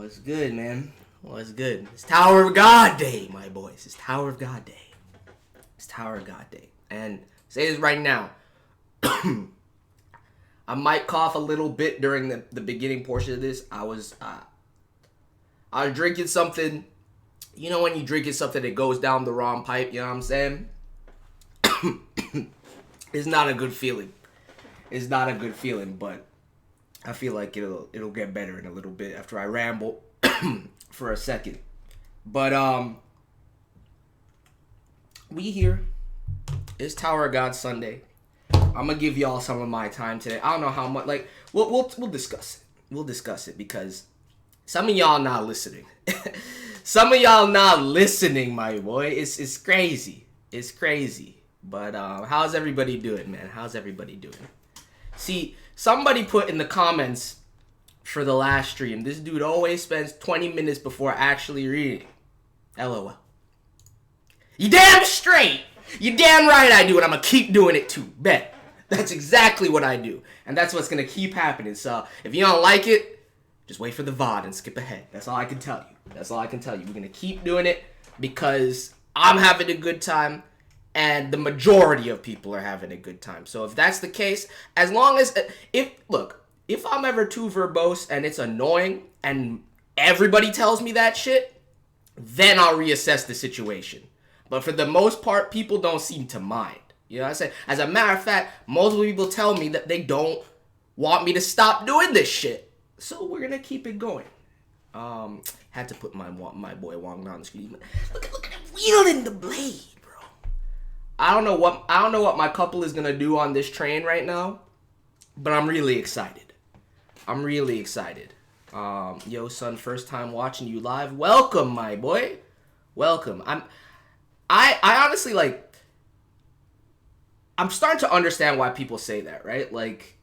What's good, man? What's good? It's Tower of God Day, my boys. It's Tower of God Day. It's Tower of God Day. And say this right now. I might cough a little bit during the beginning portion of this. I was drinking something. You know when you drinking something that goes down the wrong pipe, you know what I'm saying? It's not a good feeling. It's not a good feeling, but I feel like it'll get better in a little bit after I ramble for a second. But we here. It's Tower of God Sunday. I'm gonna give y'all some of my time today. I don't know how much. Like we'll discuss it. We'll discuss it because some of y'all not listening. Some of y'all not listening, my boy. It's crazy. It's crazy. But how's everybody doing, man? How's everybody doing? See, somebody put in the comments for the last stream, this dude always spends 20 minutes before actually reading. LOL. You damn straight. You damn right I do, and I'm gonna keep doing it too. Bet. That's exactly what I do. And that's what's gonna keep happening. So if you don't like it, just wait for the VOD and skip ahead. That's all I can tell you. That's all I can tell you. We're gonna keep doing it because I'm having a good time and the majority of people are having a good time. So if that's the case, as long as if I'm ever too verbose and it's annoying and everybody tells me that shit, then I'll reassess the situation. But for the most part, people don't seem to mind. You know what I'm saying? As a matter of fact, most people tell me that they don't want me to stop doing this shit. So we're gonna keep it going. Had to put my boy Wong on the screen. Look at him wielding the blade, bro. I don't know what my couple is gonna do on this train right now, but I'm really excited. I'm really excited. Yo, son, first time watching you live. Welcome, my boy. Welcome. I honestly, like, I'm starting to understand why people say that, right? Like,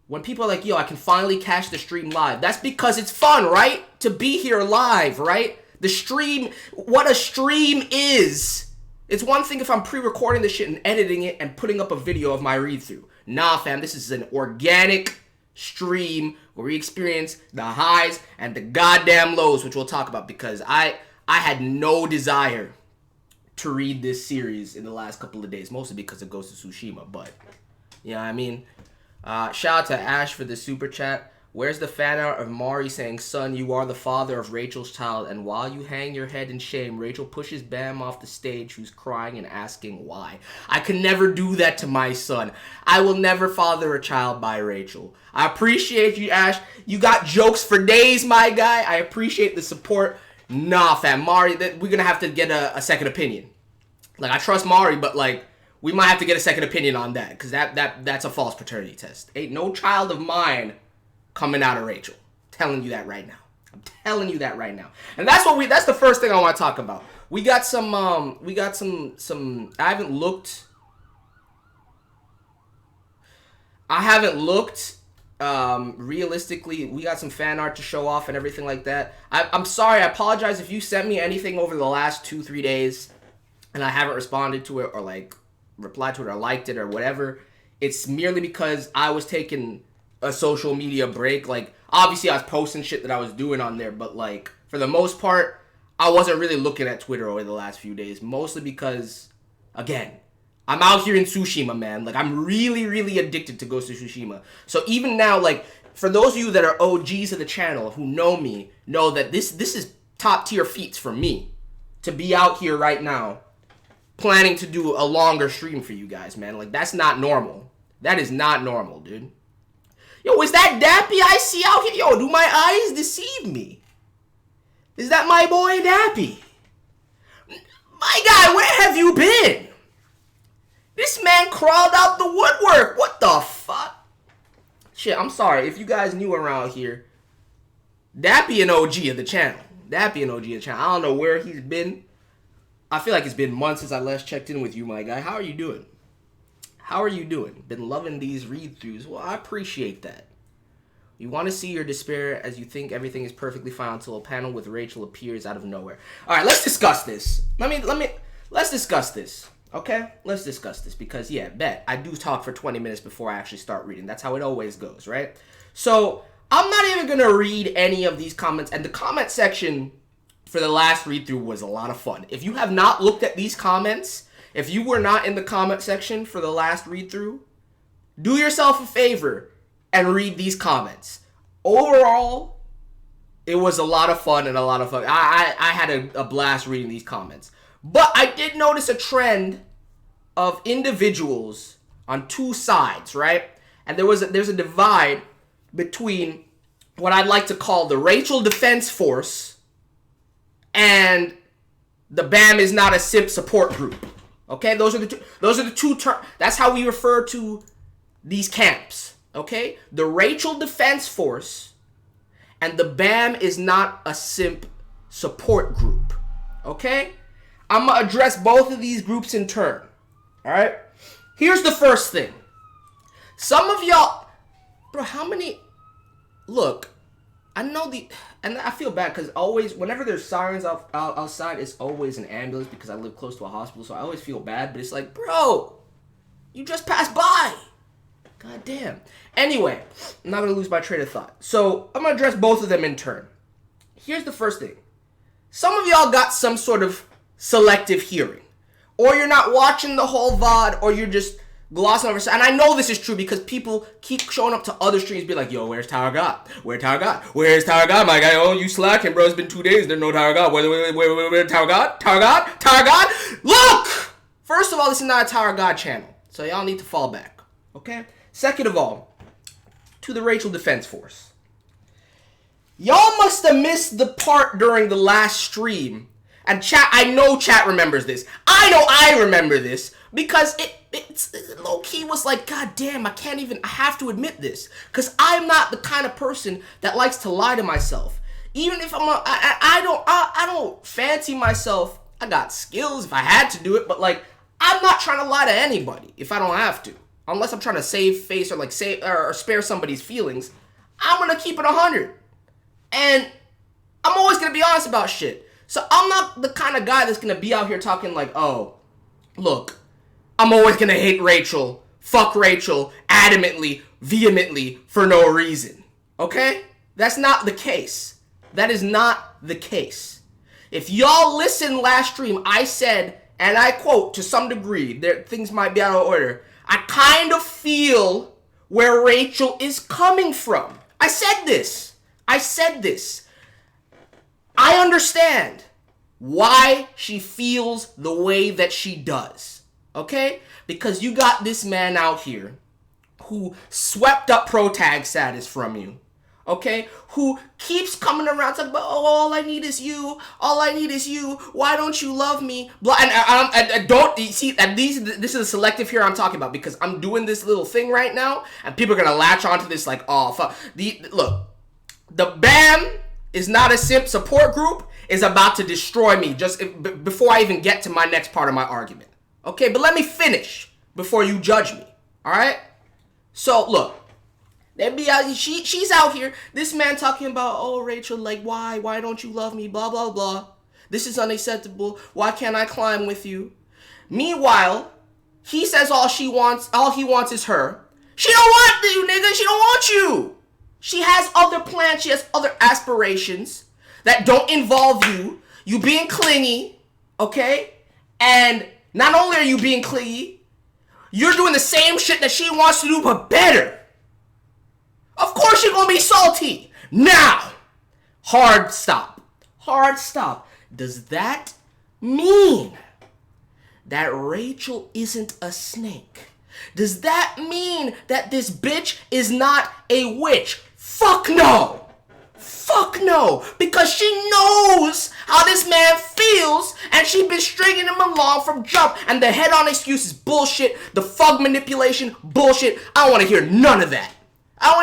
when people are like, yo, I can finally catch the stream live. That's because it's fun, right? To be here live, right? The stream, what a stream is. It's one thing if I'm pre-recording this shit and editing it and putting up a video of my read-through. Nah, fam, this is an organic stream where we experience the highs and the goddamn lows, which we'll talk about because I had no desire to read this series in the last couple of days, mostly because it goes to Tsushima, but you know what I mean? Shout out to Ash for the super chat. Where's the fan art of Mari saying, son, you are the father of Rachel's child, and while you hang your head in shame, Rachel pushes Bam off the stage who's crying and asking why. I can never do that to my son. I will never father a child by Rachel. I appreciate you, Ash. You got jokes for days, my guy. I appreciate the support. Nah, fam, Mari, we're gonna have to get a second opinion. Like, I trust Mari, but like, we might have to get a second opinion on that, because that's a false paternity test. Ain't no child of mine coming out of Rachel. I'm telling you that right now. I'm telling you that right now. And that's the first thing I want to talk about. We got some I haven't looked realistically, we got some fan art to show off and everything like that. I'm sorry, I apologize if you sent me anything over the last 2-3 days and I haven't responded to it or like replied to it or liked it or whatever. It's merely because I was taking a social media break. Like, obviously I was posting shit that I was doing on there, but like for the most part I wasn't really looking at Twitter over the last few days, mostly because, again, I'm out here in Tsushima, man. Like, I'm really, really addicted to Ghost of Tsushima. So even now, like, for those of you that are OGs of the channel who know me, know that this is top tier feats for me to be out here right now planning to do a longer stream for you guys, man. Like, that's not normal. That is not normal, dude. Yo, is that Dappy I see out here? Yo, do my eyes deceive me? Is that my boy Dappy? My guy, where have you been? This man crawled out the woodwork. What the fuck? Shit, I'm sorry. If you guys knew around here, Dappy an OG of the channel. Dappy an OG of the channel. I don't know where he's been. I feel like it's been months since I last checked in with you, my guy. How are you doing? How are you doing? Been loving these read-throughs. Well, I appreciate that. You want to see your despair as you think everything is perfectly fine until a panel with Rachel appears out of nowhere. All right, let's discuss this. Let's discuss this. Okay? Let's discuss this because, yeah, bet. I do talk for 20 minutes before I actually start reading. That's how it always goes, right? So, I'm not even going to read any of these comments. And the comment section for the last read through was a lot of fun. If you have not looked at these comments, if you were not in the comment section for the last read through, do yourself a favor and read these comments. Overall, it was a lot of fun and a lot of fun. I had a blast reading these comments. But I did notice a trend of individuals on two sides, right? And there's a divide between what I'd like to call the Rachel Defense Force and the BAM is not a simp support group. Okay, those are the two terms. That's how we refer to these camps. Okay, the Rachel Defense Force and the BAM is not a simp support group. Okay, I'm gonna address both of these groups in turn. All right, here's the first thing. Some of y'all, bro, how many? Look, I know and I feel bad because always, whenever there's sirens outside, it's always an ambulance because I live close to a hospital, so I always feel bad. But it's like, bro, you just passed by. God damn. Anyway, I'm not gonna lose my train of thought. So I'm gonna address both of them in turn. Here's the first thing. Some of y'all got some sort of selective hearing, or you're not watching the whole VOD, or you're just glossing over. And I know this is true because people keep showing up to other streams, be like, "Yo, where's Tower God? Where's Tower God? Where's Tower God, my guy? Oh, you slacking, bro? It's been 2 days. There's no Tower God. Where Tower God? Tower God? Tower God? Look! First of all, this is not a Tower God channel, so y'all need to fall back, okay? Second of all, to the Rachel Defense Force. Y'all must have missed the part during the last stream. And chat, I know chat remembers this. I know I remember this because it's low-key was like, God damn, I have to admit this. Because I'm not the kind of person that likes to lie to myself. Even if I don't fancy myself. I got skills if I had to do it, but like, I'm not trying to lie to anybody if I don't have to. Unless I'm trying to save face or like or spare somebody's feelings, I'm gonna keep it 100. And I'm always gonna be honest about shit. So I'm not the kind of guy that's gonna be out here talking like, oh, look, I'm always gonna hate Rachel, fuck Rachel, adamantly, vehemently, for no reason. Okay? That's not the case. That is not the case. If y'all listened last stream, I said, and I quote to some degree, things might be out of order, I kind of feel where Rachel is coming from. I said this. I understand why she feels the way that she does. Okay? Because you got this man out here who swept up pro tag status from you. Okay? Who keeps coming around talking about, oh, all I need is you. All I need is you. Why don't you love me? Blah. And I don't see. At least this is a selective here I'm talking about because I'm doing this little thing right now, and people are gonna latch onto this like, oh fuck. Look, the BAM is not a simp support group is about to destroy me just before I even get to my next part of my argument. Okay, but let me finish before you judge me. All right. So look. She's out here, this man talking about, oh, Rachel, like, why don't you love me, blah, blah, blah. This is unacceptable. Why can't I climb with you? Meanwhile, he says all he wants is her. She don't want you, nigga. She don't want you. She has other plans. She has other aspirations that don't involve you. You being clingy, okay? And not only are you being clingy, you're doing the same shit that she wants to do, but better. Of course you're gonna be salty. Now, hard stop. Does that mean that Rachel isn't a snake? Does that mean that this bitch is not a witch? Fuck no. Because she knows how this man feels, and she been stringing him along from jump. And the head-on excuse is bullshit. The fug manipulation, bullshit. I don't want to hear none of that. I don't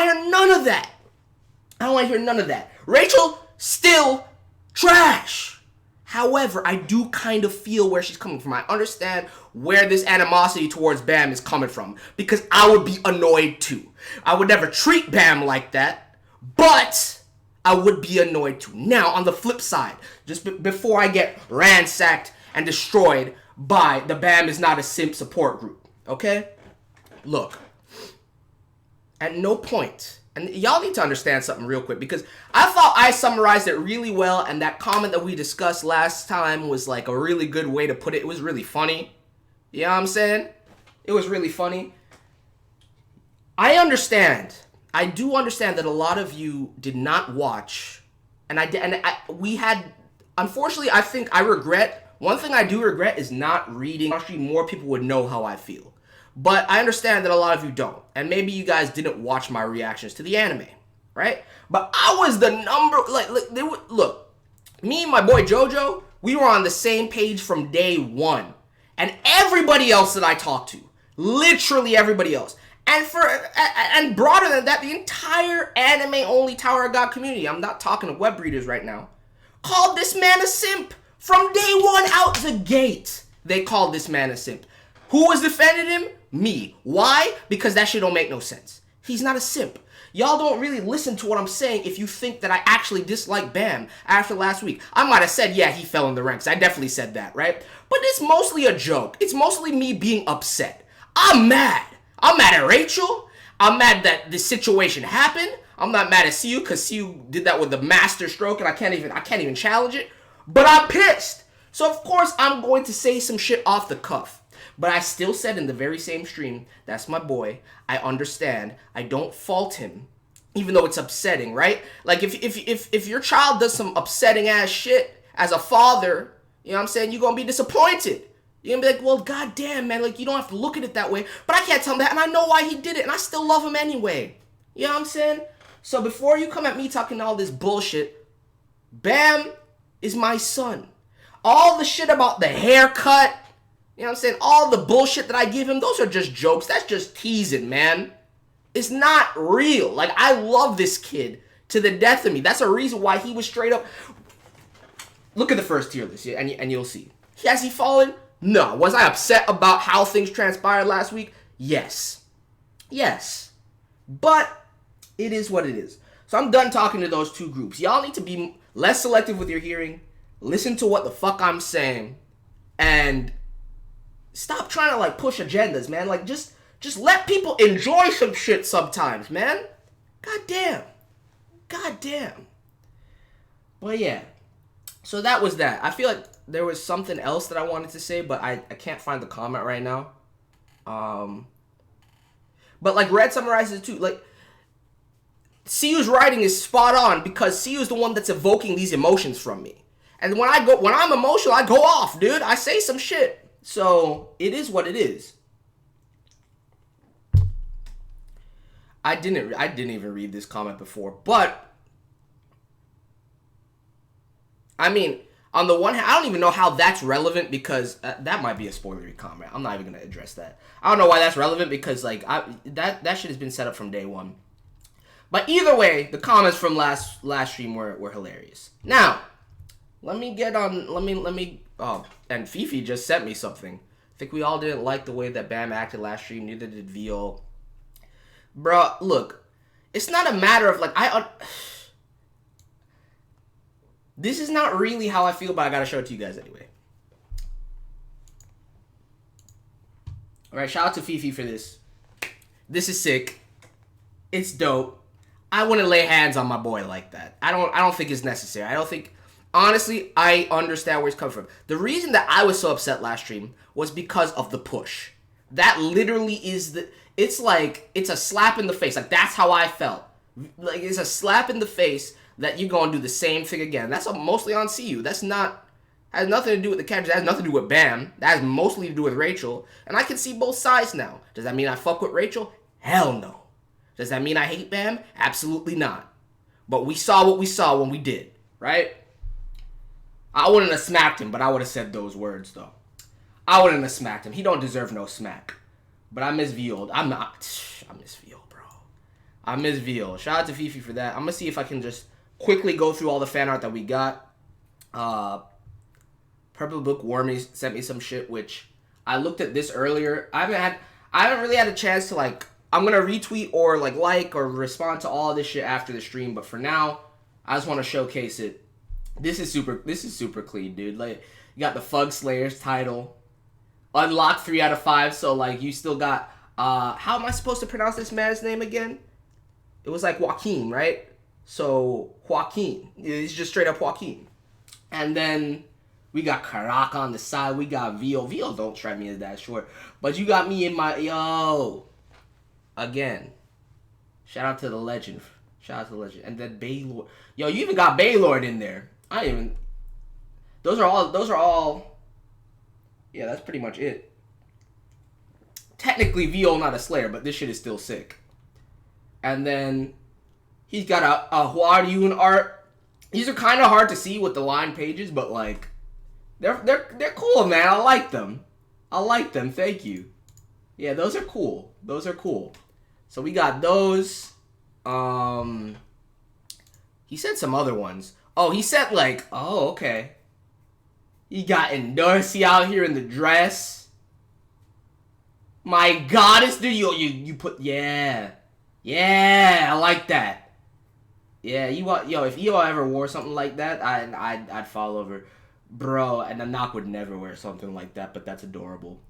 want to hear none of that. Rachel, still trash. However, I do kind of feel where she's coming from. I understand where this animosity towards Bam is coming from. Because I would be annoyed too. I would never treat Bam like that. But I would be annoyed too. Now, on the flip side, just before I get ransacked and destroyed by the Bam is not a simp support group. Okay? Look. At no point And y'all need to understand something real quick, because I thought I summarized it really well, and that comment that we discussed last time was like a really good way to put it. It was really funny. You know what I'm saying? It was really funny. I understand. I do understand that a lot of you did not watch, and we had, unfortunately, I think I regret, one thing I do regret is not reading. Actually, more people would know how I feel. But I understand that a lot of you don't. And maybe you guys didn't watch my reactions to the anime, right? But I was the number, look, me and my boy Jojo, we were on the same page from day one. And everybody else that I talked to, literally everybody else, and broader than that, the entire anime-only Tower of God community, I'm not talking to web readers right now, called this man a simp. From day one out the gate, they called this man a simp. Who was defending him? Me. Why? Because that shit don't make no sense. He's not a simp. Y'all don't really listen to what I'm saying if you think that I actually dislike Bam after last week. I might have said, yeah, he fell in the ranks. I definitely said that, right? But it's mostly a joke. It's mostly me being upset. I'm mad. I'm mad at Rachel. I'm mad that this situation happened. I'm not mad at Siu because Siu did that with the master stroke and I can't even challenge it. But I'm pissed. So of course I'm going to say some shit off the cuff. But I still said in the very same stream, that's my boy. I understand. I don't fault him, even though it's upsetting, right? Like if your child does some upsetting ass shit as a father, you know what I'm saying, you're gonna be disappointed. You're gonna be like, well, goddamn, man, like you don't have to look at it that way. But I can't tell him that, and I know why he did it, and I still love him anyway. You know what I'm saying? So before you come at me talking all this bullshit, Bam is my son. All the shit about the haircut, you know what I'm saying? All the bullshit that I give him, those are just jokes. That's just teasing, man. It's not real. Like, I love this kid to the death of me. That's a reason why he was straight up. Look at the first tier list, yeah, and you'll see. Has he fallen? No. Was I upset about how things transpired last week? Yes. Yes. But it is what it is. So I'm done talking to those two groups. Y'all need to be less selective with your hearing. Listen to what the fuck I'm saying. And stop trying to, like, push agendas, man. Like, just let people enjoy some shit sometimes, man. God damn. God damn. Well, yeah. So that was that. I feel like there was something else that I wanted to say, but I can't find the comment right now. But, like, Red summarizes it, too. Like, Siu's writing is spot on because Siu is the one that's evoking these emotions from me. And when I'm emotional, I go off, dude. I say some shit. So, it is what it is. I didn't even read this comment before, but I mean, on the one hand, I don't even know how that's relevant because that might be a spoilery comment. I'm not even going to address that. I don't know why that's relevant because, like, that shit has been set up from day one. But either way, the comments from last stream were hilarious. Now, let me oh, and Fifi just sent me something. I think we all didn't like the way that Bam acted last stream, neither did Viol. Bruh, look, it's not a matter of, like, this is not really how I feel, but I gotta show it to you guys anyway. Alright, shout out to Fifi for this. This is sick. It's dope. I wouldn't lay hands on my boy like that. I don't think it's necessary. I don't think, honestly, I understand where he's coming from. The reason that I was so upset last stream was because of the push. That literally is it's like, it's a slap in the face. Like, that's how I felt. Like, it's a slap in the face that you're going to do the same thing again. That's mostly on CU. Has nothing to do with the characters. That has nothing to do with Bam. That has mostly to do with Rachel. And I can see both sides now. Does that mean I fuck with Rachel? Hell no. Does that mean I hate Bam? Absolutely not. But we saw what we saw when we did, right? I wouldn't have smacked him, but I would have said those words, though. I wouldn't have smacked him. He don't deserve no smack. But I miss Viol. I miss Viol, bro. I miss Viol. Shout out to Fifi for that. I'm going to see if I can just quickly go through all the fan art that we got. Purple Book Wormy sent me some shit, which I looked at this earlier. I haven't really had a chance to, like, I'm going to retweet or, like or respond to all this shit after the stream. But for now, I just want to showcase it. This is super clean, dude. Like, you got the Fug Slayers title. Unlocked 3 out of 5, so, like, you still got, how am I supposed to pronounce this man's name again? It was like Joaquin, right? So Joaquin, it's just straight up Joaquin. And then we got Karaka on the side. We got Vio. Vio don't strike me as that short. But you got me in my... Yo. Again. Shout out to the legend. Shout out to the legend. And then Baylord. Yo, you even got Baylord in there. I even... Those are all... Yeah, that's pretty much it. Technically, Vio not a Slayer, but this shit is still sick. And then... He's got a Huaryun art. These are kind of hard to see with the line pages, but like... They're cool, man. I like them. Thank you. Yeah, those are cool. So we got those. He said some other ones. Oh, he said like, oh, okay. He got Endursi out here in the dress. My goddess, dude, you put, yeah, I like that. Yeah, if Io ever wore something like that, I'd fall over. Bro, and Anak would never wear something like that, but that's adorable.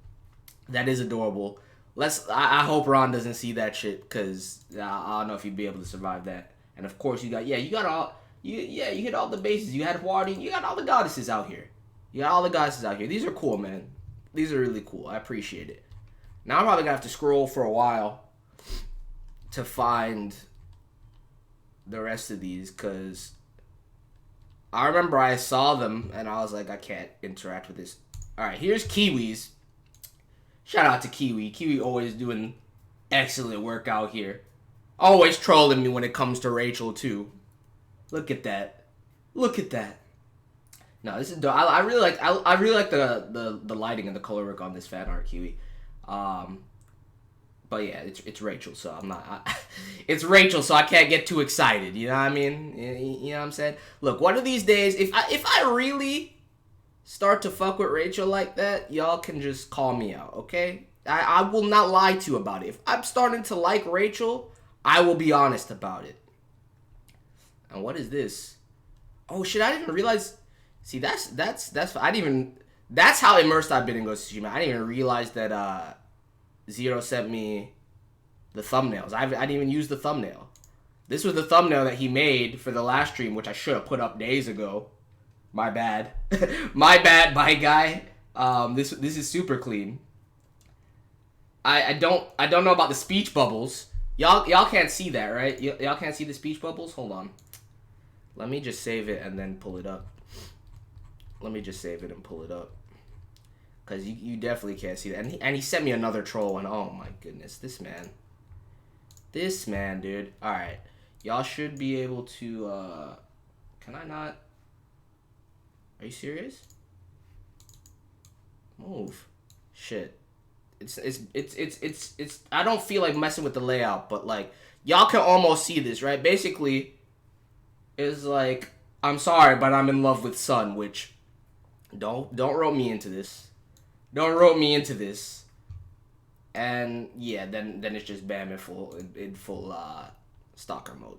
That is adorable. I hope Ron doesn't see that shit, because I don't know if he'd be able to survive that. And of course you hit all the bases. You had Huardi, you got all the goddesses out here. These are cool, man. These are really cool. I appreciate it. Now I'm probably gonna have to scroll for a while to find the rest of these, because I remember I saw them and I was like, I can't interact with this. Alright, here's Kiwi's. Shout out to Kiwi. Kiwi always doing excellent work out here. Always trolling me when it comes to Rachel too. Look at that. No, this is dope. I really like the lighting and the color work on this fan art, Kiwi. But yeah, it's Rachel, so I'm not... it's Rachel, so I can't get too excited, you know what I mean? You know what I'm saying? Look, one of these days, if I really start to fuck with Rachel like that, y'all can just call me out, okay? I will not lie to you about it. If I'm starting to like Rachel, I will be honest about it. And what is this? Oh shit, I didn't even realize... See, that's how immersed I've been in Ghost of Tsushima. I didn't even realize that, Zero sent me the thumbnails. I didn't even use the thumbnail. This was the thumbnail that he made for the last stream, which I should have put up days ago. My bad. My bad, bye guy. This is super clean. I don't know about the speech bubbles. Y'all can't see that, right? Y'all can't see the speech bubbles? Hold on. Let me just save it and then pull it up. Because you definitely can't see that. And he sent me another troll, and oh my goodness, this man, dude. Alright, y'all should be able to, can I not? Are you serious? Move. Shit. It's I don't feel like messing with the layout, but like, y'all can almost see this, right? Basically, it's like, I'm sorry, but I'm in love with Sun, which, don't rope me into this. And yeah, then it's just Bam in full stalker mode.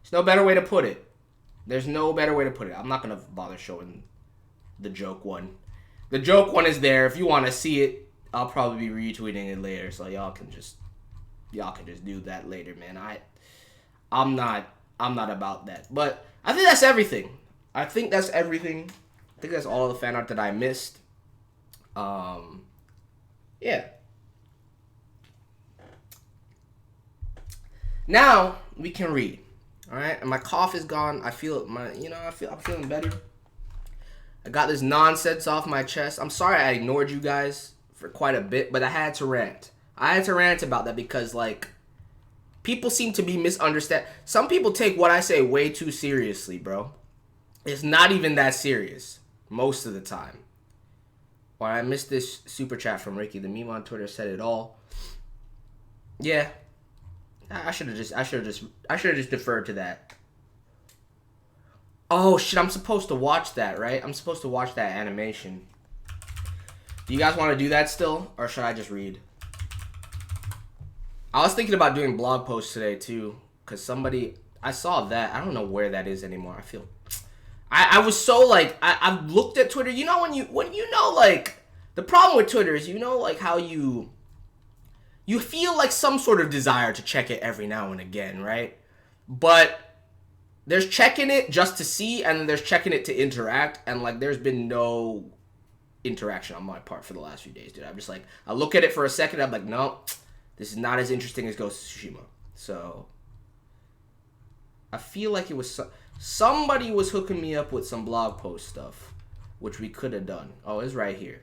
There's no better way to put it. I'm not gonna bother showing the joke one. The joke one is there. If you want to see it, I'll probably be retweeting it later, so y'all can just do that later, man. I'm not about that. But I think that's everything. I think that's all the fan art that I missed. Yeah. Now we can read. All right, and my cough is gone. I'm feeling better. I got this nonsense off my chest. I'm sorry I ignored you guys for quite a bit, but I had to rant. About that because like people seem to be misunderstand. Some people take what I say way too seriously, bro. It's not even that serious most of the time. Or I missed this super chat from Ricky. The meme on Twitter said it all. Yeah, I should have just deferred to that. Oh shit! I'm supposed to watch that, right? I'm supposed to watch that animation. Do you guys want to do that still, or should I just read? I was thinking about doing blog posts today too, cause I saw that. I don't know where that is anymore. I was so like I've looked at Twitter. You know when you know like the problem with Twitter is like how you you feel like some sort of desire to check it every now and again, right? But there's checking it just to see, and then there's checking it to interact, and like there's been no interaction on my part for the last few days, dude. I'm just like, I look at it for a second, I'm like, no, this is not as interesting as Ghost of Tsushima. So I feel like it was somebody was hooking me up with some blog post stuff, which we could have done. Oh, it's right here.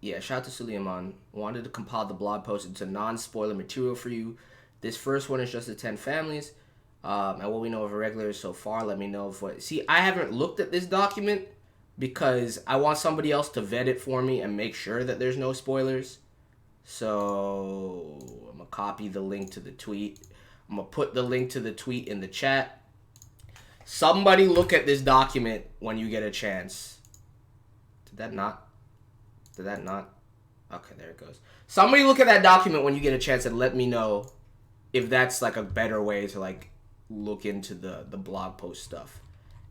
Yeah, shout out to Suleiman. Wanted to compile the blog post into non-spoiler material for you. This first one is just the 10 families. And what we know of irregulars so far, let me know if what... See, I haven't looked at this document because I want somebody else to vet it for me and make sure that there's no spoilers. So I'm going to copy the link to the tweet. I'm going to put the link to the tweet in the chat. Somebody look at this document when you get a chance. Did that not? Okay, there it goes. Somebody look at that document when you get a chance and let me know if that's like a better way to like look into the blog post stuff.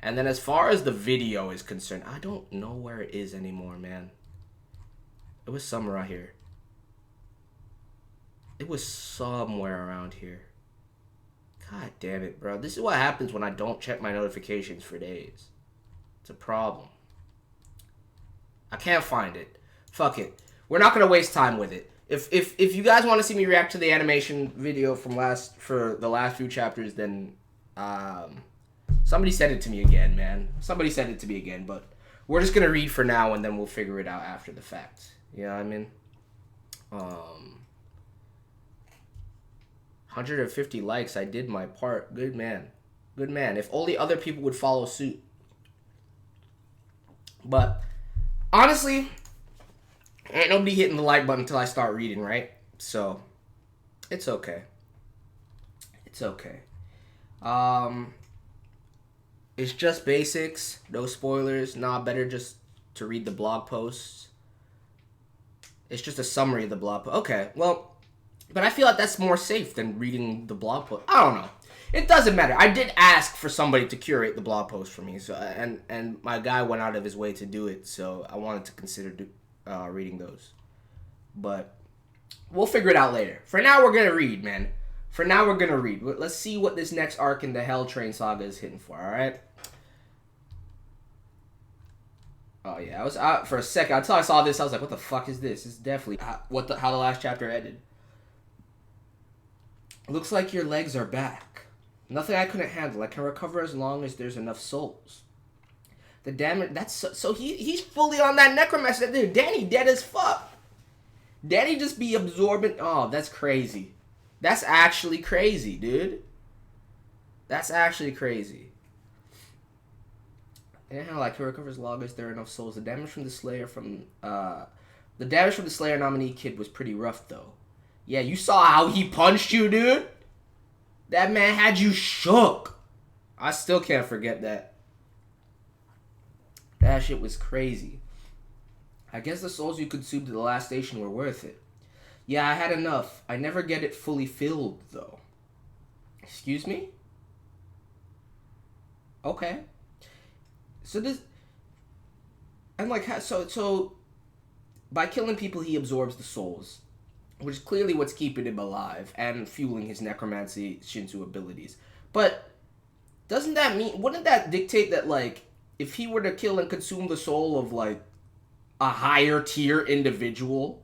And then as far as the video is concerned, I don't know where it is anymore, man. It was somewhere out here. It was somewhere around here. God damn it, bro. This is what happens when I don't check my notifications for days. It's a problem. I can't find it. Fuck it. We're not gonna waste time with it. If you guys want to see me react to the animation video for the last few chapters, then somebody send it to me again, man. Somebody send it to me again. But we're just gonna read for now, and then we'll figure it out after the fact. You know what I mean? 150 likes. I did my part. Good man. Good man. If only other people would follow suit. But honestly, ain't nobody hitting the like button until I start reading, right? So, it's okay. It's okay. It's just basics. No spoilers. Nah, better just to read the blog posts. It's just a summary of the blog post. Okay, well, but I feel like that's more safe than reading the blog post. I don't know. It doesn't matter. I did ask for somebody to curate the blog post for me, so and my guy went out of his way to do it, so I wanted to consider reading those. But we'll figure it out later. For now, we're going to read, man. For now, we're going to read. Let's see what this next arc in the Hell Train saga is hitting for, alright? Oh, yeah. I was out for a second. Until I saw this, I was like, what the fuck is this? It's definitely how the last chapter ended. Looks like your legs are back. Nothing I couldn't handle. I can recover as long as there's enough souls. The damage, that's so he's fully on that necromancer. Dude, Danny dead as fuck. Danny just be absorbing. Oh, that's crazy. That's actually crazy, dude. That's actually crazy. Yeah, like he recovers as long as there are enough souls. The damage from the Slayer nominee kid was pretty rough though. Yeah, you saw how he punched you, dude. That man had you shook. I still can't forget that. That shit was crazy. I guess the souls you consumed at the last station were worth it. Yeah, I had enough. I never get it fully filled, though. Excuse me? Okay. So this... And like, so by killing people, he absorbs the souls, which is clearly what's keeping him alive and fueling his necromancy Shinsu abilities. But doesn't that mean... Wouldn't that dictate that, like, if he were to kill and consume the soul of, like, a higher tier individual,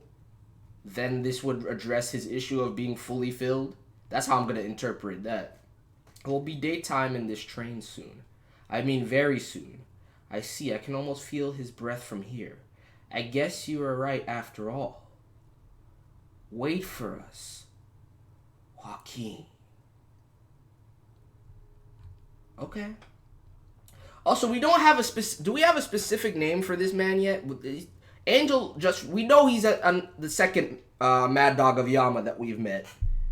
then this would address his issue of being fully filled? That's how I'm going to interpret that. It will be daytime in this train soon. I mean, very soon. I see. I can almost feel his breath from here. I guess you were right after all. Wait for us, Joaquin. Okay. Also, we don't have do we have a specific name for this man yet? Angel we know he's the second Mad Dog of Yama that we've met.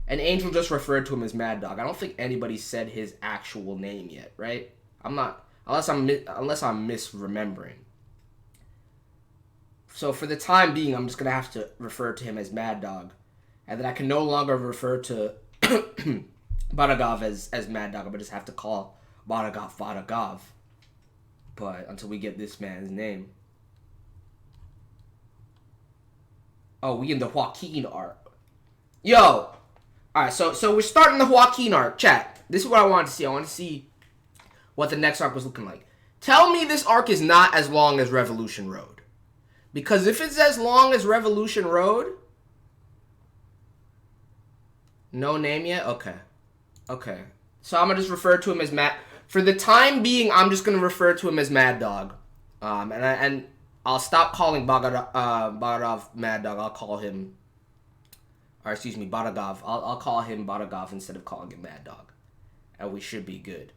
And Angel just referred to him as Mad Dog. I don't think anybody said his actual name yet, right? I'm not, unless I'm misremembering. So for the time being, I'm just going to have to refer to him as Mad Dog. And then I can no longer refer to Badagov as Mad Dog. I'm going to just have to call Badagov. But until we get this man's name. Oh, we in the Joaquin arc. Yo. Alright, so we're starting the Joaquin arc. Chat. This is what I wanted to see. I want to see what the next arc was looking like. Tell me this arc is not as long as Revolution Road. Because if it's as long as Revolution Road... No name yet? Okay. Okay. So I'm going to just refer to him as Matt. For the time being, I'm just going to refer to him as Mad Dog. And I'll stop calling Bagadov Mad Dog. I'll call him... Or excuse me, Badagov. I'll call him Badagov instead of calling him Mad Dog. And we should be good.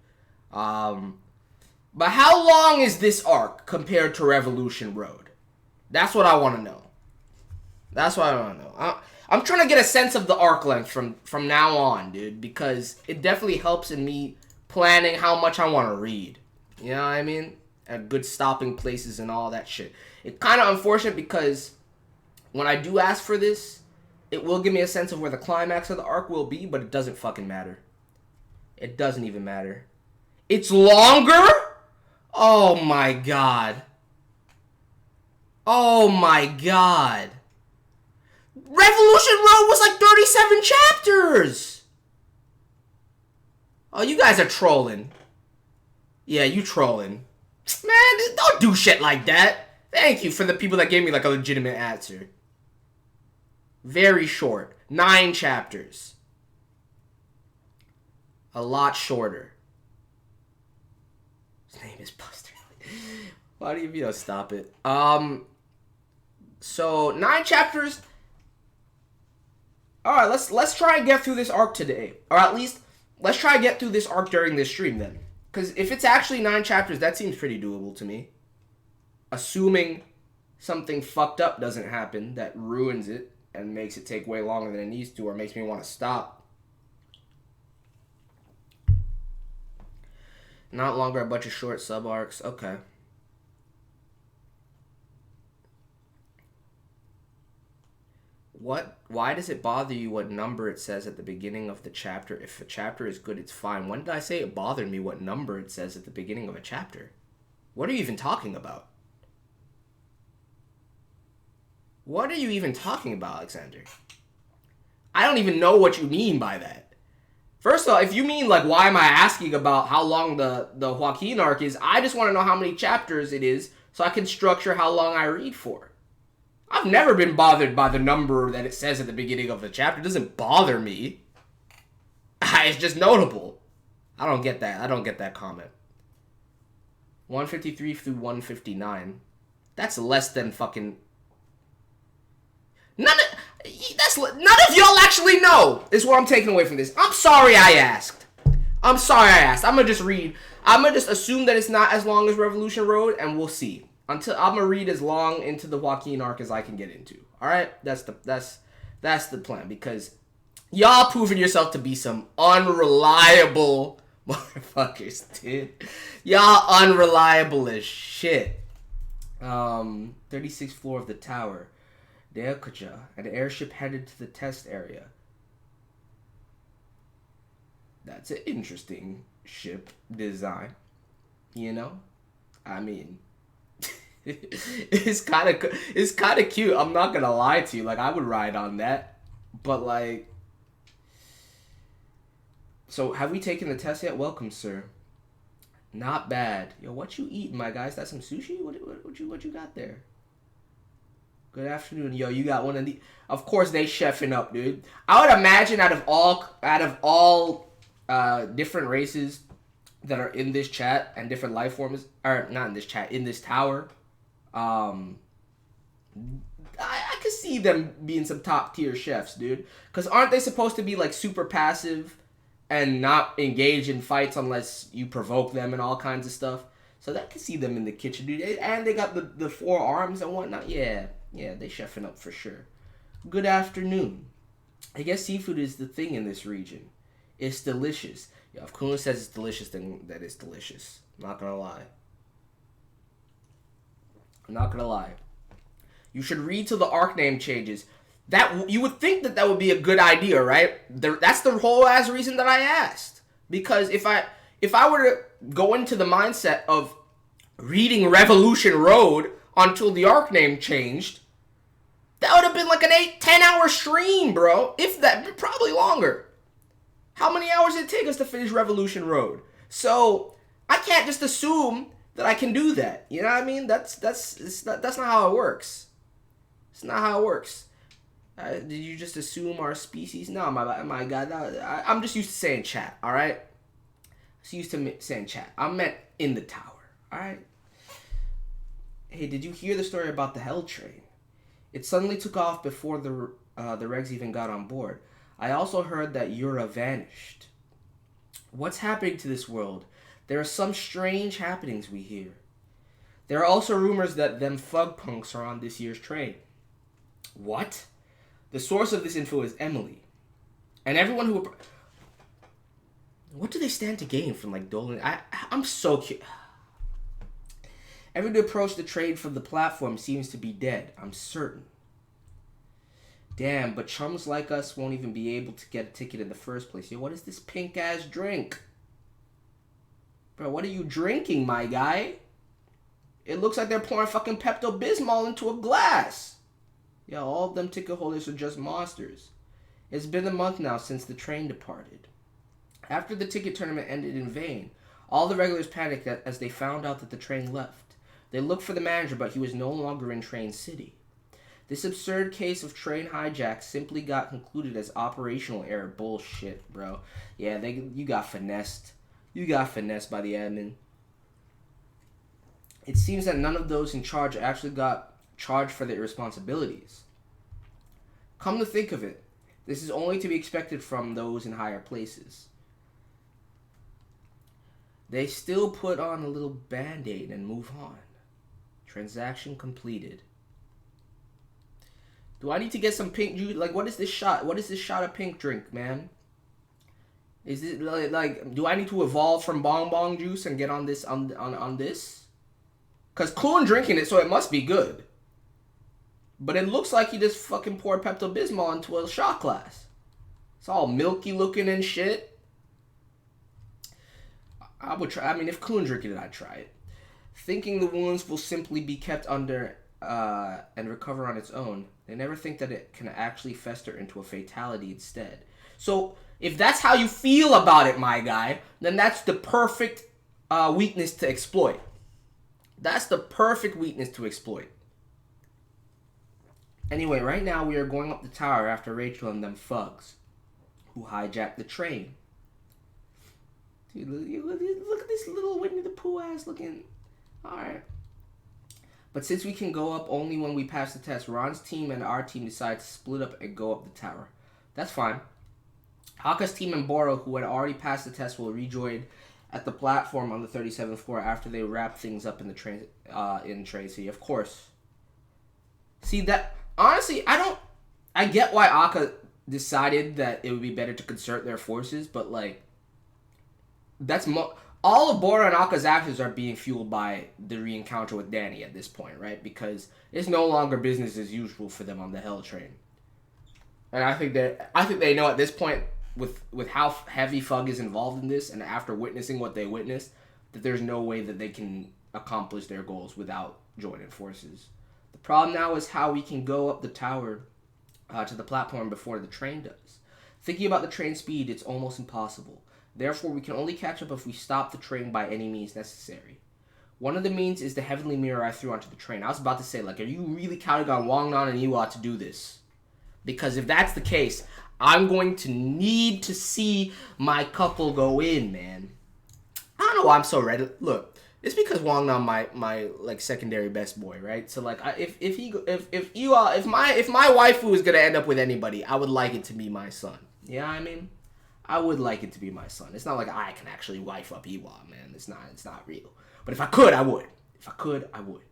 But how long is this arc compared to Revolution Road? That's what I want to know. That's what I want to know. I'm trying to get a sense of the arc length from now on, dude. Because it definitely helps in me planning how much I want to read. You know what I mean? At good stopping places and all that shit. It's kind of unfortunate because when I do ask for this, it will give me a sense of where the climax of the arc will be, but it doesn't fucking matter. It doesn't even matter. It's longer? Oh my god. Oh my god. Revolution Road was like 37 chapters! Oh, you guys are trolling. Yeah, you trolling. Man, don't do shit like that. Thank you for the people that gave me like a legitimate answer. Very short. 9 chapters. A lot shorter. His name is Buster. Why do you stop it? So 9 chapters. Alright, let's try and get through this arc today. Or at least, let's try and get through this arc during this stream then. Because if it's actually 9 chapters, that seems pretty doable to me. Assuming something fucked up doesn't happen that ruins it and makes it take way longer than it needs to, or makes me want to stop. Not longer, a bunch of short sub-arcs. Okay. Why does it bother you what number it says at the beginning of the chapter? If a chapter is good, it's fine. When did I say it bothered me what number it says at the beginning of a chapter? What are you even talking about? What are you even talking about, Alexander? I don't even know what you mean by that. First of all, if you mean, like, why am I asking about how long the Joaquin arc is, I just want to know how many chapters it is so I can structure how long I read for. I've never been bothered by the number that it says at the beginning of the chapter. It doesn't bother me. It's just notable. I don't get that. I don't get that comment. 153 through 159. That's less than fucking... None of y'all actually know is what I'm taking away from this. I'm sorry I asked. I'm gonna just read. I'm gonna just assume that it's not as long as Revolution Road, and we'll see. Until I'm gonna read as long into the Joaquin arc as I can get into. All right, that's the plan, because y'all proving yourself to be some unreliable motherfuckers, dude. Y'all unreliable as shit. 36th floor of the tower. Deokaja, an airship headed to the test area. That's an interesting ship design. You know? I mean, it's kind of cute. I'm not gonna lie to you. Like, I would ride on that. But, like... So, have we taken the test yet? Welcome, sir. Not bad. Yo, what you eating, my guys? That some sushi? What you got there? Good afternoon. Yo, you got one of the... Of course, they chefing up, dude. I would imagine out of all different races that are in this chat and different life forms, or not in this chat, in this tower, I could see them being some top tier chefs, dude. Because aren't they supposed to be like super passive and not engage in fights unless you provoke them and all kinds of stuff? So I could see them in the kitchen, dude. And they got the 4 arms and whatnot. Yeah, they chefing up for sure. Good afternoon. I guess seafood is the thing in this region. It's delicious. Yeah, if Kuna says it's delicious, then that is delicious. I'm not gonna lie. You should read till the arc name changes. That you would think that would be a good idea, right? That's the whole ass reason that I asked. Because if I were to go into the mindset of reading Revolution Road until the arc name changed, That would have been like an 8-10 hour stream, bro. If that, probably longer. How many hours did it take us to finish Revolution Road? So I can't just assume that I can do that. You know what I mean? That's not how it works. It's not how it works. Did you just assume our species? No, my God. I'm just used to saying chat, all right? Just used to saying chat. I meant in the tower, all right? Hey, did you hear the story about the Hell Train? It suddenly took off before the regs even got on board. I also heard that Yura vanished. What's happening to this world? There are some strange happenings we hear. There are also rumors that them thug punks are on this year's train. What? The source of this info is Emily. And everyone who... What do they stand to gain from, like, doling... I'm so curious. Everyone who approached the train from the platform seems to be dead. I'm certain. Damn, but chums like us won't even be able to get a ticket in the first place. Yo, what is this pink-ass drink? Bro, what are you drinking, my guy? It looks like they're pouring fucking Pepto-Bismol into a glass. Yeah, all of them ticket holders are just monsters. It's been a month now since the train departed. After the ticket tournament ended in vain, all the regulars panicked as they found out that the train left. They looked for the manager, but he was no longer in Train City. This absurd case of train hijack simply got concluded as operational error. Bullshit, bro. Yeah, you got finessed. You got finessed by the admin. It seems that none of those in charge actually got charged for their responsibilities. Come to think of it, this is only to be expected from those in higher places. They still put on a little band-aid and move on. Transaction completed. Do I need to get some pink juice? Like, what is this shot? What is this shot of pink drink, man? Is it like do I need to evolve from bong bong juice and get on this on this? Cause Kloon drinking it, so it must be good. But it looks like he just fucking poured Pepto-Bismol into a shot glass. It's all milky looking and shit. I would try. I mean, if Kloon drinking it, I'd try it. Thinking the wounds will simply be kept under and recover on its own, they never think that it can actually fester into a fatality instead. So, if that's how you feel about it, my guy, then that's the perfect weakness to exploit. That's the perfect weakness to exploit. Anyway, right now we are going up the tower after Rachel and them thugs who hijacked the train. Dude, look at this little Winnie the Pooh ass looking. Alright. But since we can go up only when we pass the test, Ron's team and our team decide to split up and go up the tower. That's fine. Haka's team and Boro, who had already passed the test, will rejoin at the platform on the 37th floor after they wrap things up in the train in Train City. Of course. See that honestly, I get why Aka decided that it would be better to concert their forces, but like that's all of Boro and Aka's actions are being fueled by the re-encounter with Danny at this point, right? Because it's no longer business as usual for them on the Hell Train. And I think they know at this point, with how heavy Fug is involved in this, and after witnessing what they witnessed, that there's no way that they can accomplish their goals without joining forces. The problem now is how we can go up the tower to the platform before the train does. Thinking about the train speed, it's almost impossible. Therefore, we can only catch up if we stop the train by any means necessary. One of the means is the heavenly mirror I threw onto the train. I was about to say, like, are you really counting on Wangnan and Iwa to do this? Because if that's the case, I'm going to need to see my couple go in, man. I don't know why I'm so ready. Look, it's because Wangnan my like secondary best boy, right? So like, if my waifu is gonna end up with anybody, I would like it to be my son. You know what I mean? I would like it to be my son. It's not like I can actually wife up Iwa, man. It's not real. But if I could, I would. If I could, I would.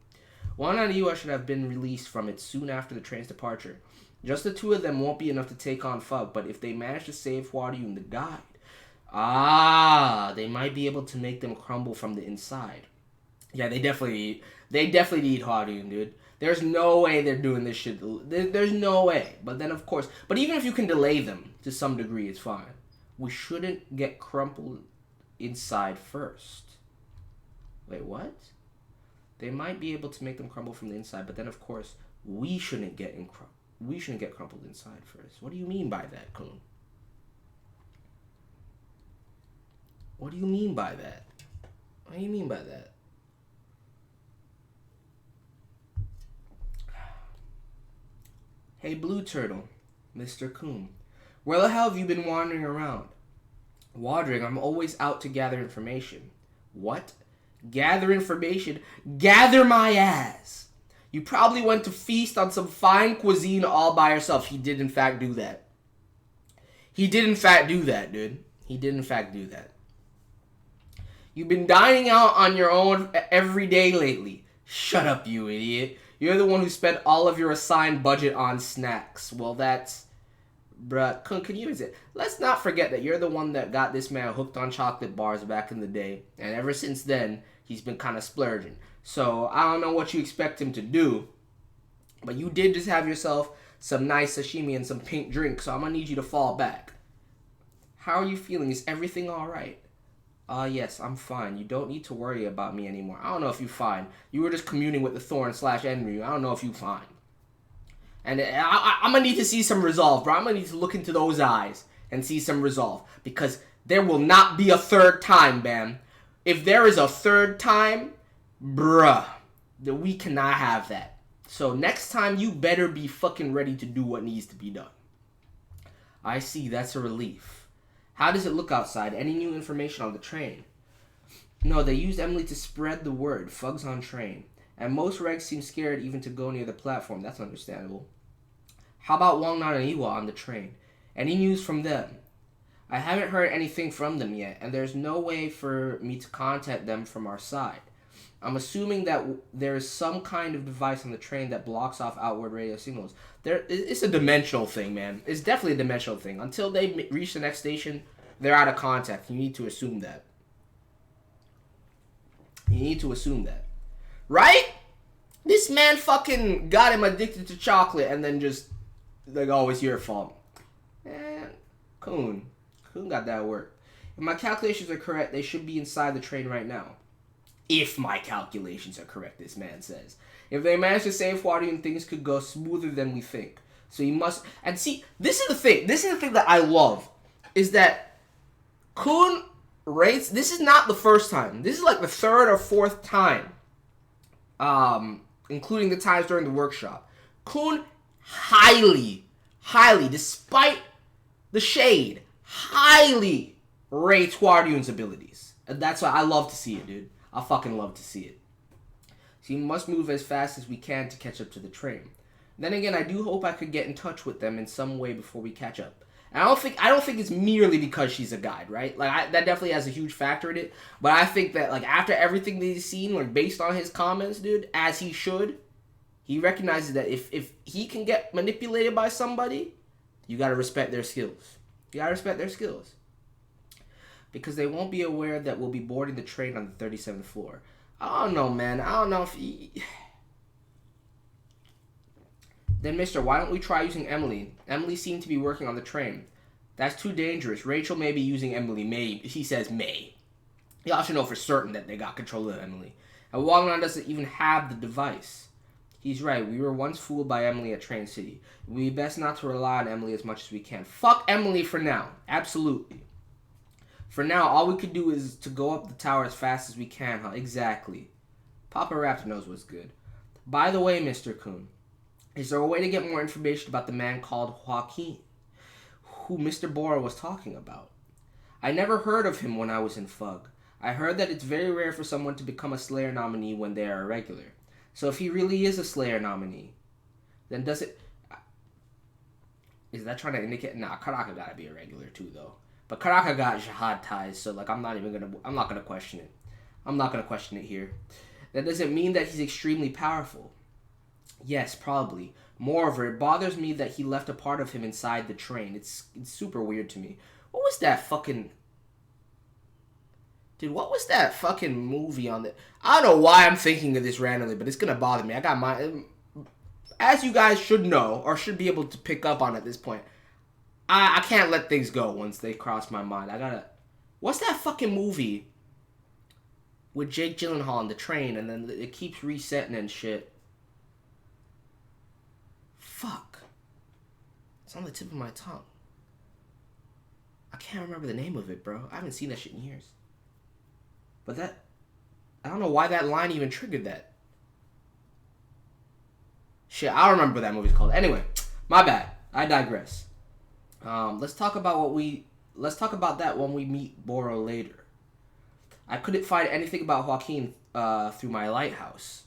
Wangnan and Iwa should have been released from it soon after the train's departure. Just the two of them won't be enough to take on Fug, but if they manage to save Huaryu the guide, they might be able to make them crumble from the inside. Yeah, they definitely need Huaryu, dude. There's no way they're doing this shit. There's no way. But then, of course, but even if you can delay them to some degree, it's fine. We shouldn't get crumpled inside first. Wait, what? They might be able to make them crumble from the inside, but then, of course, we shouldn't get We shouldn't get crumpled inside first. What do you mean by that, Kun? What do you mean by that? What do you mean by that? Hey, Blue Turtle, Mr. Kun. Where the hell have you been wandering around? Wandering? I'm always out to gather information. What? Gather information? Gather my ass! You probably went to feast on some fine cuisine all by yourself. He did in fact do that. He did in fact do that, dude. He did in fact do that. You've been dining out on your own every day lately. Shut up, you idiot. You're the one who spent all of your assigned budget on snacks. Well, that's... Bruh, can you visit? Let's not forget that you're the one that got this man hooked on chocolate bars back in the day. And ever since then, he's been kind of splurging. So, I don't know what you expect him to do. But you did just have yourself some nice sashimi and some pink drink. So, I'm going to need you to fall back. How are you feeling? Is everything alright? Yes, I'm fine. You don't need to worry about me anymore. I don't know if you're fine. You were just communing with the Thorn/Enryu. I don't know if you're fine. And I'm going to need to see some resolve, bro. I'm going to need to look into those eyes and see some resolve. Because there will not be a third time, Bam. If there is a third time, bruh, then we cannot have that. So next time, you better be fucking ready to do what needs to be done. I see. That's a relief. How does it look outside? Any new information on the train? No, they used Emily to spread the word. Fugs on train. And most regs seem scared even to go near the platform. That's understandable. How about Wangnan and Iwa on the train? Any news from them? I haven't heard anything from them yet, and there's no way for me to contact them from our side. I'm assuming that there is some kind of device on the train that blocks off outward radio signals. It's a dimensional thing, man. It's definitely a dimensional thing. Until they reach the next station, they're out of contact. You need to assume that. You need to assume that. Right? This man fucking got him addicted to chocolate and then just, like, oh, it's your fault. Man, Kun got that work. If my calculations are correct, they should be inside the train right now. If my calculations are correct, this man says. If they manage to save Huardian, things could go smoother than we think. So you must... And see, this is the thing. This is the thing that I love. Is that Kun rates... This is not the first time. This is like the third or fourth time. Including the times during the workshop. Kun highly, despite the shade, highly rates Huardian's abilities. And that's why I love to see it, dude. I fucking love to see it. So you must move as fast as we can to catch up to the train. Then again, I do hope I could get in touch with them in some way before we catch up. And I don't think it's merely because she's a guide, right? Like that definitely has a huge factor in it. But I think that like after everything that he's seen, like based on his comments, dude, as he should, he recognizes that if he can get manipulated by somebody, you gotta respect their skills. You gotta respect their skills. Because they won't be aware that we'll be boarding the train on the 37th floor. I don't know, man. I don't know if he... Then, mister, why don't we try using Emily? Emily seemed to be working on the train. That's too dangerous. Rachel may be using Emily. May. He says may. Y'all should know for certain that they got control of Emily. And Wangnan doesn't even have the device. He's right. We were once fooled by Emily at Train City. We best not to rely on Emily as much as we can. Fuck Emily for now. Absolutely. For now, all we could do is to go up the tower as fast as we can, huh? Exactly. Papa Raptor knows what's good. By the way, Mr. Kun, is there a way to get more information about the man called Joaquin, who Mr. Bora was talking about? I never heard of him when I was in FUG. I heard that it's very rare for someone to become a Slayer nominee when they are a regular. So if he really is a Slayer nominee, then does it... Is that trying to indicate... Nah, Karaka gotta be a regular too, though. But Karaka got jihad ties, so like I'm not gonna question it. I'm not gonna question it here. That doesn't mean that he's extremely powerful. Yes, probably. Moreover, it bothers me that he left a part of him inside the train. It's super weird to me. What was that fucking... Dude, what was that fucking movie on the... I don't know why I'm thinking of this randomly, but it's gonna bother me. I got my... As you guys should know, or should be able to pick up on at this point, I can't let things go once they cross my mind. I gotta... What's that fucking movie with Jake Gyllenhaal on the train and then it keeps resetting and shit? Fuck. It's on the tip of my tongue. I can't remember the name of it, bro. I haven't seen that shit in years. But I don't know why that line even triggered that. Shit, I don't remember what that movie's called. Anyway, my bad. I digress. Let's talk about that when we meet Boro later. I couldn't find anything about Joaquin through my lighthouse.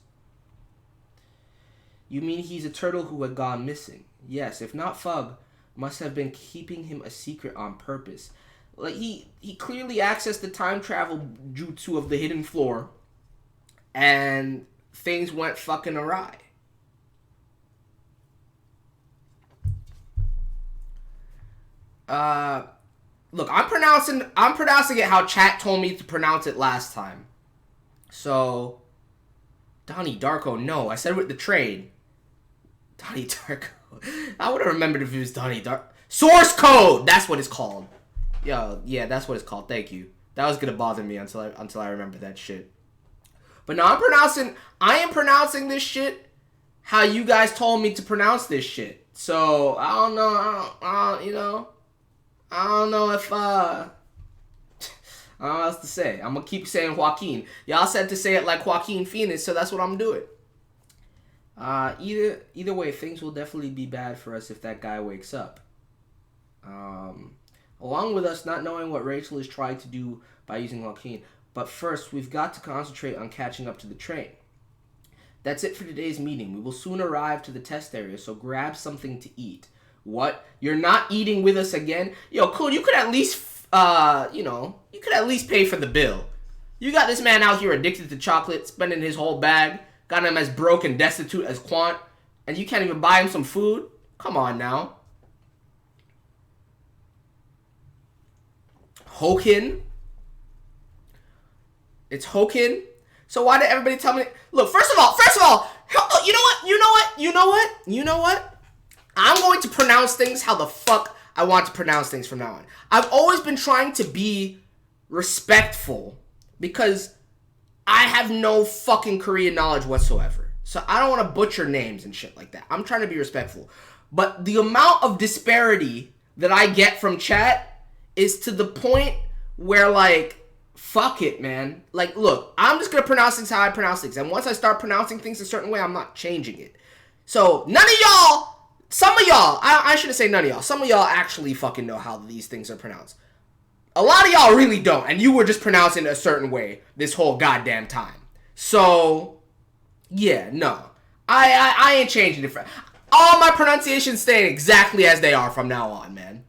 You mean he's a turtle who had gone missing? Yes, if not Fug must have been keeping him a secret on purpose. Like, he clearly accessed the time travel jutsu of the hidden floor, and things went fucking awry. Look, I'm pronouncing it how chat told me to pronounce it last time. So, Donnie Darko, no, I said with the trade. Donnie Darko. I would have remembered if it was Donnie Darko. Source code! That's what it's called. Yo, yeah, that's what it's called. Thank you. That was gonna bother me until I remember that shit. But no, I am pronouncing this shit how you guys told me to pronounce this shit. So, I don't know, I don't know if, I don't know what else to say. I'm gonna keep saying Joaquin. Y'all said to say it like Joaquin Phoenix, so that's what I'm doing. Either way, things will definitely be bad for us if that guy wakes up. Along with us not knowing what Rachel is trying to do by using Joaquin. But first, we've got to concentrate on catching up to the train. That's it for today's meeting. We will soon arrive to the test area, so grab something to eat. What? You're not eating with us again? Yo, cool, you could at least, you could at least pay for the bill. You got this man out here addicted to chocolate, spending his whole bag, got him as broke and destitute as Quant, and you can't even buy him some food? Come on now. Hokin? It's Hokin? So why did everybody tell me? Look, first of all, you know what? I'm going to pronounce things how the fuck I want to pronounce things from now on. I've always been trying to be respectful because I have no fucking Korean knowledge whatsoever. So I don't want to butcher names and shit like that. I'm trying to be respectful. But the amount of disparity that I get from chat is to the point where, like, fuck it, man. Like, look, I'm just going to pronounce things how I pronounce things. And once I start pronouncing things a certain way, I'm not changing it. So none of y'all, some of y'all, I shouldn't say none of y'all. Some of y'all actually fucking know how these things are pronounced. A lot of y'all really don't. And you were just pronouncing it a certain way this whole goddamn time. So, yeah, no. I ain't changing it. All my pronunciations stay exactly as they are from now on, man.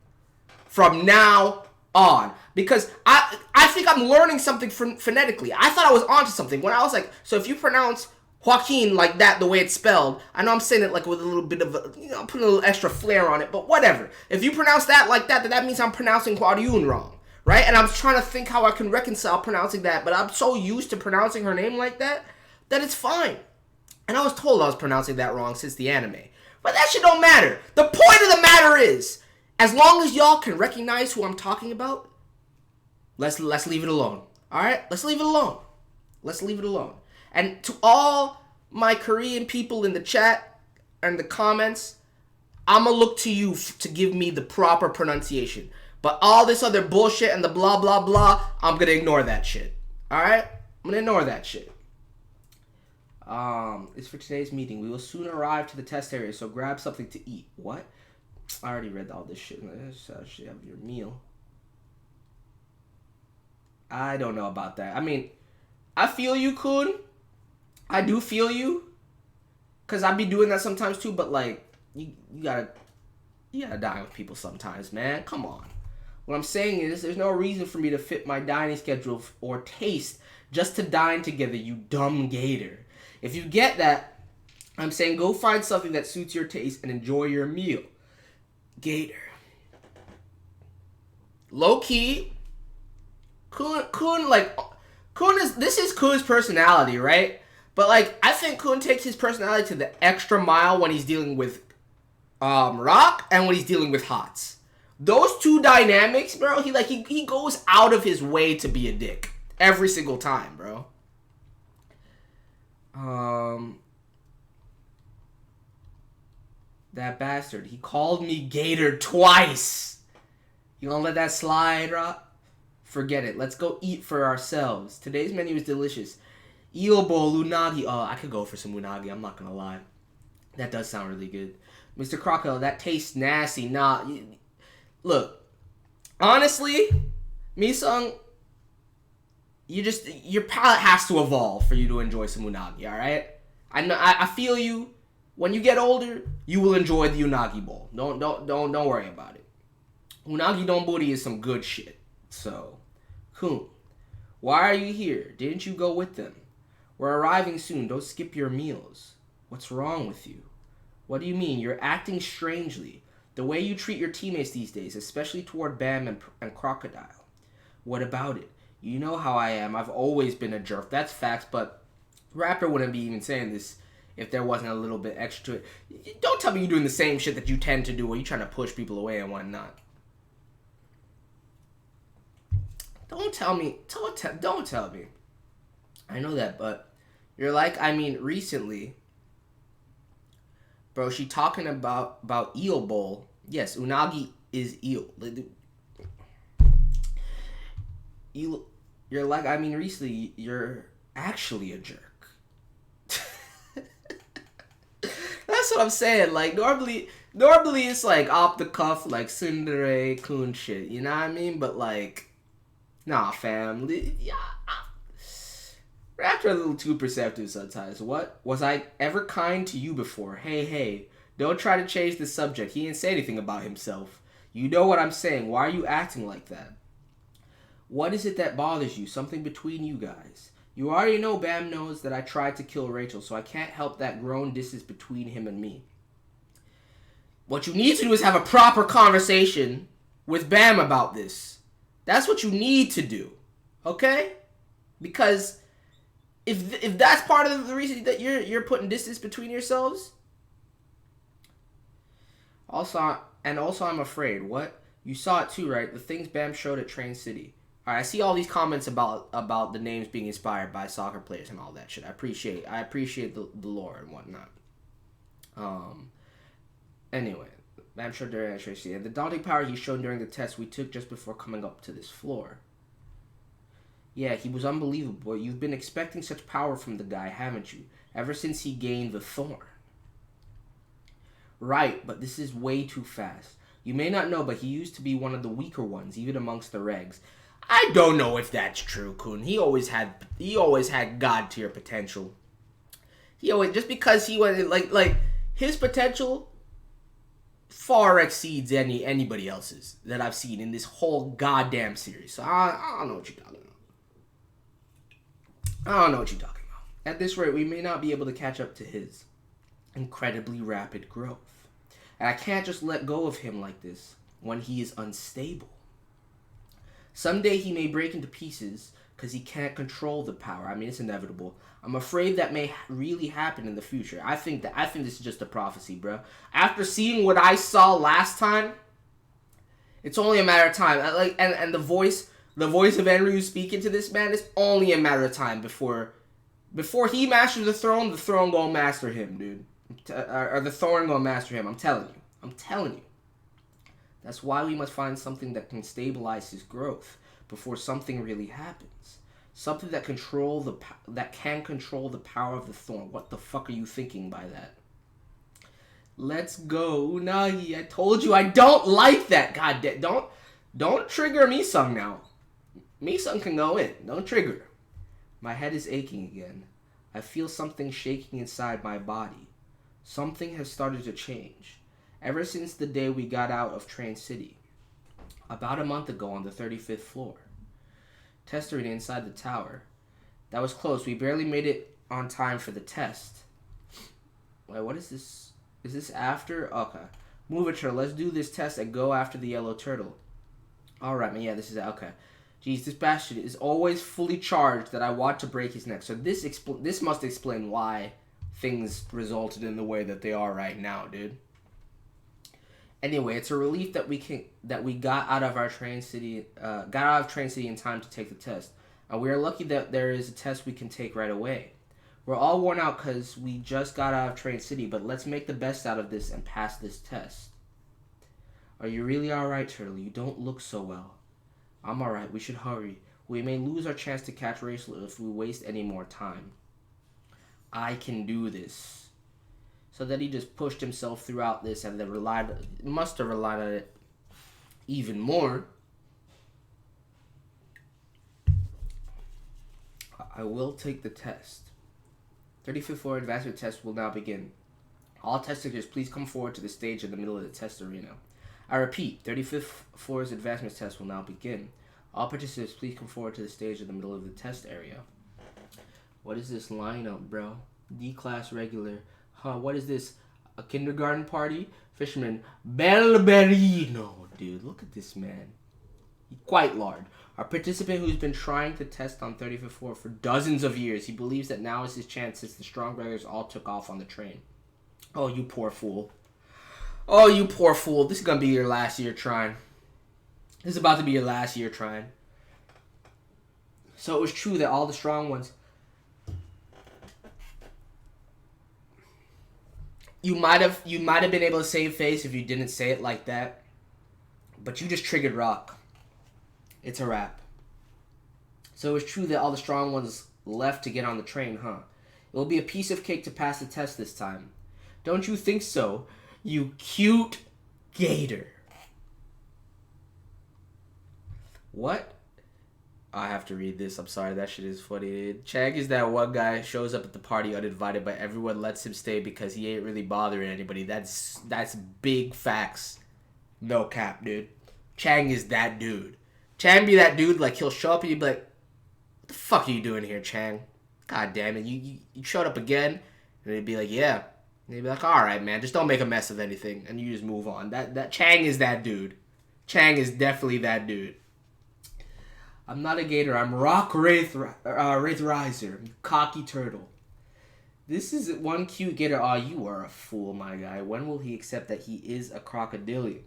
From now on. Because I think I'm learning something phonetically. I thought I was onto something. When I was like, so if you pronounce Joaquin like that, the way it's spelled, I know I'm saying it like with a little bit of a, putting a little extra flair on it, but whatever. If you pronounce that like that, then that means I'm pronouncing Huaryun wrong, right? And I'm trying to think how I can reconcile pronouncing that, but I'm so used to pronouncing her name like that it's fine. And I was told I was pronouncing that wrong since the anime. But that shit don't matter. The point of the matter is, as long as y'all can recognize who I'm talking about, let's leave it alone. All right? Let's leave it alone. Let's leave it alone. And to all my Korean people in the chat and the comments, I'm going to look to you to give me the proper pronunciation. But all this other bullshit and the blah, blah, blah, I'm going to ignore that shit. All right? I'm going to ignore that shit. It's for today's meeting. We will soon arrive to the test area, so grab something to eat. What? I already read all this shit. Should have your meal. I don't know about that. I mean, I feel you, Kun. I do feel you. Because I be doing that sometimes too, but like, you gotta dine with people sometimes, man. Come on. What I'm saying is, there's no reason for me to fit my dining schedule or taste just to dine together, you dumb gator. If you get that, I'm saying go find something that suits your taste and enjoy your meal. Gator. Low key, Kun this is Kun's personality, right? But like, I think Kun takes his personality to the extra mile when he's dealing with Rock and when he's dealing with Hots. Those two dynamics, bro, he goes out of his way to be a dick every single time, bro. That bastard. He called me Gator twice. You gonna let that slide, Rob? Forget it. Let's go eat for ourselves. Today's menu is delicious. Eel bowl, unagi. Oh, I could go for some unagi. I'm not gonna lie. That does sound really good. Mr. Crocodile, that tastes nasty. Nah, look. Honestly, Misung, your palate has to evolve for you to enjoy some unagi. All right. I feel you. When you get older, you will enjoy the unagi bowl. Don't worry about it. Unagi donburi is some good shit. So, Kun, why are you here? Didn't you go with them? We're arriving soon. Don't skip your meals. What's wrong with you? What do you mean? You're acting strangely. The way you treat your teammates these days, especially toward Bam and Crocodile. What about it? You know how I am. I've always been a jerk. That's facts, but Raptor wouldn't be even saying this if there wasn't a little bit extra to it. Don't tell me you're doing the same shit that you tend to do where you're trying to push people away and whatnot. Don't tell me. Don't tell me. I know that, but you're like, I mean, recently, bro, she talking about eel bowl. Yes, unagi is eel. You're like, I mean, recently, you're actually a jerk. That's what I'm saying. Like, normally it's like off the cuff, like tsundere kun shit. You know what I mean? But like, nah, fam. Yeah. Raptor a little too perceptive sometimes. What? Was I ever kind to you before? Hey. Don't try to change the subject. He didn't say anything about himself. You know what I'm saying. Why are you acting like that? What is it that bothers you? Something between you guys. You already know Bam knows that I tried to kill Rachel, so I can't help that grown distance between him and me. What you need to do is have a proper conversation with Bam about this. That's what you need to do. Okay? Because if that's part of the reason that you're putting distance between yourselves. Also, I'm afraid. What? You saw it too, right? The things Bam showed at Train City. Alright, I see all these comments about the names being inspired by soccer players and all that shit. I appreciate the lore and whatnot. Anyway, Bam showed during at Train City. And the daunting power he showed during the test we took just before coming up to this floor. Yeah, he was unbelievable. You've been expecting such power from the guy, haven't you? Ever since he gained the thorn. Right, but this is way too fast. You may not know, but he used to be one of the weaker ones, even amongst the regs. I don't know if that's true, Kun. He always had god tier potential. Just because he was like his potential far exceeds anybody else's that I've seen in this whole goddamn series. So I don't know what you're talking about. At this rate, we may not be able to catch up to his incredibly rapid growth. And I can't just let go of him like this when he is unstable. Someday he may break into pieces because he can't control the power. I mean, it's inevitable. I'm afraid that may really happen in the future. I think this is just a prophecy, bro. After seeing what I saw last time, it's only a matter of time. And the voice of Enryu speaking to this man, it's only a matter of time before he masters the throne gonna master him, dude. Or the thorn gonna master him. I'm telling you. That's why we must find something that can stabilize his growth before something really happens. Something that can control the power of the thorn. What the fuck are you thinking by that? Let's go, Unagi. I told you I don't like that. God damn. Don't trigger Misung now. Misung can go in. Don't trigger. My head is aching again. I feel something shaking inside my body. Something has started to change. Ever since the day we got out of Train City. About a month ago on the 35th floor. Test arena inside the tower. That was close. We barely made it on time for the test. Wait, what is this? Is this after? Okay. Move it, turtle. Let's do this test and go after the yellow turtle. Alright, man. Yeah, this is okay. Jeez, this bastard is always fully charged that I want to break his neck. So this must explain why things resulted in the way that they are right now, dude. Anyway, it's a relief that we got out of Train City in time to take the test. And we are lucky that there is a test we can take right away. We're all worn out because we just got out of Train City, but let's make the best out of this and pass this test. Are you really alright, Turtle? You don't look so well. I'm alright. We should hurry. We may lose our chance to catch Rachel if we waste any more time. I can do this. So then he just pushed himself throughout this and then must have relied on it even more. I will take the test. 35th floor advancement test will now begin. All test takers, please come forward to the stage in the middle of the test arena. I repeat, 35th floor's advancement test will now begin. All participants, please come forward to the stage in the middle of the test area. What is this lineup, bro? D-class regular. Huh, what is this? A kindergarten party? Fisherman Belberino. Dude, look at this man. He's quite large. A participant who's been trying to test on 35th floor for dozens of years. He believes that now is his chance since the strong brothers all took off on the train. Oh, you poor fool. Oh, you poor fool. This is going to be your last year trying. This is about to be your last year trying. So it was true that all the strong ones... You might have been able to save face if you didn't say it like that. But you just triggered Rock. It's a wrap. So it's true that all the strong ones left to get on the train, huh? It will be a piece of cake to pass the test this time. Don't you think so, you cute gator? What? I have to read this. I'm sorry. That shit is funny. Chang is that one guy shows up at the party uninvited, but everyone lets him stay because he ain't really bothering anybody. That's big facts. No cap, dude. Chang is that dude. Chang be that dude, like, he'll show up and you'd be like, what the fuck are you doing here, Chang? God damn it, you showed up again? And he'd be like, yeah. And he'd be like, alright, man, just don't make a mess of anything. And you just move on. That Chang is that dude. Chang is definitely that dude. I'm not a gator, I'm Rock Wraithriser, cocky turtle. This is one cute gator. Oh, you are a fool, my guy. When will he accept that he is a crocodilian?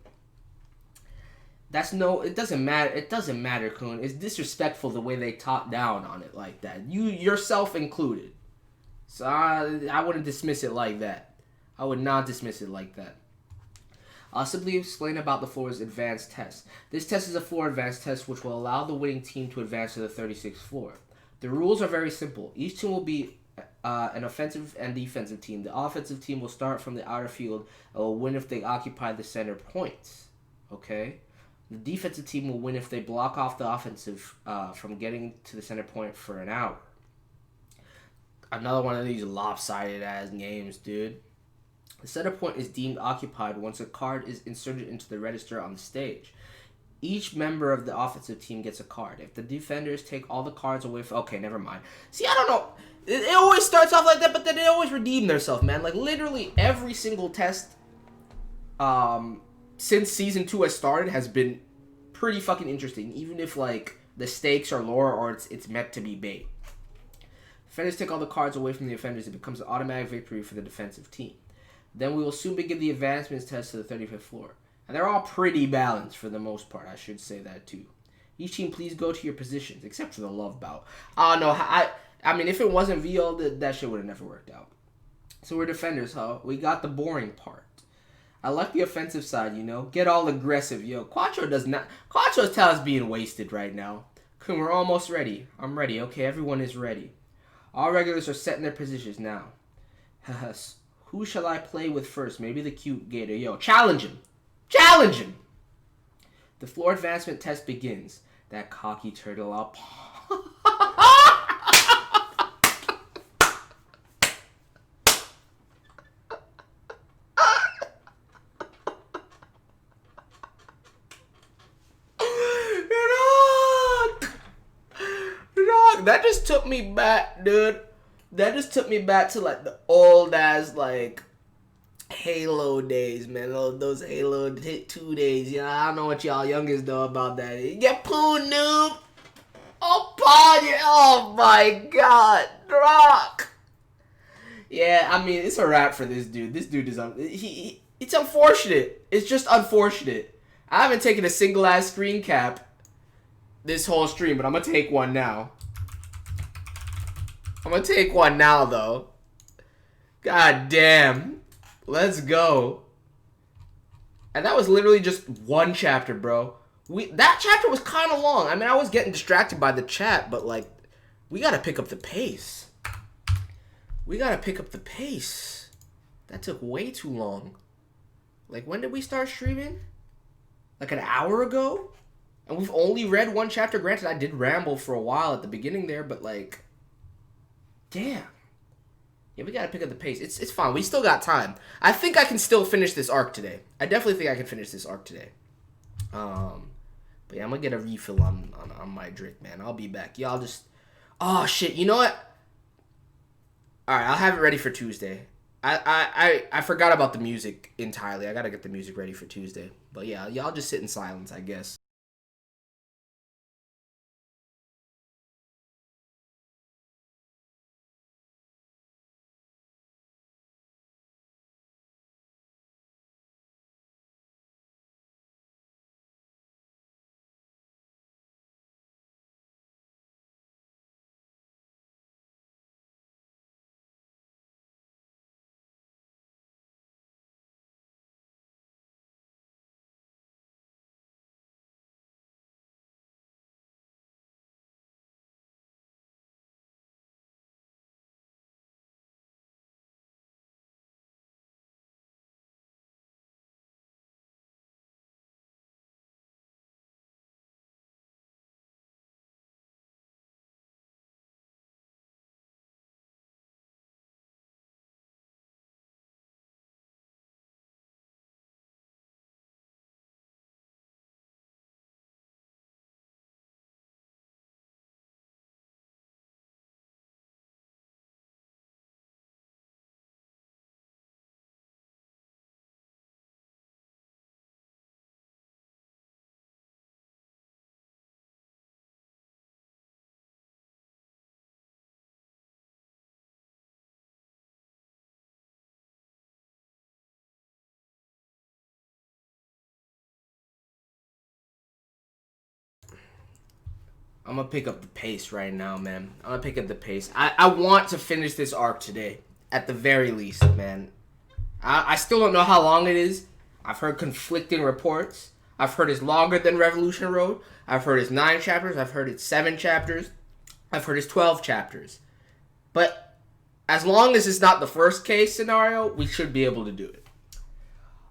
It doesn't matter. It doesn't matter, Kun. It's disrespectful the way they top down on it like that. You yourself included. So I wouldn't dismiss it like that. I would not dismiss it like that. I'll simply explain about the floor's advanced test. This test is a floor advanced test which will allow the winning team to advance to the 36th floor. The rules are very simple. Each team will be an offensive and defensive team. The offensive team will start from the outer field and will win if they occupy the center points. Okay? The defensive team will win if they block off the offensive from getting to the center point for an hour. Another one of these lopsided-ass games, dude. The center point is deemed occupied once a card is inserted into the register on the stage. Each member of the offensive team gets a card. If the defenders take all the cards away from... Okay, never mind. See, I don't know. It always starts off like that, but then they always redeem themselves, man. Like, literally every single test since Season 2 has started has been pretty fucking interesting. Even if, like, the stakes are lower or it's meant to be bait. Defenders take all the cards away from the offenders. It becomes an automatic victory for the defensive team. Then we will soon begin the advancements test to the 35th floor. And they're all pretty balanced for the most part. I should say that too. Each team, please go to your positions, except for the love bout. No, I mean, if it wasn't VO, that shit would have never worked out. So we're defenders, huh? We got the boring part. I like the offensive side, you know. Get all aggressive, yo. Quattro's talent's being wasted right now. Come, we're almost ready. I'm ready. Okay, everyone is ready. All regulars are set in their positions now. Who shall I play with first? Maybe the cute gator. Yo, challenge him. Challenge him! The floor advancement test begins. That cocky turtle up. That just took me back, dude. That just took me back to, like, the old ass, like, Halo days, man. Those Halo 2 days. Yeah, I don't know what y'all youngest know about that. You get poo, noob. Oh my god. Rock. Yeah, I mean, it's a wrap for this dude. This dude is, it's unfortunate. It's just unfortunate. I haven't taken a single ass screen cap this whole stream, but I'm gonna take one now. I'm gonna take one now, though. God damn. Let's go. And that was literally just one chapter, bro. That chapter was kind of long. I mean, I was getting distracted by the chat, but, like, we gotta pick up the pace. We gotta pick up the pace. That took way too long. Like, when did we start streaming? Like, an hour ago? And we've only read one chapter. Granted, I did ramble for a while at the beginning there, but, like, damn. Yeah, we gotta pick up the pace. It's fine. We still got time. I think I can still finish this arc today. I definitely think I can finish this arc today. But yeah, I'm gonna get a refill on my drink, man. I'll be back. Y'all just... Oh, shit. You know what? Alright, I'll have it ready for Tuesday. I forgot about the music entirely. I gotta get the music ready for Tuesday. But yeah, y'all just sit in silence, I guess. I'm gonna pick up the pace right now, man. I'm gonna pick up the pace. I want to finish this arc today, at the very least, man. I still don't know how long it is. I've heard conflicting reports. I've heard it's longer than Revolution Road. I've heard it's 9 chapters. I've heard it's 7 chapters. I've heard it's 12 chapters. But as long as it's not the first case scenario, we should be able to do it.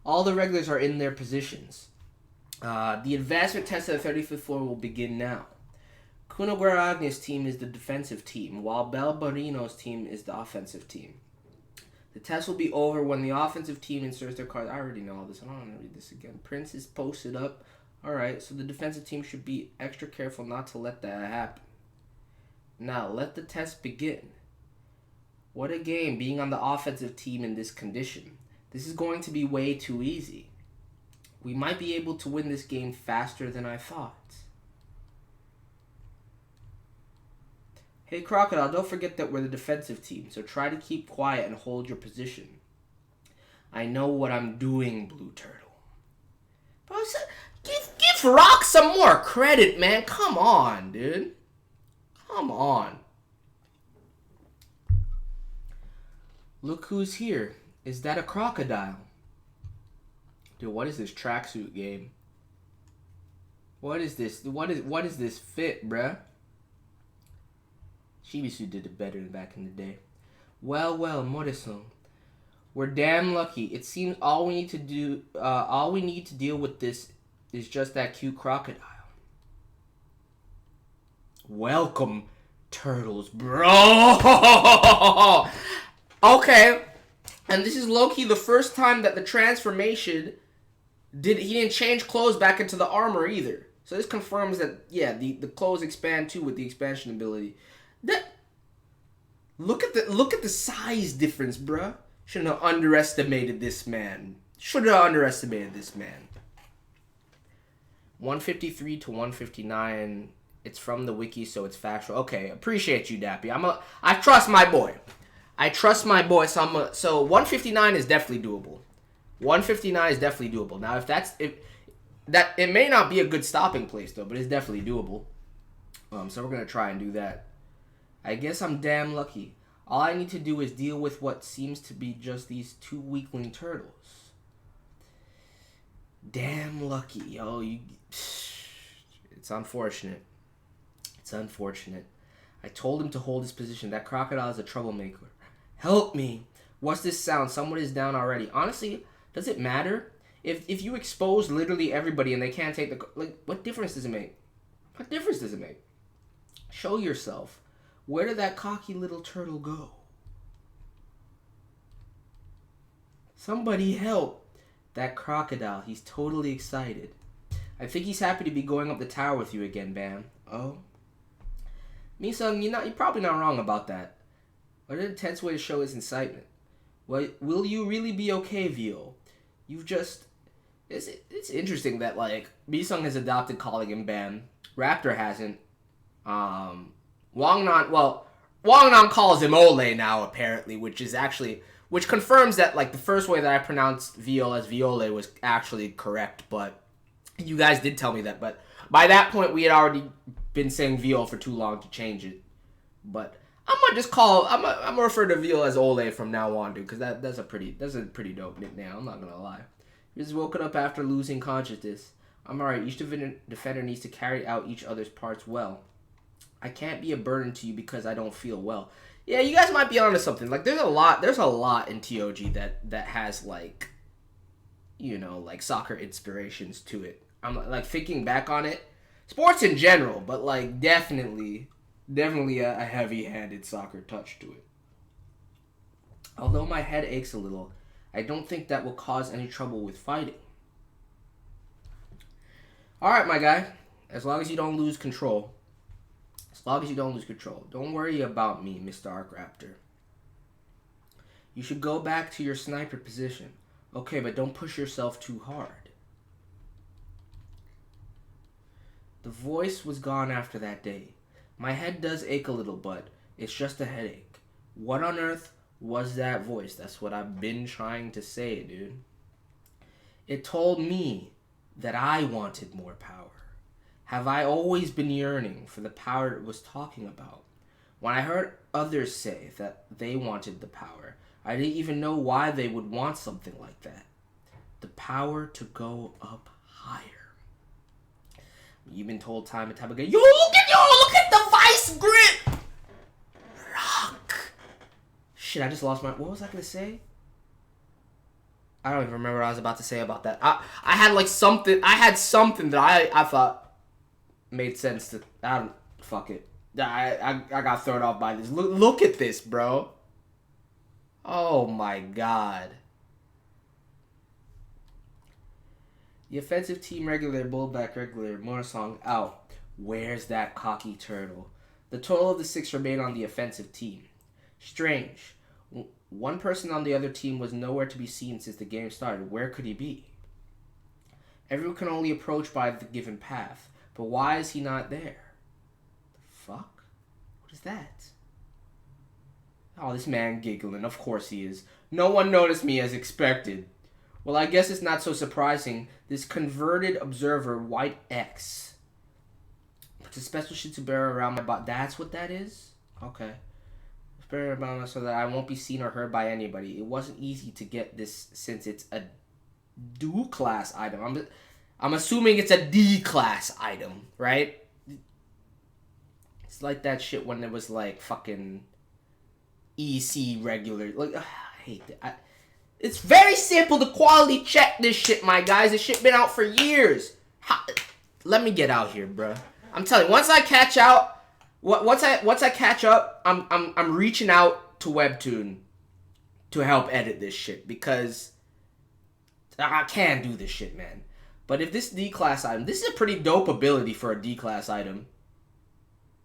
All the regulars are in their positions. The advancement test of the 35th floor will begin now. Kunoguaragne's team is the defensive team, while Belbarino's team is the offensive team. The test will be over when the offensive team inserts their cards. I already know all this. I don't want to read this again. Prince is posted up. Alright, so the defensive team should be extra careful not to let that happen. Now, let the test begin. What a game being on the offensive team in this condition. This is going to be way too easy. We might be able to win this game faster than I thought. Hey, Crocodile, don't forget that we're the defensive team, so try to keep quiet and hold your position. I know what I'm doing, Blue Turtle. Bro, give Rock some more credit, man. Come on, dude. Come on. Look who's here. Is that a crocodile? Dude, what is this tracksuit game? What is this? What is this fit, bruh? Shibisu did it better than back in the day. Well, Morrison. We're damn lucky. It seems all we need to deal with this is just that cute crocodile. Welcome, turtles, bro. Okay, and this is low-key the first time that the transformation he didn't change clothes back into the armor either. So this confirms that, yeah, the clothes expand too with the expansion ability. Look at the size difference, bruh. Shouldn't have underestimated this man. 153 to 159. It's from the wiki, so it's factual. Okay, appreciate you, Dappy. I trust my boy. So 159 is definitely doable. 159 is definitely doable. Now, it may not be a good stopping place though, but it's definitely doable. So we're gonna try and do that. I guess I'm damn lucky. All I need to do is deal with what seems to be just these 2 weakling turtles. Damn lucky, yo. It's unfortunate. It's unfortunate. I told him to hold his position. That crocodile is a troublemaker. Help me. What's this sound? Someone is down already. Honestly, does it matter? If you expose literally everybody and they can't take the... Like, what difference does it make? What difference does it make? Show yourself. Where did that cocky little turtle go? Somebody help. That crocodile. He's totally excited. I think he's happy to be going up the tower with you again, Bam. Oh? Misung, you're probably not wrong about that. What an intense way to show his excitement. Well, will you really be okay, Vio? You've just... It's interesting that, like, Misung has adopted calling him Bam. Raptor hasn't. Wangnan calls him Ole now, apparently, which confirms that, like, the first way that I pronounced Vio as Viole was actually correct, but you guys did tell me that, but by that point, we had already been saying Vio for too long to change it. But I'm gonna refer to Vio as Ole from now on, dude, because that's a pretty dope nickname, I'm not gonna lie. He was woken up after losing consciousness. I'm alright, each defender needs to carry out each other's parts well. I can't be a burden to you because I don't feel well. Yeah, you guys might be onto something. Like, there's a lot in TOG that has, like, you know, like, soccer inspirations to it. I'm, like, thinking back on it. Sports in general, but, like, definitely a heavy-handed soccer touch to it. Although my head aches a little, I don't think that will cause any trouble with fighting. Alright, my guy. As long as you don't lose control. Don't worry about me, Mr. Arc Raptor. You should go back to your sniper position. Okay, but don't push yourself too hard. The voice was gone after that day. My head does ache a little, but it's just a headache. What on earth was that voice? That's what I've been trying to say, dude. It told me that I wanted more power. Have I always been yearning for the power it was talking about? When I heard others say that they wanted the power, I didn't even know why they would want something like that. The power to go up higher. You've been told time and time again, look at the vice grip! Rock! Shit, I just lost my... What was I going to say? I don't even remember what I was about to say about that. I had something that I thought made sense to... fuck it. I got thrown off by this. Look at this, bro. Oh my god. The offensive team regular, Bullback regular, Motorsong out. Where's that cocky turtle? The total of the 6 remain on the offensive team. Strange. One person on the other team was nowhere to be seen since the game started. Where could he be? Everyone can only approach by the given path. But why is he not there? The fuck? What is that? Oh, this man giggling. Of course he is. No one noticed me as expected. Well, I guess it's not so surprising. This converted observer, White X, puts a special Shitsubara around my body. That's what that is? Okay. So that I won't be seen or heard by anybody. It wasn't easy to get this since it's a do class item. I'm assuming it's a D class item, right? It's like that shit when it was like fucking EC regular. Like, I hate that. It's very simple to quality check this shit, my guys. This shit been out for years. Let me get out here, bruh. I'm telling you, once I catch out, once I catch up, I'm reaching out to Webtoon to help edit this shit because I can't do this shit, man. But if this D-class item, this is a pretty dope ability for a D-class item.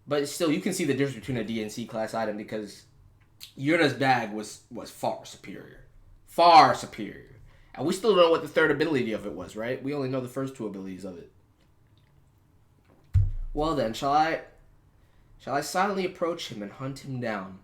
But still, you can see the difference between a D and C-class item because Yuna's bag was far superior. Far superior. And we still don't know what the third ability of it was, right? We only know the first 2 abilities of it. Well then, shall I silently approach him and hunt him down?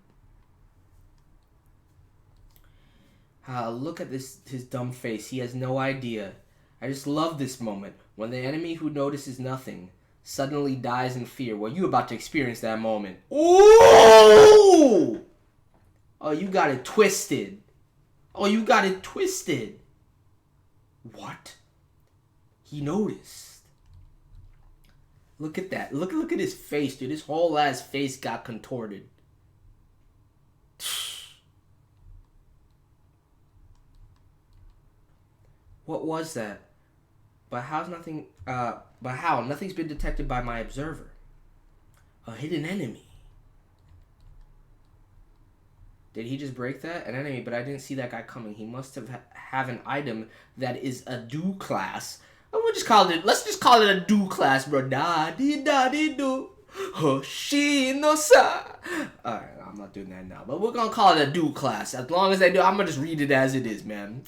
Look at his dumb face. He has no idea. I just love this moment when the enemy who notices nothing suddenly dies in fear. Well, you about to experience that moment. Ooh! Oh, you got it twisted. Oh, you got it twisted. What? He noticed. Look at that. Look at his face, dude. His whole ass face got contorted. What was that? But how's nothing? But how? Nothing's been detected by my observer. A hidden enemy. Did he just break that? An enemy, but I didn't see that guy coming. He must have an item that is a do class. Let's just call it a do class, bro. Da di do. Hoshino-sa. Alright, I'm not doing that now. But we're gonna call it a do class. As long as I do, I'm gonna just read it as it is, man.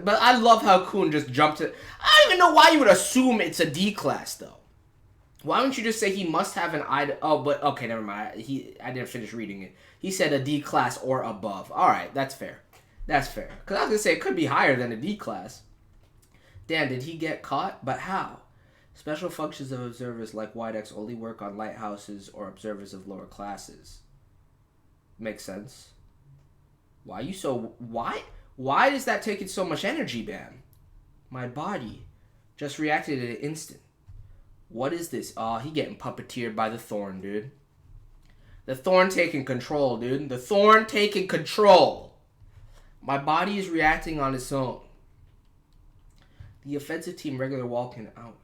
But I love how Kun just jumped it. I don't even know why you would assume it's a D class, though. Why don't you just say he must have an item? Oh, but okay, never mind. I didn't finish reading it. He said a D class or above. All right, that's fair. That's fair. Because I was going to say it could be higher than a D class. Damn, did he get caught? But how? Special functions of observers like Widex only work on lighthouses or observers of lower classes. Makes sense. Why is that taking so much energy, Bam? My body just reacted in an instant. What is this? Oh, he getting puppeteered by the Thorn, dude. The Thorn taking control, dude. The Thorn taking control. My body is reacting on its own. The offensive team regular walking out.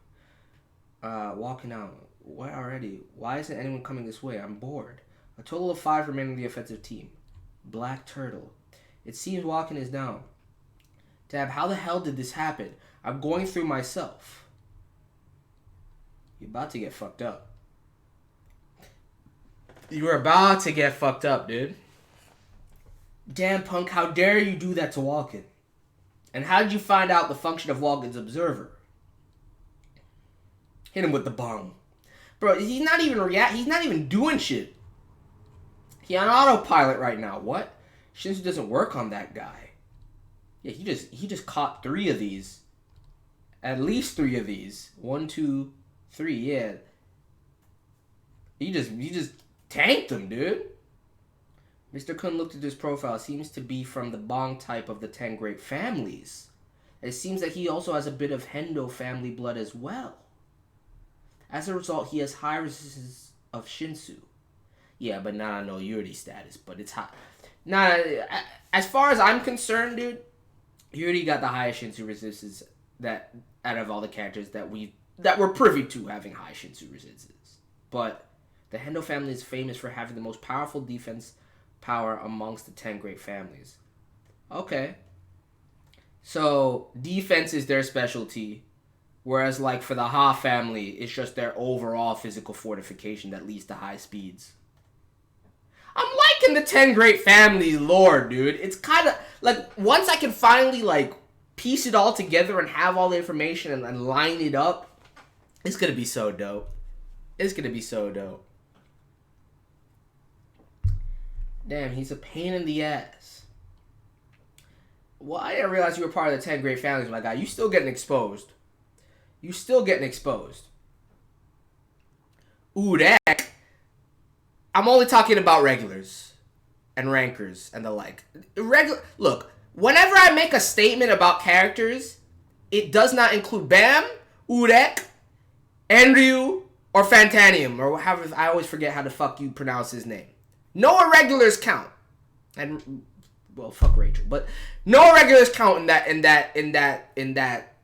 What already? Why isn't anyone coming this way? I'm bored. A total of 5 remain on the offensive team. Black Turtle. It seems walking is down. Dab, how the hell did this happen? I'm going through myself. You're about to get fucked up. You're about to get fucked up, dude. Damn, Punk, how dare you do that to Walken? And how did you find out the function of Walken's observer? Hit him with the bomb. Bro, he's not even doing shit. He on autopilot right now. What? Shinsu doesn't work on that guy. Yeah, he just caught 3 of these. At least 3 of these. 1, 2, 3, yeah. He just tanked him, dude. Mr. Kun looked at his profile. Seems to be from the Bong type of the 10 great families. It seems that he also has a bit of Hendo family blood as well. As a result, he has high resistance of Shinsu. Yeah, but not on no Yuri status, but it's high. Nah, as far as I'm concerned, dude, Yuri got the highest Shinsu resistance that out of all the characters that we're privy to having high Shinsu resistance. But the Hendo family is famous for having the most powerful defense power amongst the 10 great families. Okay. So, defense is their specialty. Whereas, like, for the Ha family, it's just their overall physical fortification that leads to high speeds. I'm liking the 10 great families lore, dude. It's kind of, like, once I can finally, like, piece it all together and have all the information and line it up, it's going to be so dope. It's going to be so dope. Damn, he's a pain in the ass. Well, I didn't realize you were part of the 10 great families, my guy. You still getting exposed. You still getting exposed. Urek. I'm only talking about regulars and rankers and the like. Look, whenever I make a statement about characters, it does not include Bam, Urek, Enryu, or Fantanium, or however, I always forget how the fuck you pronounce his name. No irregulars count. And, well, fuck Rachel. But no irregulars count in that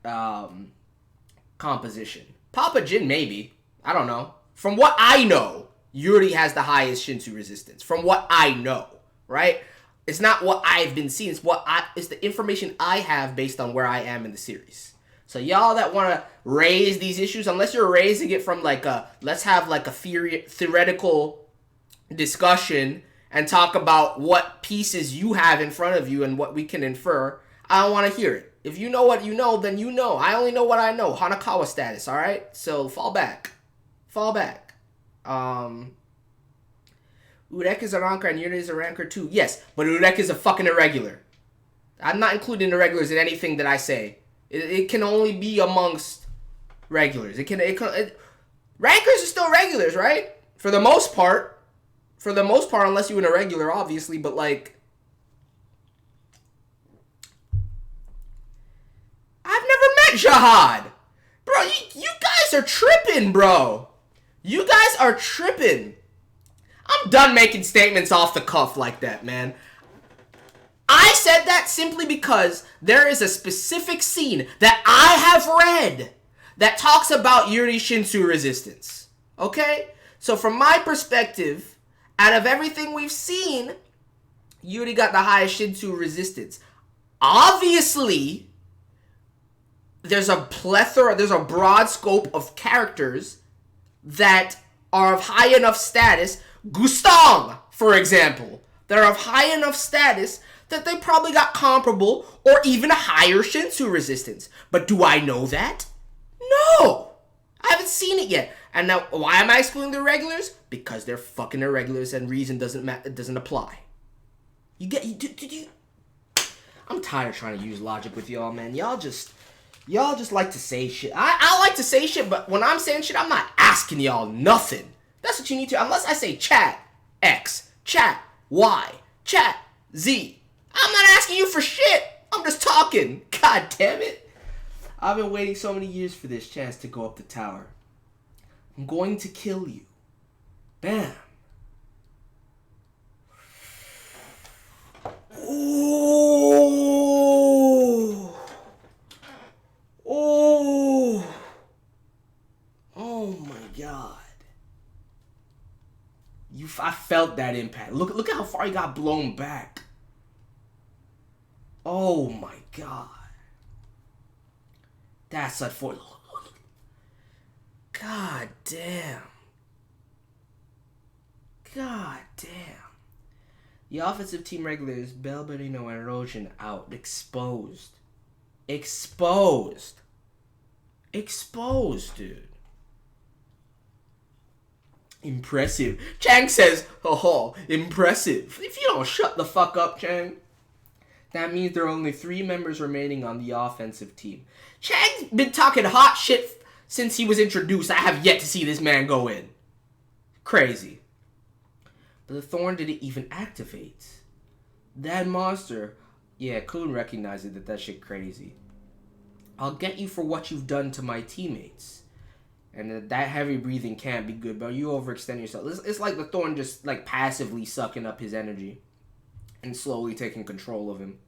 composition. Papa Jin, maybe. I don't know. From what I know, Yuri has the highest Shinsu resistance. From what I know, right? It's not what I've been seeing. It's the information I have based on where I am in the series. So y'all that want to raise these issues, unless you're raising it from like let's have like a theoretical discussion and talk about what pieces you have in front of you and what we can infer, I don't want to hear it. If you know what you know, then you know. I only know what I know. Hanakawa status, all right? So fall back. Urek is a ranker and Yuri is a ranker too. Yes, but Urek is a fucking irregular. I'm not including irregulars in anything that I say. It can only be amongst regulars. Rankers are still regulars, right? For the most part. For the most part, unless you're an irregular, obviously. But, like, I've never met Jihad. Bro, you guys are tripping, bro. You guys are tripping. I'm done making statements off the cuff like that, man. I said that simply because there is a specific scene that I have read that talks about Yuri Shinsu resistance. Okay? So from my perspective, out of everything we've seen, Yuri got the highest Shinsu resistance. Obviously, there's a broad scope of characters that are of high enough status. Gustang, for example. They're of high enough status that they probably got comparable or even higher Shinsu resistance. But do I know that? No! I haven't seen it yet. And now, why am I excluding the irregulars? Because they're fucking irregulars and reason doesn't apply. I'm tired of trying to use logic with y'all, man. Y'all just like to say shit. I like to say shit, but when I'm saying shit, I'm not asking y'all nothing. That's what you need to, unless I say chat X, chat Y, chat Z. I'm not asking you for shit. I'm just talking. God damn it. I've been waiting so many years for this chance to go up the tower. I'm going to kill you. Bam. Ooh. Oh. Oh my God. I felt that impact. Look at how far he got blown back. Oh my God. That's unfortunate. God damn. God damn. The offensive team regulars, Belberino and Roshan out. Exposed. Exposed, dude. Impressive. Chang says, oh, impressive. If you don't shut the fuck up, Chang. That means there are only 3 members remaining on the offensive team. Chang's been talking hot shit since he was introduced. I have yet to see this man go in. Crazy. But the thorn didn't even activate. That monster. Yeah, Kun recognized it, that shit crazy. I'll get you for what you've done to my teammates. And that heavy breathing can't be good, bro. You overextend yourself. It's like the thorn just like passively sucking up his energy and slowly taking control of him.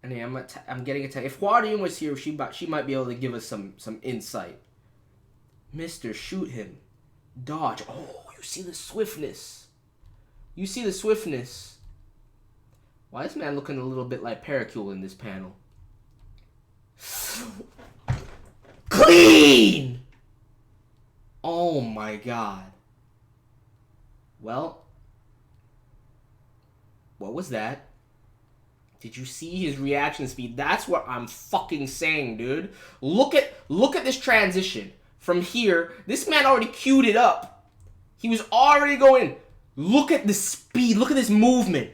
And yeah, I'm getting a text. If Huardian was here, she might be able to give us some insight. Mister, shoot him. Dodge. Oh, you see the swiftness. You see the swiftness. Why is this man looking a little bit like Pericule in this panel? Clean! Oh my God. Well, what was that? Did you see his reaction speed? That's what I'm fucking saying, dude. Look at this transition. From here, this man already queued it up. He was already going. Look at the speed. Look at this movement.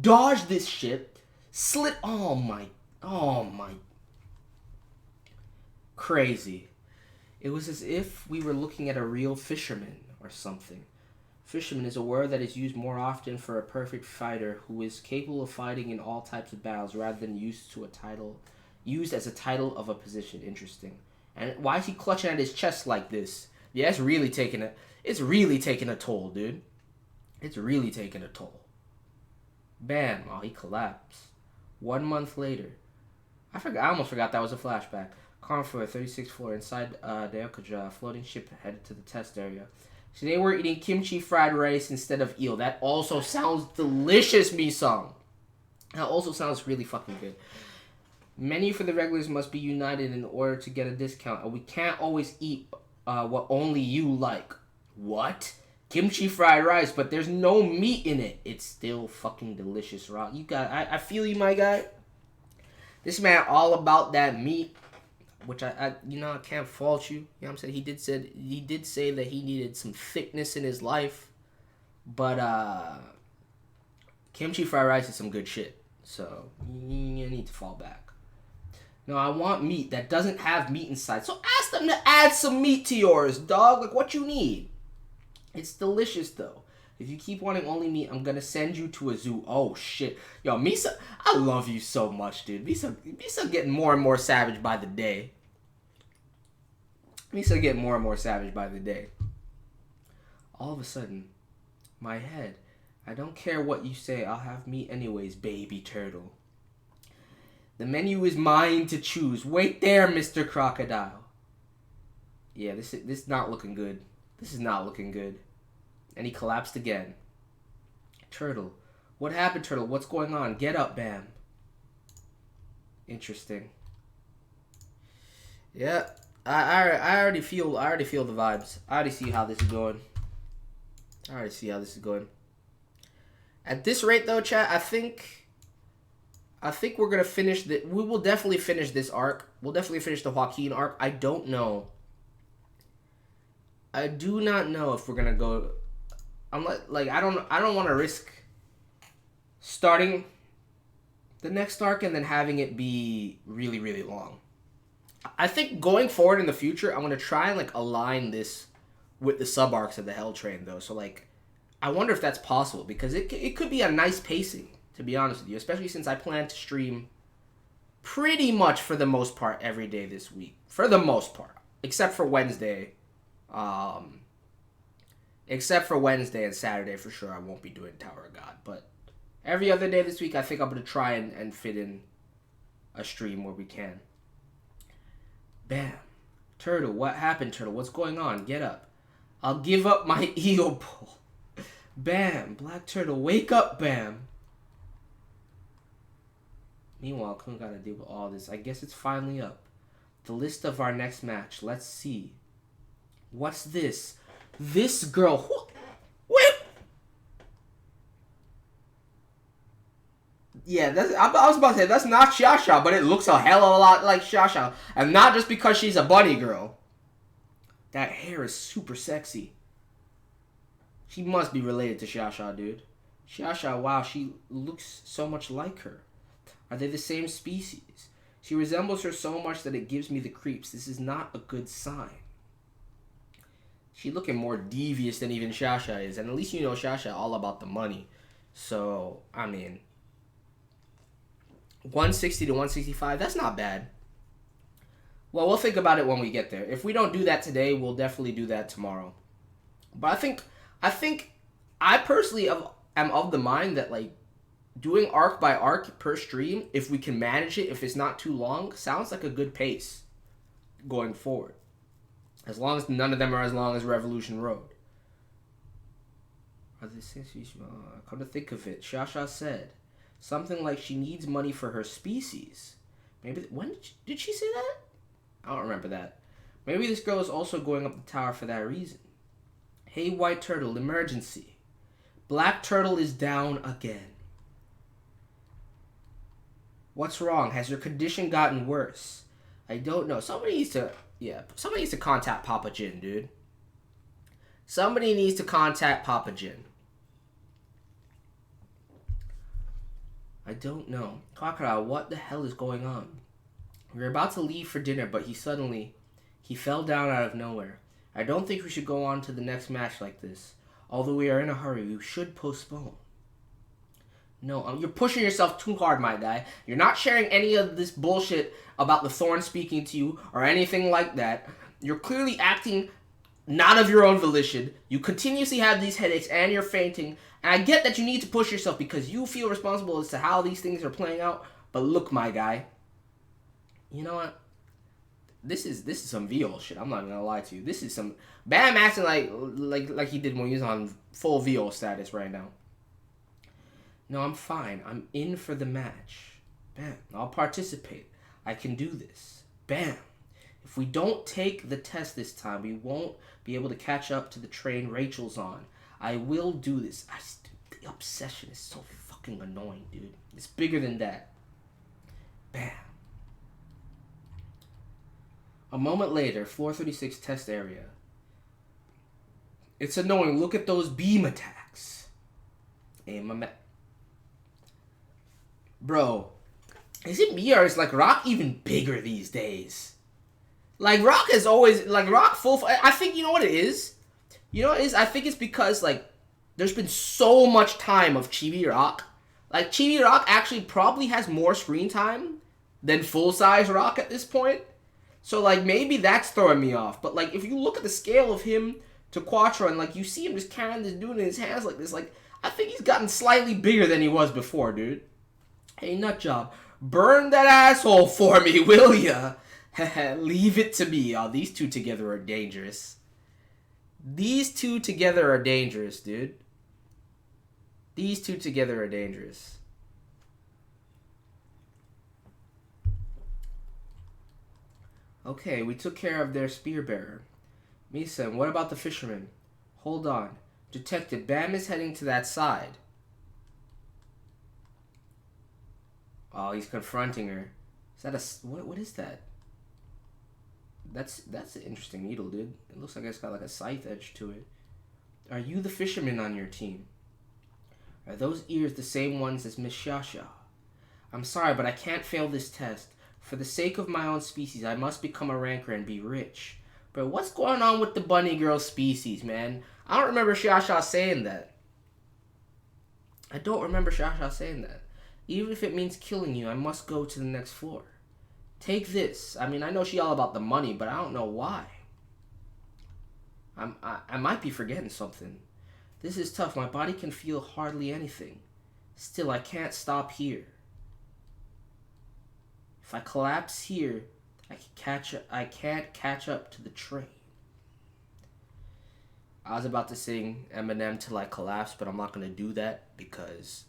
Dodge this shit. Slit. Oh my. Crazy. It was as if we were looking at a real fisherman or something. Fisherman is a word that is used more often for a perfect fighter who is capable of fighting in all types of battles rather than used as a title of a position. Interesting. And why is he clutching at his chest like this? Yeah, it's really taking a toll, dude. It's really taking a toll. Bam. Oh, he collapsed. 1 month later. I almost forgot that was a flashback. Conflict, 36th floor, inside the Yokoja, floating ship headed to the test area. Today we're eating kimchi fried rice instead of eel. That also sounds delicious, Mi-sung. That also sounds really fucking good. Menu for the regulars must be united in order to get a discount, and we can't always eat what only you like. What? Kimchi fried rice, but there's no meat in it. It's still fucking delicious, Rock. I feel you, my guy. This man all about that meat. Which I can't fault you. You know what I'm saying? He did say that he needed some thickness in his life. But kimchi fried rice is some good shit. So you need to fall back. No, I want meat that doesn't have meat inside. So ask them to add some meat to yours, dog. Like, what you need. It's delicious, though. If you keep wanting only meat, I'm gonna send you to a zoo. Oh, shit. Yo, Misa, I love you so much, dude. Misa getting more and more savage by the day. Misa getting more and more savage by the day. All of a sudden, my head. I don't care what you say. I'll have meat anyways, baby turtle. The menu is mine to choose. Wait there, Mr. Crocodile. Yeah, this is not looking good. This is not looking good. And he collapsed again. Turtle. What happened, Turtle? What's going on? Get up, Bam. Interesting. Yeah, I already feel the vibes. I already see how this is going. At this rate, though, chat, I think we're gonna finish the. We will definitely finish this arc. We'll definitely finish the Joaquin arc. I don't know. I do not know if we're gonna go. I'm like I don't want to risk starting the next arc and then having it be really, really long. I think going forward in the future, I'm gonna try and like align this with the sub arcs of the Hell Train, though. So like, I wonder if that's possible, because it could be a nice pacing, to be honest with you, especially since I plan to stream pretty much for the most part every day this week, for the most part, except for Wednesday. Except for Wednesday and Saturday, for sure, I won't be doing Tower of God. But every other day this week, I think I'm going to try and fit in a stream where we can. Bam. Turtle, what happened, Turtle? What's going on? Get up. I'll give up my ego pull. Bam. Black Turtle, wake up, Bam. Meanwhile, Kun got to deal with all this. I guess it's finally up. The list of our next match. Let's see. What's this? This girl. What? Yeah, I was about to say, that's not Shasha, but it looks a hell of a lot like Shasha. And not just because she's a bunny girl. That hair is super sexy. She must be related to Shasha, dude. Shasha, wow, she looks so much like her. Are they the same species? She resembles her so much that it gives me the creeps. This is not a good sign. She looking more devious than even Shasha is. And at least you know Shasha all about the money. So, I mean, 160 to 165, that's not bad. Well, we'll think about it when we get there. If we don't do that today, we'll definitely do that tomorrow. But I think I personally am of the mind that, like, doing arc by arc per stream, if we can manage it, if it's not too long, sounds like a good pace going forward. As long as none of them are as long as Revolution Road. Come to think of it, Shasha said something like she needs money for her species. Maybe, when did she say that? I don't remember that. Maybe this girl is also going up the tower for that reason. Hey, White Turtle, emergency. Black Turtle is down again. What's wrong? Has your condition gotten worse? I don't know. Somebody needs to contact Papa Jin, dude. Somebody needs to contact Papa Jin. I don't know. Crocodile, what the hell is going on? We were about to leave for dinner, but he fell down out of nowhere. I don't think we should go on to the next match like this. Although we are in a hurry, we should postpone. No, you're pushing yourself too hard, my guy. You're not sharing any of this bullshit about the Thorn speaking to you or anything like that. You're clearly acting not of your own volition. You continuously have these headaches and you're fainting. And I get that you need to push yourself because you feel responsible as to how these things are playing out. But look, my guy. You know what? This is some VO shit. I'm not gonna lie to you. This is some Bam acting like he did when he was on full VO status right now. No, I'm fine. I'm in for the match. Bam. I'll participate. I can do this. Bam. If we don't take the test this time, we won't be able to catch up to the train Rachel's on. I will do this. The obsession is so fucking annoying, dude. It's bigger than that. Bam. A moment later, floor 36 test area. It's annoying. Look at those beam attacks. Aim a Bro, Is it me or is like Rock even bigger these days? Like Rock is always like Rock full. I think you know what it is. You know what it is? I think it's because like there's been so much time of Chibi Rock. Like Chibi Rock actually probably has more screen time than full size Rock at this point. So like maybe that's throwing me off. But like if you look at the scale of him to Quattro and like you see him just carrying this dude in his hands like this, like I think he's gotten slightly bigger than he was before, dude. Hey, Nutjob, burn that asshole for me, will ya? Leave it to me. Oh, these two together are dangerous. These two together are dangerous, dude. These two together are dangerous. Okay, we took care of their spear bearer. Misa, what about the fisherman? Hold on. Detective, Bam is heading to that side. Oh, he's confronting her. Is that a... What is that? That's an interesting needle, dude. It looks like it's got like a scythe edge to it. Are you the fisherman on your team? Are those ears the same ones as Miss Shasha? I'm sorry, but I can't fail this test. For the sake of my own species, I must become a ranker and be rich. But what's going on with the bunny girl species, man? I don't remember Shasha saying that. I don't remember Shasha saying that. Even if it means killing you, I must go to the next floor. Take this. I mean, I know she all about the money, but I don't know why. I might be forgetting something. This is tough. My body can feel hardly anything. Still, I can't stop here. If I collapse here, I can't catch up to the train. I was about to sing Eminem till I collapse, but I'm not going to do that because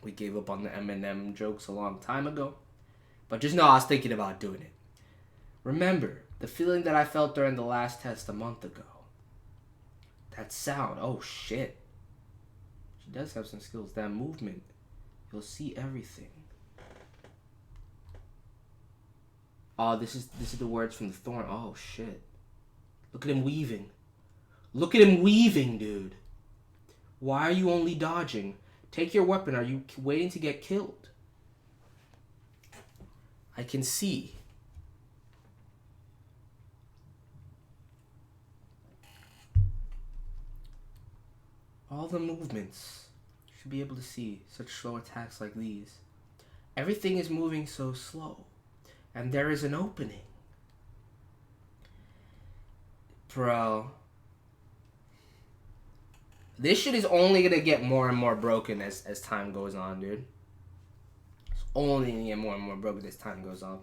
we gave up on the Eminem jokes a long time ago. But just know I was thinking about doing it. Remember the feeling that I felt during the last test a month ago. That sound, oh shit. She does have some skills. That movement, you'll see everything. Oh, this is the words from the thorn. Oh shit. Look at him weaving. Look at him weaving, dude. Why are you only dodging? Take your weapon. Are you waiting to get killed? I can see. All the movements. You should be able to see such slow attacks like these. Everything is moving so slow. And there is an opening. Bro. This shit is only going to get more and more broken as time goes on, dude. It's only going to get more and more broken as time goes on.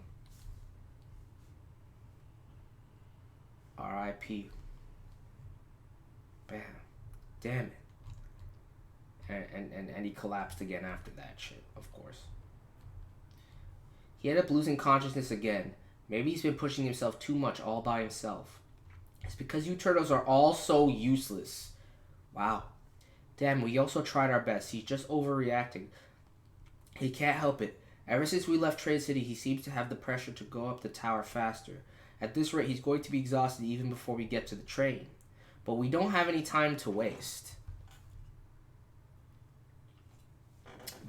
R.I.P. Bam. Damn it. And he collapsed again after that shit, of course. He ended up losing consciousness again. Maybe he's been pushing himself too much all by himself. It's because you turtles are all so useless. Wow. Damn, we also tried our best. He's just overreacting. He can't help it. Ever since we left Trade City, he seems to have the pressure to go up the tower faster. At this rate, he's going to be exhausted even before we get to the train. But we don't have any time to waste.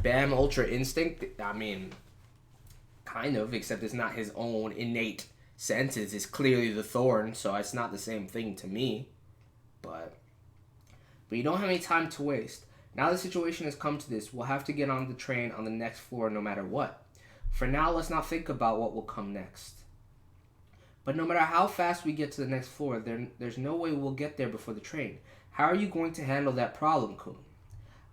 Bam Ultra Instinct? I mean, kind of, except it's not his own innate senses. It's clearly the thorn, so it's not the same thing to me. But you don't have any time to waste. Now the situation has come to this, we'll have to get on the train on the next floor no matter what. For now, let's not think about what will come next. But no matter how fast we get to the next floor, there's no way we'll get there before the train. How are you going to handle that problem, Kun?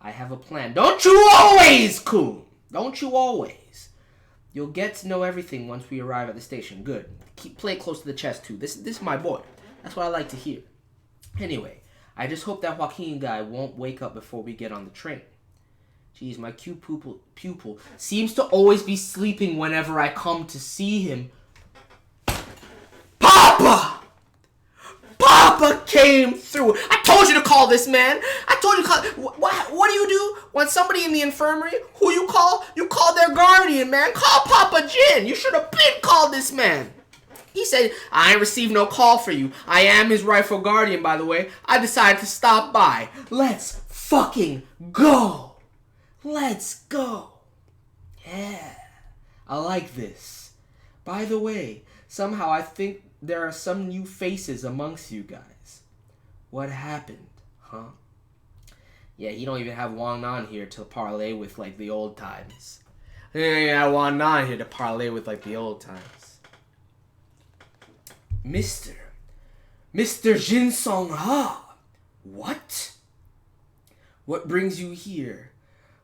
I have a plan. Don't you always, Kun! Don't you always. You'll get to know everything once we arrive at the station. Good. Play it close to the chest, too. This is my boy. That's what I like to hear. Anyway, I just hope that Joaquin guy won't wake up before we get on the train. Jeez, my cute pupil seems to always be sleeping whenever I come to see him. Papa! Papa came through. I told you to call this man. I told you to call. What do you do when somebody in the infirmary, who you call? You call their guardian, man. Call Papa Jin. You should have been called this man. He said, I ain't received no call for you. I am his rightful guardian, by the way. I decided to stop by. Let's fucking go. Let's go. Yeah. I like this. By the way, somehow I think there are some new faces amongst you guys. What happened, huh? Yeah, you don't even have Wang Nan here to parlay with like the old times. You don't even have Wang Nan here to parlay with like the old times. Mr. Jin Song Ha. What? What brings you here?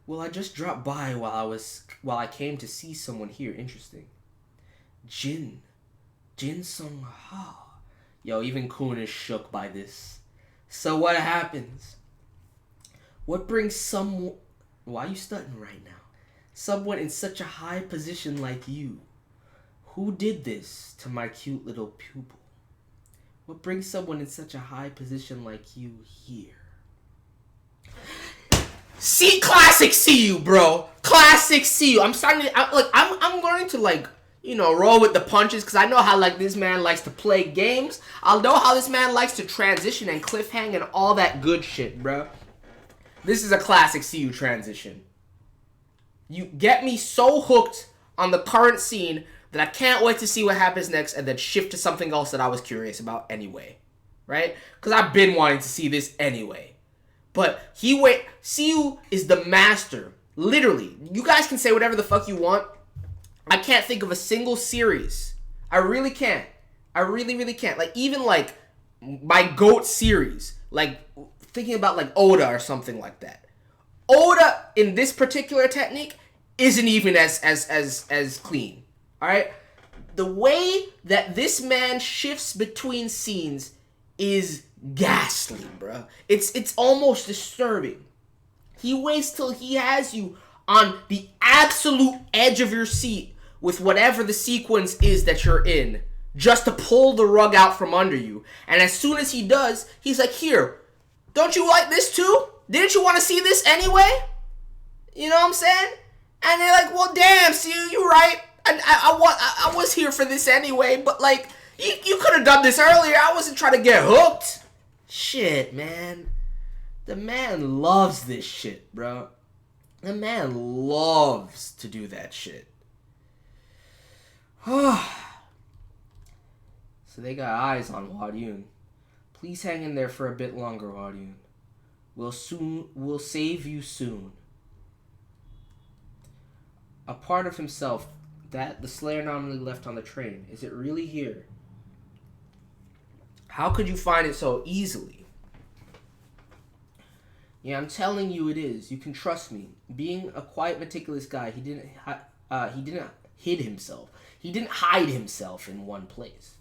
Well, I just dropped by while I came to see someone here interesting. Jin Song Ha. Yo, even Kun is shook by this. So what happens? What brings someone... Why are you stuttering right now? Someone in such a high position like you. Who did this to my cute little pupil? What brings someone in such a high position like you here? See, classic see you, bro. Classic see you. I'm starting to... I'm going to, like... You know, roll with the punches, because I know how, like, this man likes to play games. I'll know how this man likes to transition and cliffhang and all that good shit, bro. This is a classic CU transition. You get me so hooked on the current scene that I can't wait to see what happens next and then shift to something else that I was curious about anyway. Right? Because I've been wanting to see this anyway. But CU is the master. Literally. You guys can say whatever the fuck you want. I can't think of a single series. I really can't. I really, really can't. Like, even, like, my GOAT series. Like, thinking about, like, Oda or something like that. Oda, in this particular technique, isn't even as clean. Alright? The way that this man shifts between scenes is ghastly, bro. It's almost disturbing. He waits till he has you on the absolute edge of your seat with whatever the sequence is that you're in, just to pull the rug out from under you. And as soon as he does, he's like, here, don't you like this too? Didn't you want to see this anyway? You know what I'm saying? And they're like, well, damn, see, you're right. I was here for this anyway, but like, you could have done this earlier. I wasn't trying to get hooked. Shit, man. The man loves this shit, bro. The man loves to do that shit. So they got eyes on Hwa-ryun. Please hang in there for a bit longer, Hwa-ryun. We'll save you soon. A part of himself that the Slayer nominally left on the train. Is it really here? How could you find it so easily? Yeah, I'm telling you it is. You can trust me. Being a quiet, meticulous guy, he didn't hide himself in one place.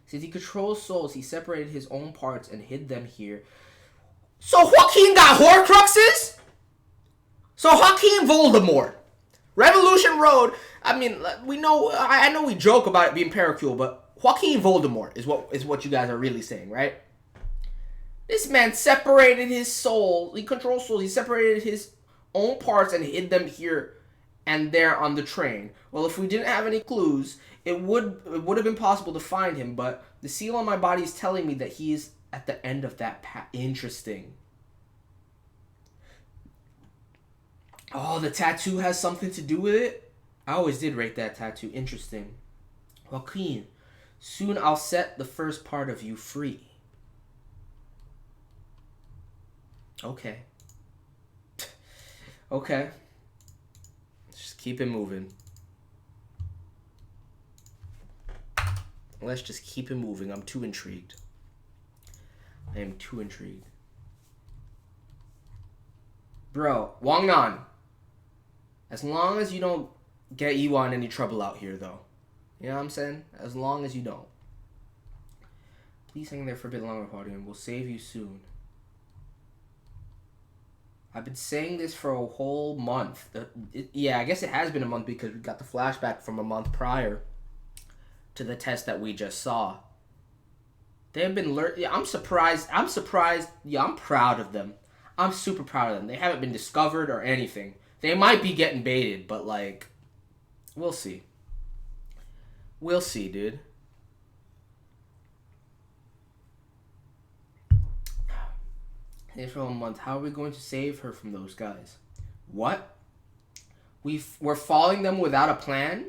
Since he controls souls, he separated his own parts and hid them here. So Joaquin got Horcruxes? So Joaquin Voldemort. Revolution Road, I mean, we know, I know we joke about it being Pericule, but Joaquin Voldemort is what you guys are really saying, right? This man separated his soul. He controls souls. He separated his own parts and hid them here and there on the train. Well, if we didn't have any clues, it would have been possible to find him, but the seal on my body is telling me that he is at the end of that path. Interesting. Oh, the tattoo has something to do with it? I always did rate that tattoo. Interesting. Joaquin, soon I'll set the first part of you free. Okay. Okay. Just keep it moving. Let's just keep it moving. I'm too intrigued. I am too intrigued. Bro, Wang Nan. As long as you don't get Iwa in any trouble out here, though. You know what I'm saying? As long as you don't. Please hang there for a bit longer, Hwa-ryun. We'll save you soon. I've been saying this for a whole month. Yeah, I guess it has been a month because we got the flashback from a month prior to the test that we just saw. They've been yeah, I'm surprised. Yeah, I'm proud of them. I'm super proud of them. They haven't been discovered or anything. They might be getting baited, but like, we'll see. We'll see, dude. Hey, for a month, how are we going to save her from those guys? What? We're following them without a plan?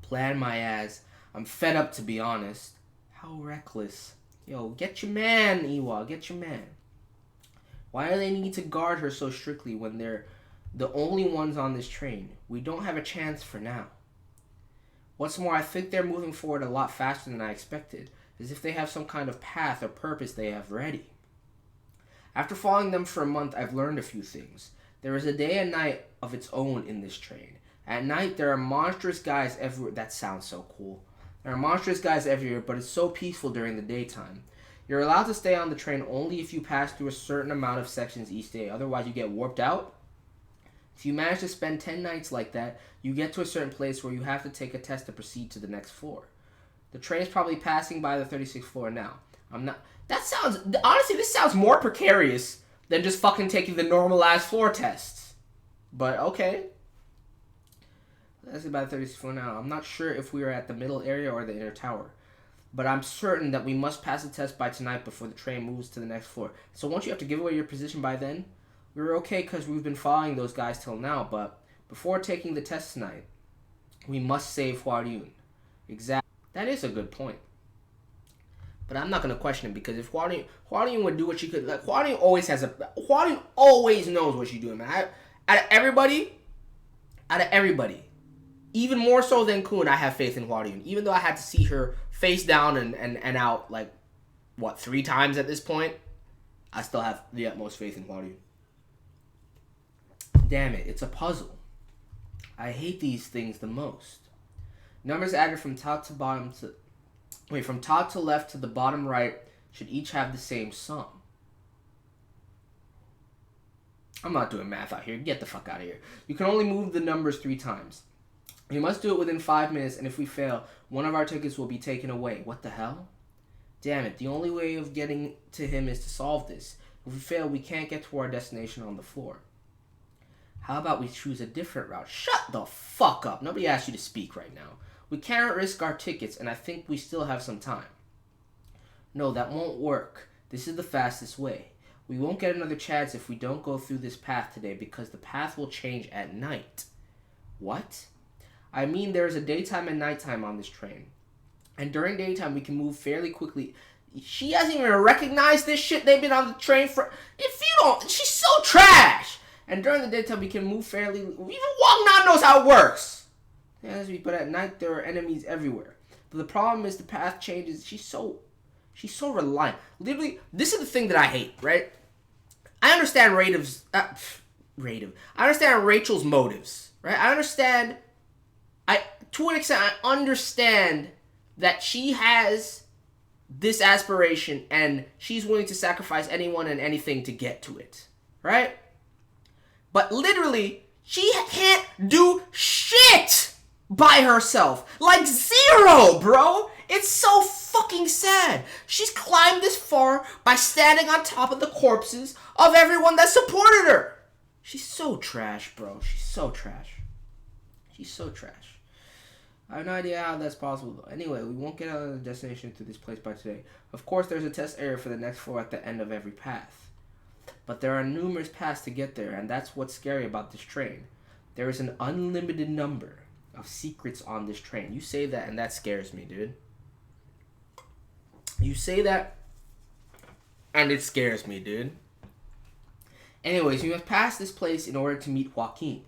Plan my ass. I'm fed up, to be honest. How reckless. Yo, get your man, Iwa. Get your man. Why do they need to guard her so strictly when they're the only ones on this train? We don't have a chance for now. What's more, I think they're moving forward a lot faster than I expected, as if they have some kind of path or purpose they have ready. After following them for a month, I've learned a few things. There is a day and night of its own in this train. At night, there are monstrous guys everywhere. That sounds so cool. There are monstrous guys everywhere, but it's so peaceful during the daytime. You're allowed to stay on the train only if you pass through a certain amount of sections each day. Otherwise, you get warped out. If you manage to spend 10 nights like that, you get to a certain place where you have to take a test to proceed to the next floor. The train's probably passing by the 36th floor now. Honestly, this sounds more precarious than just fucking taking the normalized floor tests. But okay. That's about 36th floor now. I'm not sure if we are at the middle area or the inner tower. But I'm certain that we must pass the test by tonight before the train moves to the next floor. So won't you have to give away your position by then? We were okay because we've been following those guys till now, but before taking the test tonight, we must save Hua-Ryun. Exactly. That is a good point. But I'm not going to question it, because if Hua-Ryun would do what she could, like, Hua-Ryun always knows what she's doing, man. Out of everybody, even more so than Kun, I have faith in Hua-Ryun. Even though I had to see her face down and out, like, 3 times at this point, I still have the utmost faith in Hua-Ryun. Damn it, it's a puzzle. I hate these things the most. Numbers added from top to left to the bottom right should each have the same sum. I'm not doing math out here. Get the fuck out of here. You can only move the numbers 3 times. You must do it within 5 minutes, and if we fail, one of our tickets will be taken away. What the hell? Damn it, the only way of getting to him is to solve this. If we fail, we can't get to our destination on the floor. How about we choose a different route? Shut the fuck up. Nobody asked you to speak right now. We can't risk our tickets, and I think we still have some time. No, that won't work. This is the fastest way. We won't get another chance if we don't go through this path today, because the path will change at night. What? I mean, there is a daytime and nighttime on this train. And during daytime, we can move fairly quickly. She hasn't even recognized this shit. They've been on the train for... She's so trash! And during the daytime, we can move fairly... Even Wang Nan knows how it works! But at night, there are enemies everywhere. But the problem is the path changes. She's so reliant. Literally, this is the thing that I hate, right? I understand I understand Rachel's motives, right? To an extent, I understand that she has this aspiration and she's willing to sacrifice anyone and anything to get to it, right? But literally, she can't do shit by herself. Like, zero, bro. It's so fucking sad. She's climbed this far by standing on top of the corpses of everyone that supported her. She's so trash, bro. She's so trash. I have no idea how that's possible, though. Anyway, we won't get out of the destination through this place by today. Of course, there's a test area for the next floor at the end of every path. But there are numerous paths to get there, and that's what's scary about this train. There is an unlimited number of secrets on this train. You say that, and that scares me, dude. You say that, and it scares me, dude. Anyways, you must pass this place in order to meet Joaquin.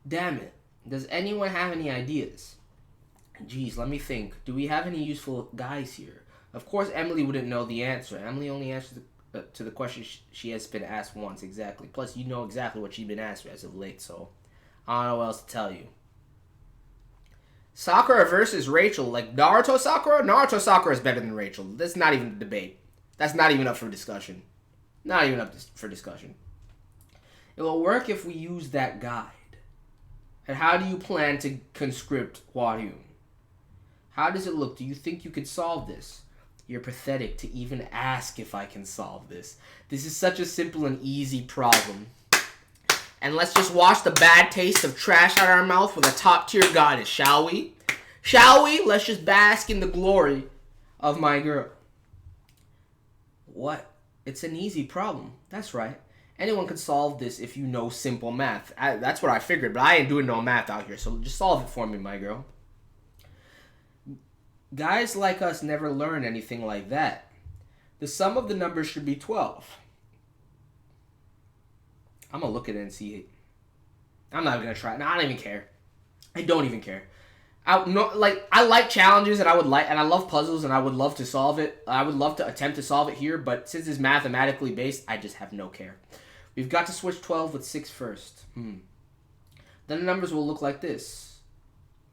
Damn it. Does anyone have any ideas? Geez, let me think. Do we have any useful guys here? Of course, Emily wouldn't know the answer. Emily only answers to the question she has been asked once, exactly. Plus, you know exactly what she's been asked as of late, so I don't know what else to tell you. Sakura versus Rachel, like Naruto Sakura? Naruto Sakura is better than Rachel. That's not even a debate. That's not even up for discussion. Not even up for discussion. It will work if we use that guide. And how do you plan to conscript Hua-Ryun? How does it look? Do you think you could solve this? You're pathetic to even ask if I can solve this. This is such a simple and easy problem. And let's just wash the bad taste of trash out of our mouth with a top-tier goddess, shall we? Shall we? Let's just bask in the glory of my girl. What? It's an easy problem. That's right. Anyone can solve this if you know simple math. That's what I figured, but I ain't doing no math out here, so just solve it for me, my girl. Guys like us never learn anything like that. The sum of the numbers should be 12. I'm going to look at it and see it. I'm not even going to try it. No, I don't even care. I don't even care. I like challenges, and I love puzzles, and I would love to solve it. I would love to attempt to solve it here, but since it's mathematically based, I just have no care. We've got to switch 12 with 6 first. Then the numbers will look like this.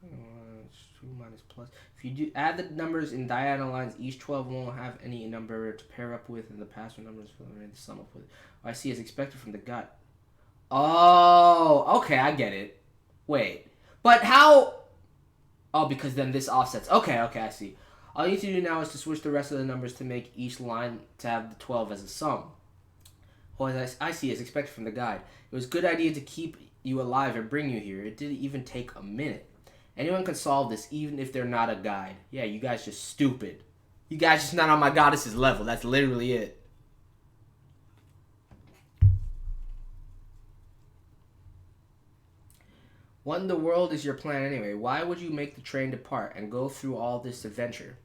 2 minus plus. If you add the numbers in diagonal lines, each 12 won't have any number to pair up with, and the password numbers will the sum up with. I see as expected from the gut. Oh, okay, I get it. Wait, but how? Oh, because then this offsets. Okay, I see. All you need to do now is to switch the rest of the numbers to make each line to have the 12 as a sum. Oh, as I see, as expected from the guide. It was a good idea to keep you alive and bring you here. It didn't even take a minute. Anyone can solve this, even if they're not a guide. Yeah, you guys just stupid. You guys just not on my goddess's level. That's literally it. What in the world is your plan anyway? Why would you make the train depart and go through all this adventure?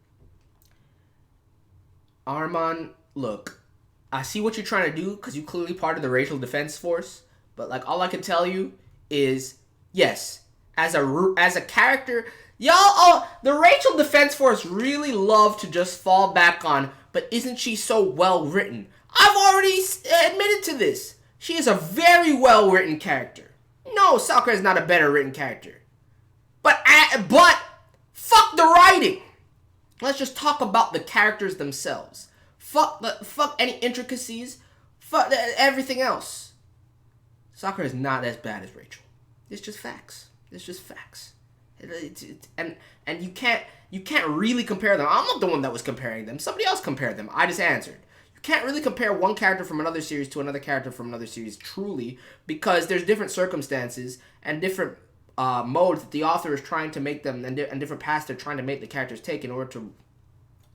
Armand, look, I see what you're trying to do because you're clearly part of the racial defense force. But like, all I can tell you is, yes, as a character, y'all, the racial defense force really love to just fall back on, but isn't she so well written? I've already admitted to this. She is a very well written character. No, Sakura is not a better written character. But fuck the writing. Let's just talk about the characters themselves. Fuck any intricacies. Fuck everything else. Sakura is not as bad as Rachel. It's just facts. It's just facts. And you can't really compare them. I'm not the one that was comparing them. Somebody else compared them. I just answered. You can't really compare one character from another series to another character from another series truly, because there's different circumstances and different modes that the author is trying to make them, and different paths they're trying to make the characters take in order to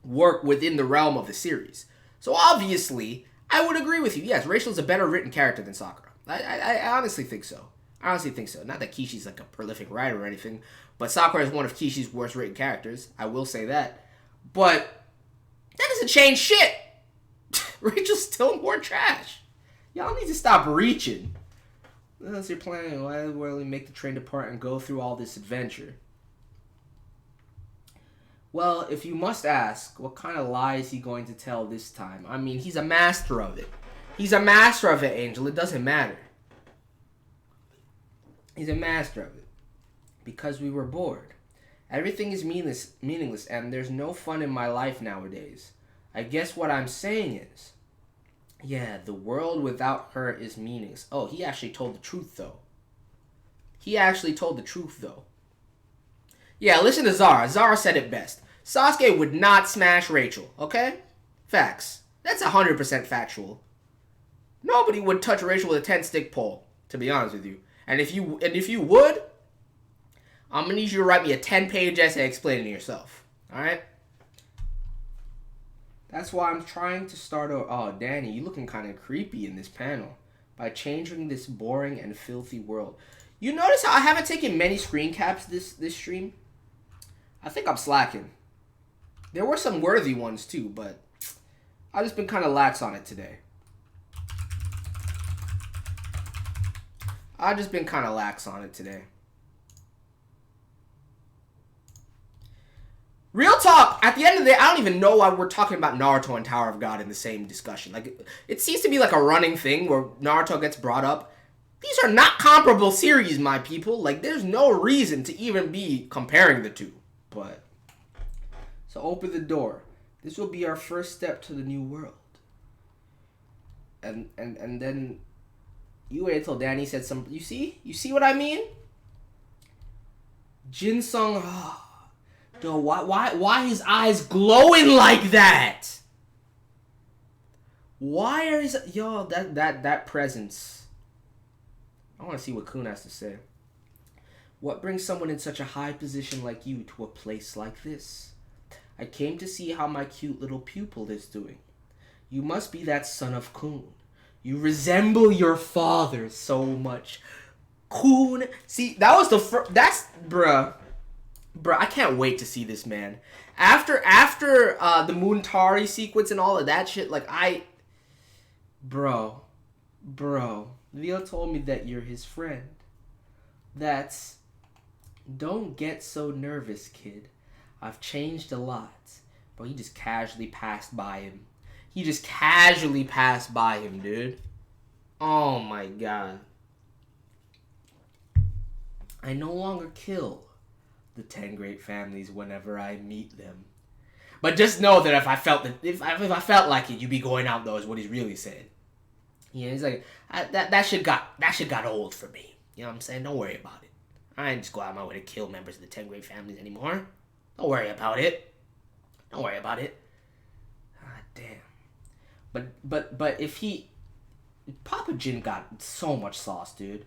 work within the realm of the series. So obviously, I would agree with you. Yes, Rachel's a better written character than Sakura. I honestly think so. I honestly think so. Not that Kishi's like a prolific writer or anything, but Sakura is one of Kishi's worst written characters. I will say that. But that doesn't change shit. Rachel's still more trash. Y'all need to stop reaching. Unless you're planning, why will you make the train depart and go through all this adventure? Well, if you must ask, what kind of lie is he going to tell this time? I mean, he's a master of it. He's a master of it, Angel. It doesn't matter. He's a master of it. Because we were bored. Everything is meaningless, and there's no fun in my life nowadays. I guess what I'm saying is, yeah, the world without her is meaningless. Oh, he actually told the truth, though. Yeah, listen to Zara. Zara said it best. Sasuke would not smash Rachel, okay? Facts. That's 100% factual. Nobody would touch Rachel with a 10-stick pole, to be honest with you. And if you would, I'm going to need you to write me a 10-page essay explaining yourself. Alright? That's why I'm trying to start over. Oh, Danny, you looking kind of creepy in this panel. By changing this boring and filthy world. You notice how I haven't taken many screen caps this stream? I think I'm slacking. There were some worthy ones too, but I've just been kind of lax on it today. Real talk, at the end of the day, I don't even know why we're talking about Naruto and Tower of God in the same discussion. Like, it seems to be like a running thing where Naruto gets brought up. These are not comparable series, my people. Like, there's no reason to even be comparing the two. But, so open the door. This will be our first step to the new world. And then, you wait until Danny said something. You see what I mean? Jinsung, yo, why his eyes glowing like that? Why are his, yo, that presence. I want to see what Kun has to say. What brings someone in such a high position like you to a place like this? I came to see how my cute little pupil is doing. You must be that son of Kun. You resemble your father so much. Kun. See, that was the first. That's bruh. I can't wait to see this, man. After the Muntari sequence and all of that shit, like bro, Leo told me that you're his friend. Don't get so nervous, kid. I've changed a lot. Bro, he just casually passed by him. Dude. Oh my god. I no longer kill the 10 great families whenever I meet them. But just know that if I felt like it, you'd be going out though, is what he's really saying. Yeah, he's like, that shit got old for me. You know what I'm saying? Don't worry about it. I ain't just go out of my way to kill members of the 10 great families anymore. Don't worry about it. Ah, damn. But if Papa Jin got so much sauce, dude.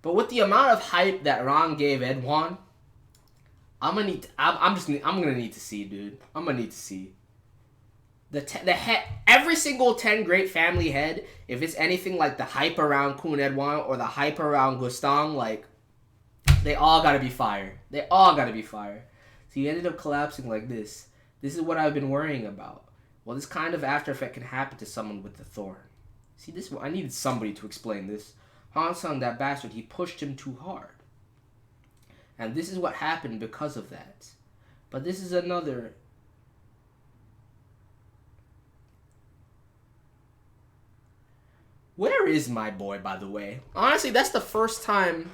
But with the amount of hype that Ron gave Edwan, I'm gonna need to see, dude. I'm gonna need to see every single 10 great family head. If it's anything like the hype around Kun Edwan or the hype around Gustang, like they all gotta be fire. So you ended up collapsing like this. This is what I've been worrying about. Well, this kind of after effect can happen to someone with the thorn. See, this I needed somebody to explain this. Han-sung, that bastard, he pushed him too hard. And this is what happened because of that. But this is another... Where is my boy, by the way? Honestly, that's the first time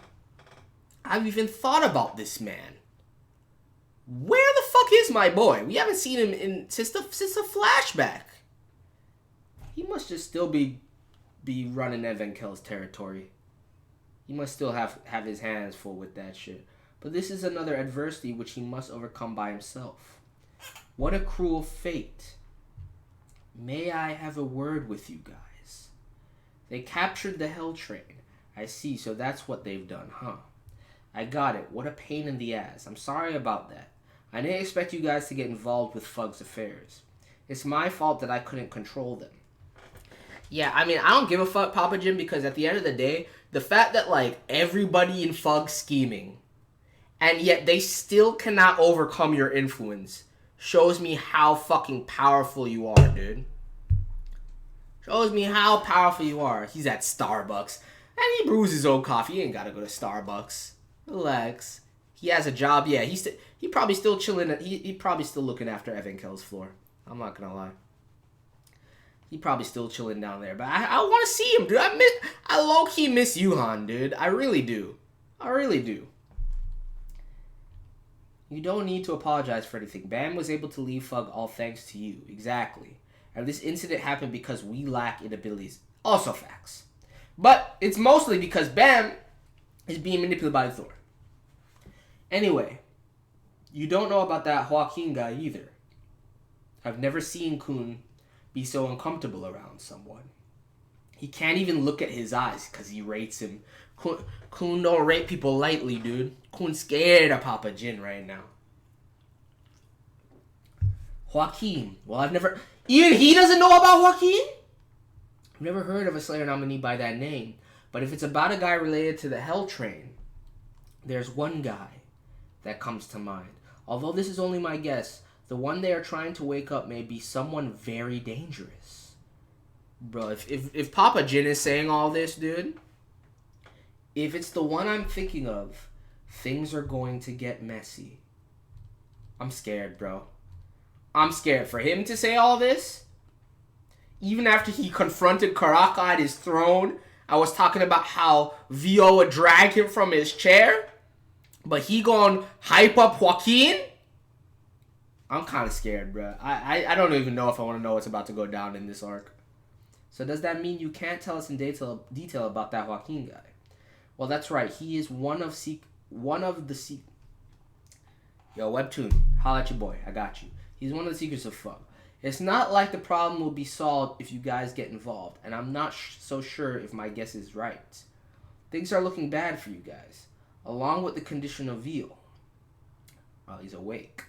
I've even thought about this man. Where the fuck is my boy? We haven't seen him since a flashback. He must just still be running Evan Kell's territory. He must still have his hands full with that shit. But this is another adversity which he must overcome by himself. What a cruel fate. May I have a word with you guys? They captured the Hell Train. I see, so that's what they've done, huh? I got it. What a pain in the ass. I'm sorry about that. I didn't expect you guys to get involved with Fug's affairs. It's my fault that I couldn't control them. Yeah, I mean, I don't give a fuck, Papa Jim, because at the end of the day, the fact that, like, everybody in Fug's scheming, and yet they still cannot overcome your influence, shows me how fucking powerful you are, dude. Shows me how powerful you are. He's at Starbucks, and he brews his own coffee. He ain't gotta go to Starbucks. Relax. He has a job. Yeah, he probably still chilling. He probably still looking after Evan Kell's floor. I'm not gonna lie. He probably still chilling down there. But I want to see him, dude. I low-key miss Yuhan, dude. I really do. You don't need to apologize for anything. Bam was able to leave Fug all thanks to you. Exactly. And this incident happened because we lack inabilities. Also facts. But it's mostly because Bam is being manipulated by the Thor. Anyway, you don't know about that Joaquin guy either. I've never seen Kun be so uncomfortable around someone. He can't even look at his eyes because he rates him. Kun don't rate people lightly, dude. Kun's scared of Papa Jin right now. Joaquin. Well, even he doesn't know about Joaquin? I've never heard of a Slayer nominee by that name. But if it's about a guy related to the Hell Train, there's one guy that comes to mind. Although this is only my guess, the one they are trying to wake up may be someone very dangerous. Bro, if Papa Jin is saying all this, dude, if it's the one I'm thinking of, things are going to get messy. I'm scared, bro. I'm scared for him to say all this. Even after he confronted Karaka at his throne, I was talking about how Vio would drag him from his chair, but he gonna hype up Joaquin? I'm kind of scared, bro. I don't even know if I want to know what's about to go down in this arc. So does that mean you can't tell us in detail about that Joaquin guy? Well, that's right. He is one of the Yo, Webtoon, holla at your boy. I got you. He's one of the secrets of Fug. It's not like the problem will be solved if you guys get involved, and I'm not so sure if my guess is right. Things are looking bad for you guys, along with the condition of Veal. While he's awake,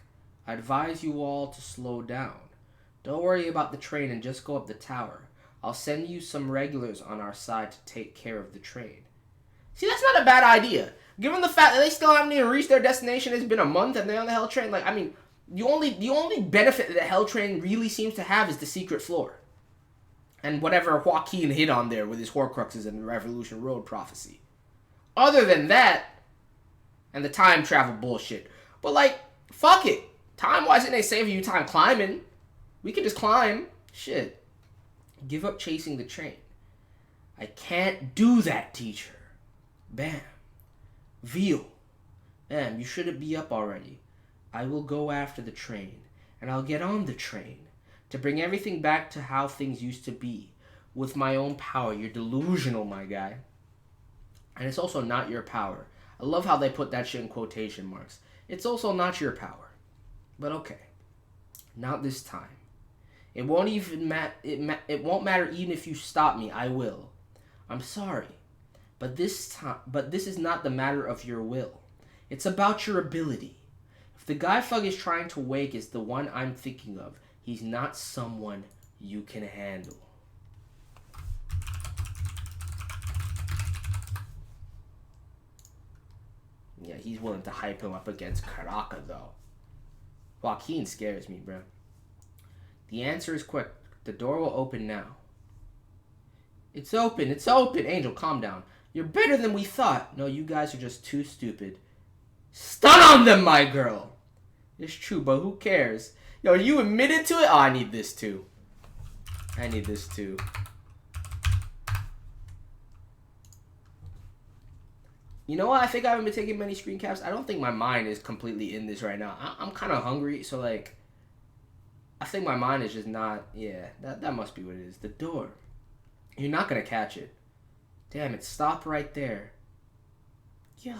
I advise you all to slow down. Don't worry about the train and just go up the tower. I'll send you some regulars on our side to take care of the trade. See, that's not a bad idea. Given the fact that they still haven't even reached their destination, it's been a month and they're on the Hell Train. Like, I mean, the only benefit that the Hell Train really seems to have is the secret floor. And whatever Joaquin hit on there with his Horcruxes and the Revolution Road prophecy. Other than that, and the time travel bullshit. But like, fuck it. Time-wise, it ain't saving you time climbing. We can just climb. Shit. Give up chasing the train. I can't do that, teacher. Bam. Veal. Bam, you shouldn't be up already. I will go after the train, and I'll get on the train to bring everything back to how things used to be. With my own power. You're delusional, my guy. And it's also not your power. I love how they put that shit in quotation marks. It's also not your power. But okay. Not this time. It won't even it won't matter even if you stop me. I will. I'm sorry. But this is not the matter of your will. It's about your ability. If the guy Fug is trying to wake is the one I'm thinking of, he's not someone you can handle. Yeah, he's willing to hype him up against Karaka, though. Joaquin scares me, bro. The answer is quick. The door will open now. It's open. It's open. Angel, calm down. You're better than we thought. No, you guys are just too stupid. Stun on them, my girl. It's true, but who cares? Yo, you admitted to it? Oh, I need this too. I need this too. You know what? I think I haven't been taking many screen caps. I don't think my mind is completely in this right now. I'm kind of hungry, so like, I think my mind is just not. Yeah, that must be what it is. The door. You're not gonna catch it. Damn it! Stop right there. Yeah.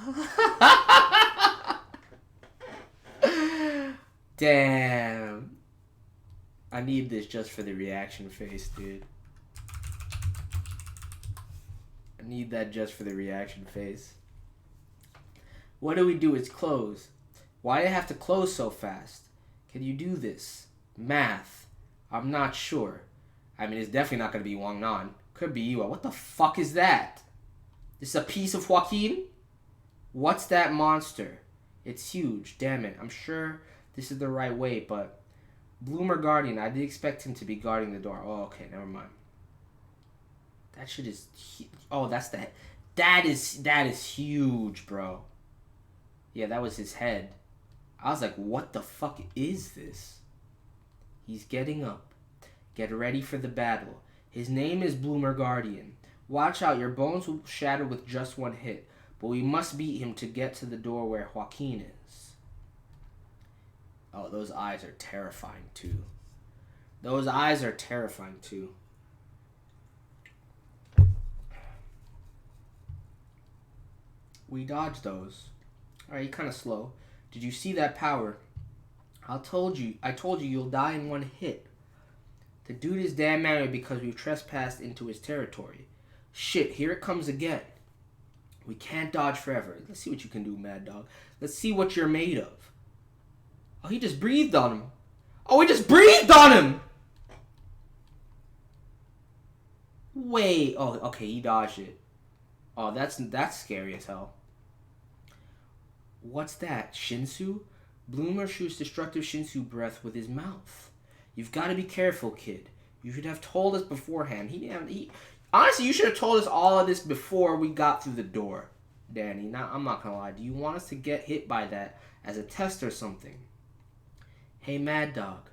Damn. I need this just for the reaction face, dude. I need that just for the reaction face. What do we do? It's close. Why do I have to close so fast? Can you do this? Math. I'm not sure. I mean, it's definitely not going to be Wang Nan. Could be Iwa. What the fuck is that? This is a piece of Joaquin? What's that monster? It's huge. Damn it. I'm sure this is the right way, but... Bloomer Guardian. I did expect him to be guarding the door. Oh, okay. Never mind. That shit is... Oh, that's the... That is huge, bro. Yeah, that was his head. I was like, what the fuck is this? He's getting up. Get ready for the battle. His name is Bloomer Guardian. Watch out, your bones will shatter with just one hit. But we must beat him to get to the door where Joaquin is. Oh, those eyes are terrifying too. Those eyes are terrifying too. We dodged those. Alright, kind of slow. Did you see that power? I told you you'll die in one hit. The dude is damn mad because we've trespassed into his territory. Shit, here it comes again. We can't dodge forever. Let's see what you can do, Mad Dog. Let's see what you're made of. Oh, he just breathed on him. Oh, he just breathed on him! Wait. Oh, okay, he dodged it. Oh, that's scary as hell. What's that? Shinsu? Bloomer shoots destructive Shinsu breath with his mouth. You've got to be careful, kid. You should have told us beforehand. Honestly, you should have told us all of this before we got through the door, Danny. Now, I'm not gonna lie. Do you want us to get hit by that as a test or something? Hey, Mad Dog.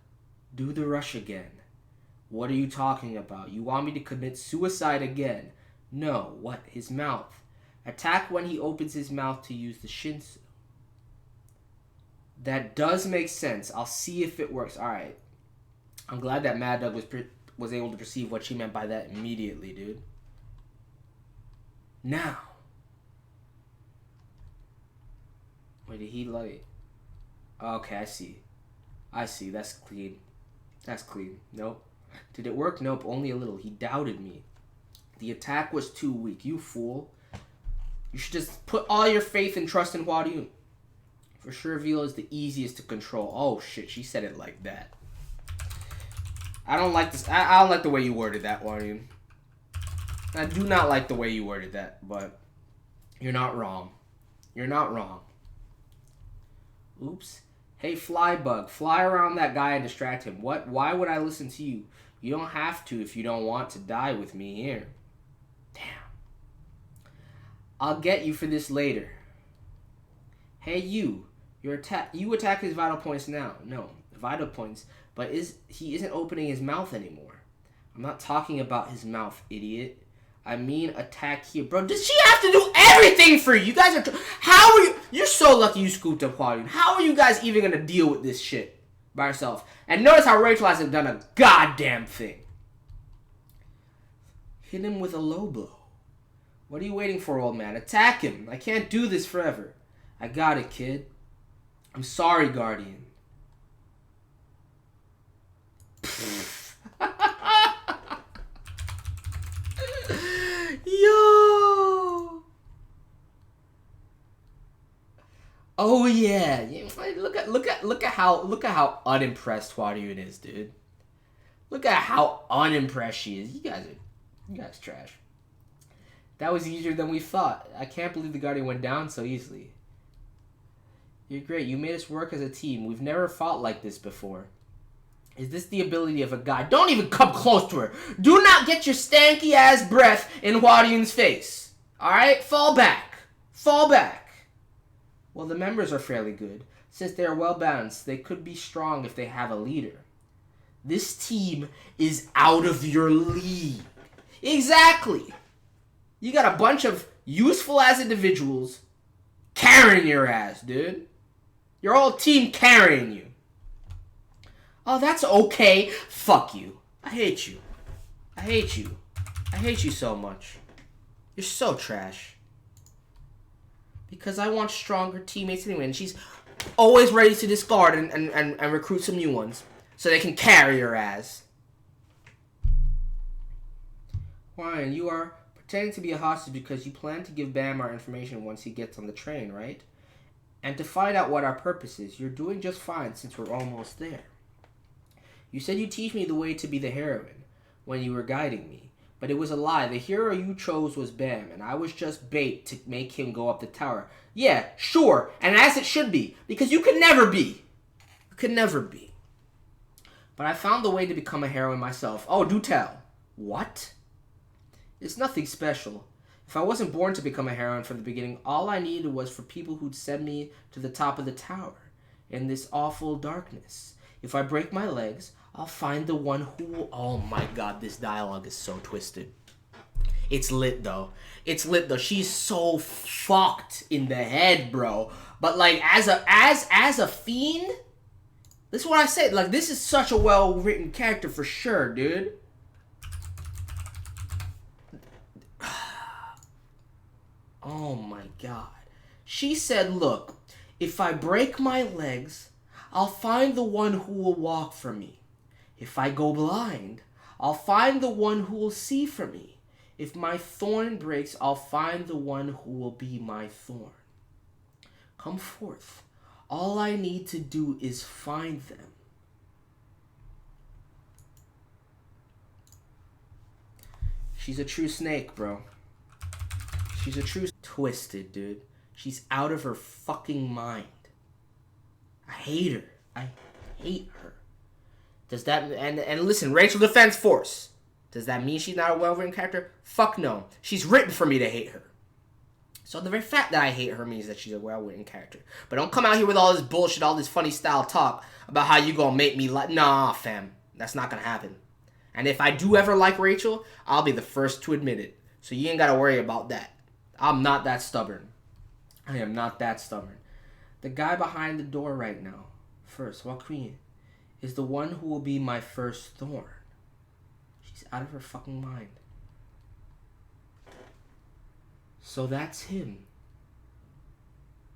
Do the rush again. What are you talking about? You want me to commit suicide again? No. What? His mouth. Attack when he opens his mouth to use the Shinsu. That does make sense. I'll see if it works. Alright. I'm glad that Mad Dog was able to perceive what she meant by that immediately, dude. Now. Wait, did he like... Okay, I see. That's clean. That's clean. Nope. Did it work? Nope, only a little. He doubted me. The attack was too weak. You fool. You should just put all your faith and trust in Huarun. For sure, Veal is the easiest to control. Oh, shit, she said it like that. I don't like this. I don't like the way you worded that, Warren. I do not like the way you worded that, but you're not wrong. You're not wrong. Oops. Hey, Flybug, fly around that guy and distract him. What? Why would I listen to you? You don't have to if you don't want to die with me here. Damn. I'll get you for this later. Hey, you. You attack his vital points now. No, vital points. But he isn't opening his mouth anymore. I'm not talking about his mouth, idiot. I mean attack here. Bro, does she have to do everything for you? You guys are... How are you... You're so lucky you scooped up Huayun. How are you guys even going to deal with this shit by yourself? And notice how Rachel hasn't done a goddamn thing. Hit him with a low blow. What are you waiting for, old man? Attack him. I can't do this forever. I got it, kid. I'm sorry, Guardian. Yo. Oh yeah. Look at how unimpressed Huayun is, dude. Look at how unimpressed she is. You guys trash. That was easier than we thought. I can't believe the Guardian went down so easily. You're great. You made us work as a team. We've never fought like this before. Is this the ability of a guy? Don't even come close to her. Do not get your stanky ass breath in Huayun's face. Alright? Fall back. Fall back. Well, the members are fairly good. Since they are well balanced, they could be strong if they have a leader. This team is out of your league. Exactly. You got a bunch of useful ass individuals carrying your ass, dude. Your whole team carrying you. Oh, that's okay. Fuck you. I hate you. I hate you. I hate you so much. You're so trash. Because I want stronger teammates anyway. And she's always ready to discard and recruit some new ones. So they can carry your ass. Ryan, you are pretending to be a hostage because you plan to give Bam our information once he gets on the train, right? And to find out what our purpose is. You're doing just fine since we're almost there. You said you'd teach me the way to be the heroine when you were guiding me. But it was a lie. The hero you chose was Bam, and I was just bait to make him go up the tower. Yeah, sure, and as it should be, because you could never be. You could never be. But I found the way to become a heroine myself. Oh, do tell. What? It's nothing special. If I wasn't born to become a heroine from the beginning, all I needed was for people who'd send me to the top of the tower in this awful darkness. If I break my legs, I'll find the one who will... Oh my god, this dialogue is so twisted. It's lit though. It's lit though. She's so fucked in the head, bro. But like as a fiend, this is what I said. Like this is such a well-written character for sure, dude. Oh my god. She said, look, if I break my legs, I'll find the one who will walk for me. If I go blind, I'll find the one who will see for me. If my thorn breaks, I'll find the one who will be my thorn. Come forth. All I need to do is find them. She's a true snake, bro. She's a true... Twisted, dude. She's out of her fucking mind. I hate her. I hate her. Does that... And listen, Rachel Defense Force. Does that mean she's not a well-written character? Fuck no. She's written for me to hate her. So the very fact that I hate her means that she's a well-written character. But don't come out here with all this bullshit, all this funny style talk about how you gonna make me like... Nah, fam. That's not gonna happen. And if I do ever like Rachel, I'll be the first to admit it. So you ain't gotta worry about that. I'm not that stubborn. I am not that stubborn. The guy behind the door right now, first, Joaquin, is the one who will be my first thorn. She's out of her fucking mind. So that's him.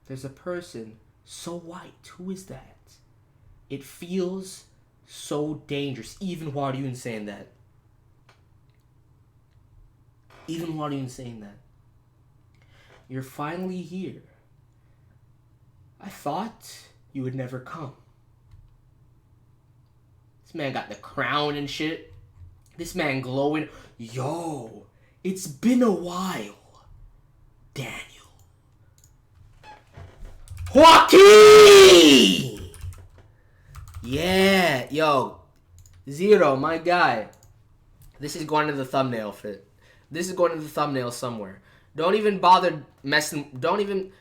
There's a person so white. Who is that? It feels so dangerous. Even Huayun saying that. Even Huayun saying that. You're finally here. I thought you would never come. This man got the crown and shit. This man glowing. Yo, it's been a while, Daniel. Joaquin! Yeah, yo. Zero, my guy. This is going to the thumbnail fit. This is going to the thumbnail somewhere. Don't even bother messing. Don't even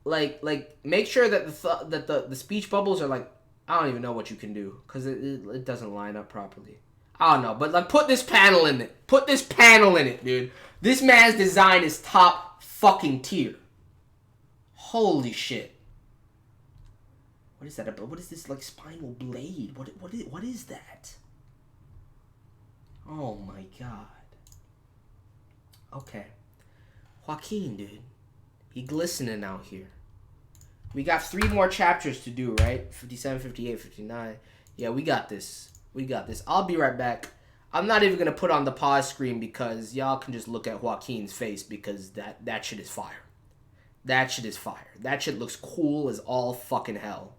like make sure that the speech bubbles are like, I don't even know what you can do because it doesn't line up properly. I don't know, but like put this panel in it. Put this panel in it, dude. This man's design is top fucking tier. Holy shit. What is that about? What is this like spinal blade? What is that? Oh my god. Okay. Joaquin, dude. He glistening out here. We got 3 more chapters to do, right? 57, 58, 59. Yeah, we got this. We got this. I'll be right back. I'm not even going to put on the pause screen because y'all can just look at Joaquin's face because that shit is fire. That shit is fire. That shit looks cool as all fucking hell.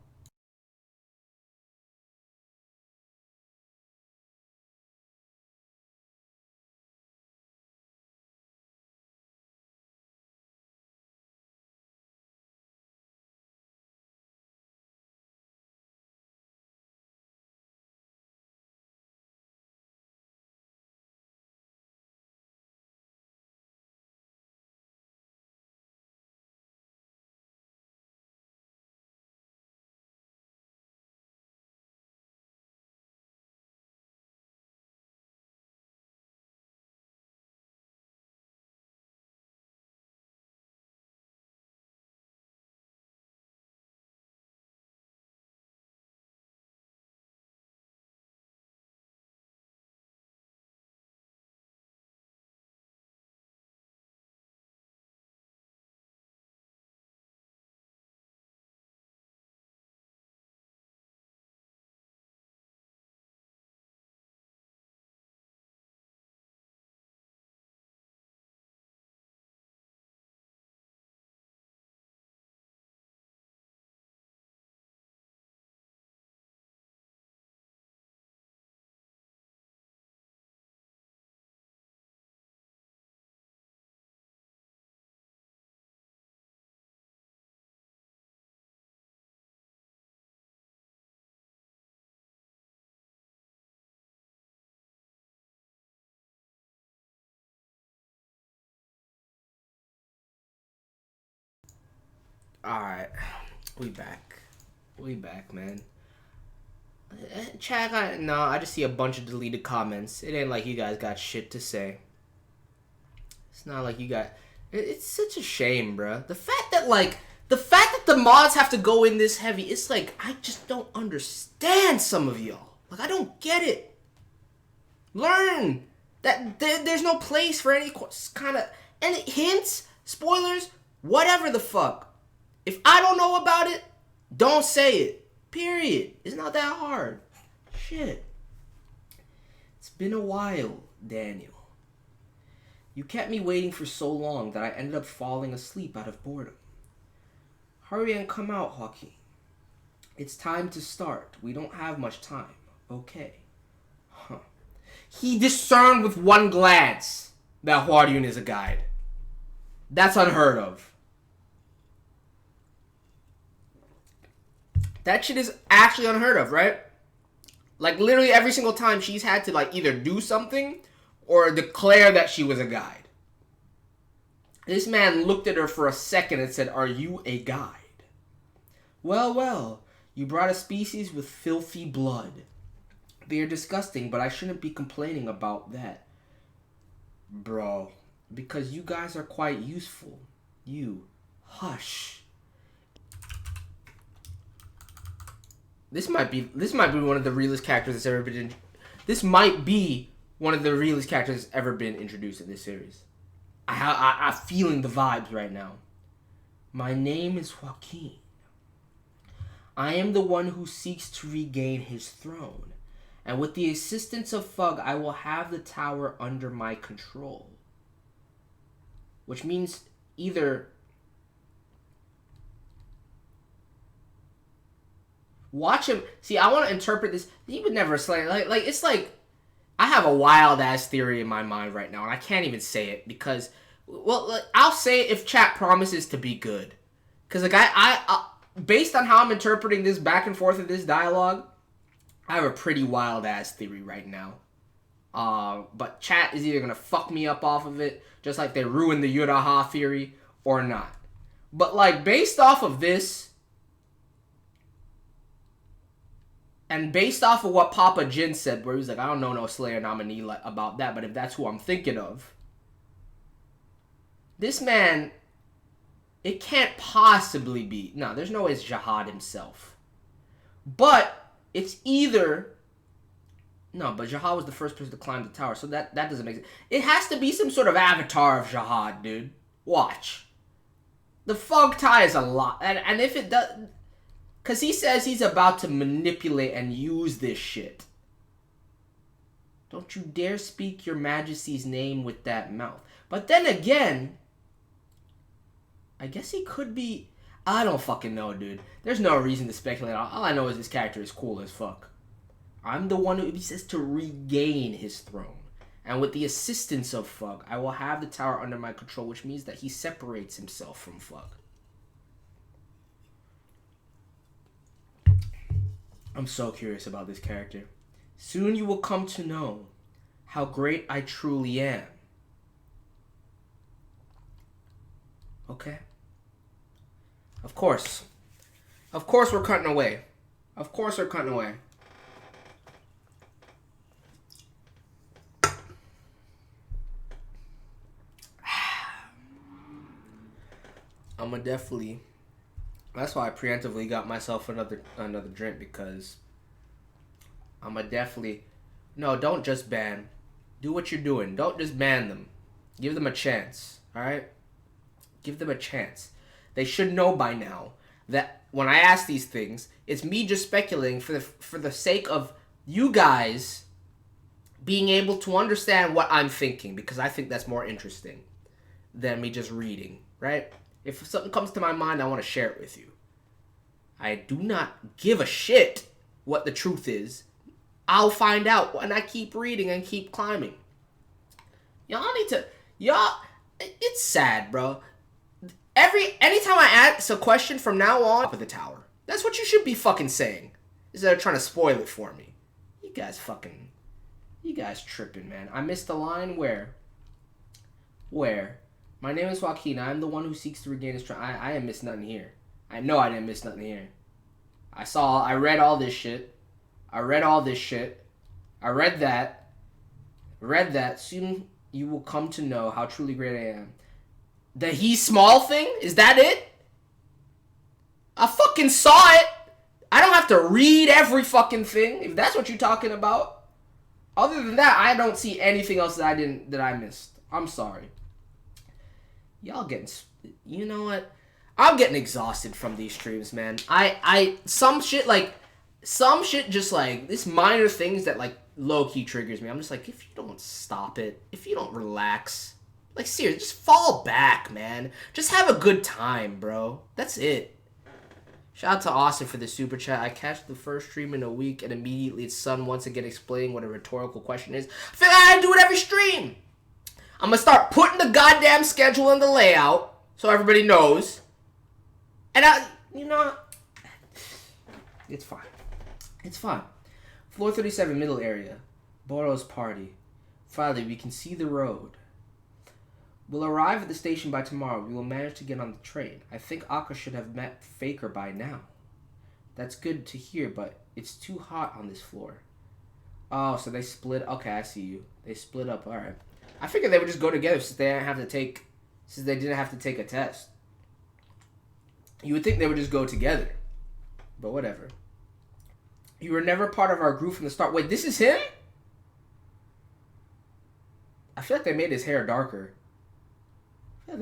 Alright. We back. We back, man. Chat, I just see a bunch of deleted comments. It ain't like you guys got shit to say. It's not like you got... It's such a shame, bruh. The fact that the mods have to go in this heavy, it's like, I just don't understand some of y'all. Like, I don't get it. Learn that there's no place for any kind of... Any hints, spoilers, whatever the fuck. If I don't know about it, don't say it. Period. It's not that hard. Shit. It's been a while, Daniel. You kept me waiting for so long that I ended up falling asleep out of boredom. Hurry and come out, Joaquin. It's time to start. We don't have much time. Okay. Huh. He discerned with one glance that Huaryun is a guide. That's unheard of. That shit is actually unheard of, right? Like, literally every single time she's had to, like, either do something or declare that she was a guide. This man looked at her for a second and said, "Are you a guide?" Well, well, you brought a species with filthy blood. They are disgusting, but I shouldn't be complaining about that. Bro, because you guys are quite useful. You, hush. This might be one of the realest characters that's ever been. This might be one of the realest characters that's ever been introduced in this series. I'm feeling the vibes right now. My name is Joaquin. I am the one who seeks to regain his throne, and with the assistance of Fug, I will have the tower under my control. Which means either. Watch him. See, I want to interpret this. He would never slay. Like it's like I have a wild ass theory in my mind right now, and I can't even say it because, well, like, I'll say it if chat promises to be good, because like I based on how I'm interpreting this back and forth of this dialogue, I have a pretty wild ass theory right now. But chat is either gonna fuck me up off of it, just like they ruined the Yuraha theory, or not. But like based off of this, and based off of what Papa Jin said, where he was like, I don't know no Slayer nominee about that, but if that's who I'm thinking of, this man, it can't possibly be. No, there's no way it's Jihad himself. But it's either. No, but Jihad was the first person to climb the tower, so that doesn't make sense. It has to be some sort of avatar of Jihad, dude. Watch. The Fog Tie is a lot. And if it does. Because he says he's about to manipulate and use this shit. Don't you dare speak your majesty's name with that mouth. But then again, I guess he could be... I don't fucking know, dude. There's no reason to speculate. All I know is this character is cool as fuck. I'm the one who says to regain his throne. And with the assistance of Fug, I will have the tower under my control, which means that he separates himself from Fug. I'm so curious about this character. Soon you will come to know how great I truly am. Okay? Of course. Of course we're cutting away. Of course we're cutting away. I'm gonna definitely... That's why I preemptively got myself another drink, because I'm gonna definitely... No, don't just ban. Do what you're doing. Don't just ban them. Give them a chance, alright? Give them a chance. They should know by now that when I ask these things, it's me just speculating for the sake of you guys being able to understand what I'm thinking, because I think that's more interesting than me just reading, right? If something comes to my mind, I want to share it with you. I do not give a shit what the truth is. I'll find out when I keep reading and keep climbing. Y'all need to... It's sad, bro. Anytime I ask a question from now on... With the tower. That's what you should be fucking saying. Instead of trying to spoil it for me. You guys tripping, man. I missed the line where? My name is Joaquin. I'm the one who seeks to regain his throne. I didn't miss nothing here. I know I didn't miss nothing here. I read all this shit. I read that. Soon you will come to know how truly great I am. The he small thing? Is that it? I fucking saw it. I don't have to read every fucking thing, if that's what you're talking about. Other than that, I don't see anything else that I missed. I'm sorry. Y'all getting... You know what? I'm getting exhausted from these streams, man. Some shit just like... This minor things that like low-key triggers me. I'm just like, if you don't stop it, if you don't relax... Like, seriously, just fall back, man. Just have a good time, bro. That's it. Shout out to Austin for the super chat. I catch the first stream in a week, and immediately its son once again explaining what a rhetorical question is. I feel like I do it every stream. I'm gonna start putting the goddamn schedule in the layout so everybody knows. And you know, it's fine. It's fine. Floor 37, middle area. Boro's party. Finally, we can see the road. We'll arrive at the station by tomorrow. We will manage to get on the train. I think Akka should have met Faker by now. That's good to hear, but it's too hot on this floor. Oh, so they split. Okay, I see you. They split up. All right. I figured they would just go together since they didn't have to take a test. You would think they would just go together. But whatever. You were never part of our group from the start. Wait, this is him? I feel like they made his hair darker. If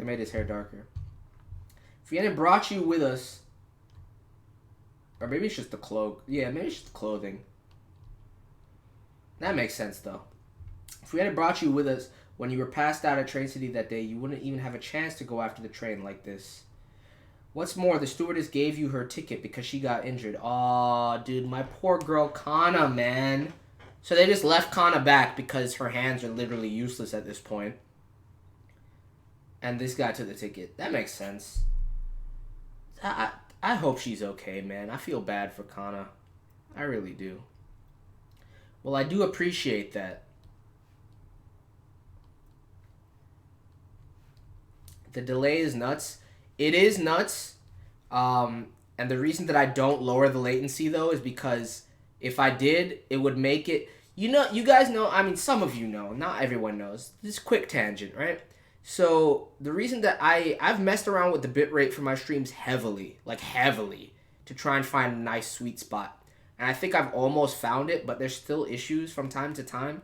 we hadn't brought you with us... Or maybe it's just the cloak. Yeah, maybe it's just the clothing. That makes sense, though. If we hadn't brought you with us when you were passed out at Train City that day, you wouldn't even have a chance to go after the train like this. What's more, the stewardess gave you her ticket because she got injured. Aw, dude, my poor girl Kana, man. So they just left Kana back because her hands are literally useless at this point. And this guy took the ticket. That makes sense. I hope she's okay, man. I feel bad for Kana. I really do. Well, I do appreciate that. The delay is nuts. It is nuts. And the reason that I don't lower the latency, though, is because if I did, it would make it... You guys know, I mean, some of you know. Not everyone knows. This quick tangent, right? So, the reason that I've messed around with the bitrate for my streams heavily, to try and find a nice sweet spot. And I think I've almost found it, but there's still issues from time to time.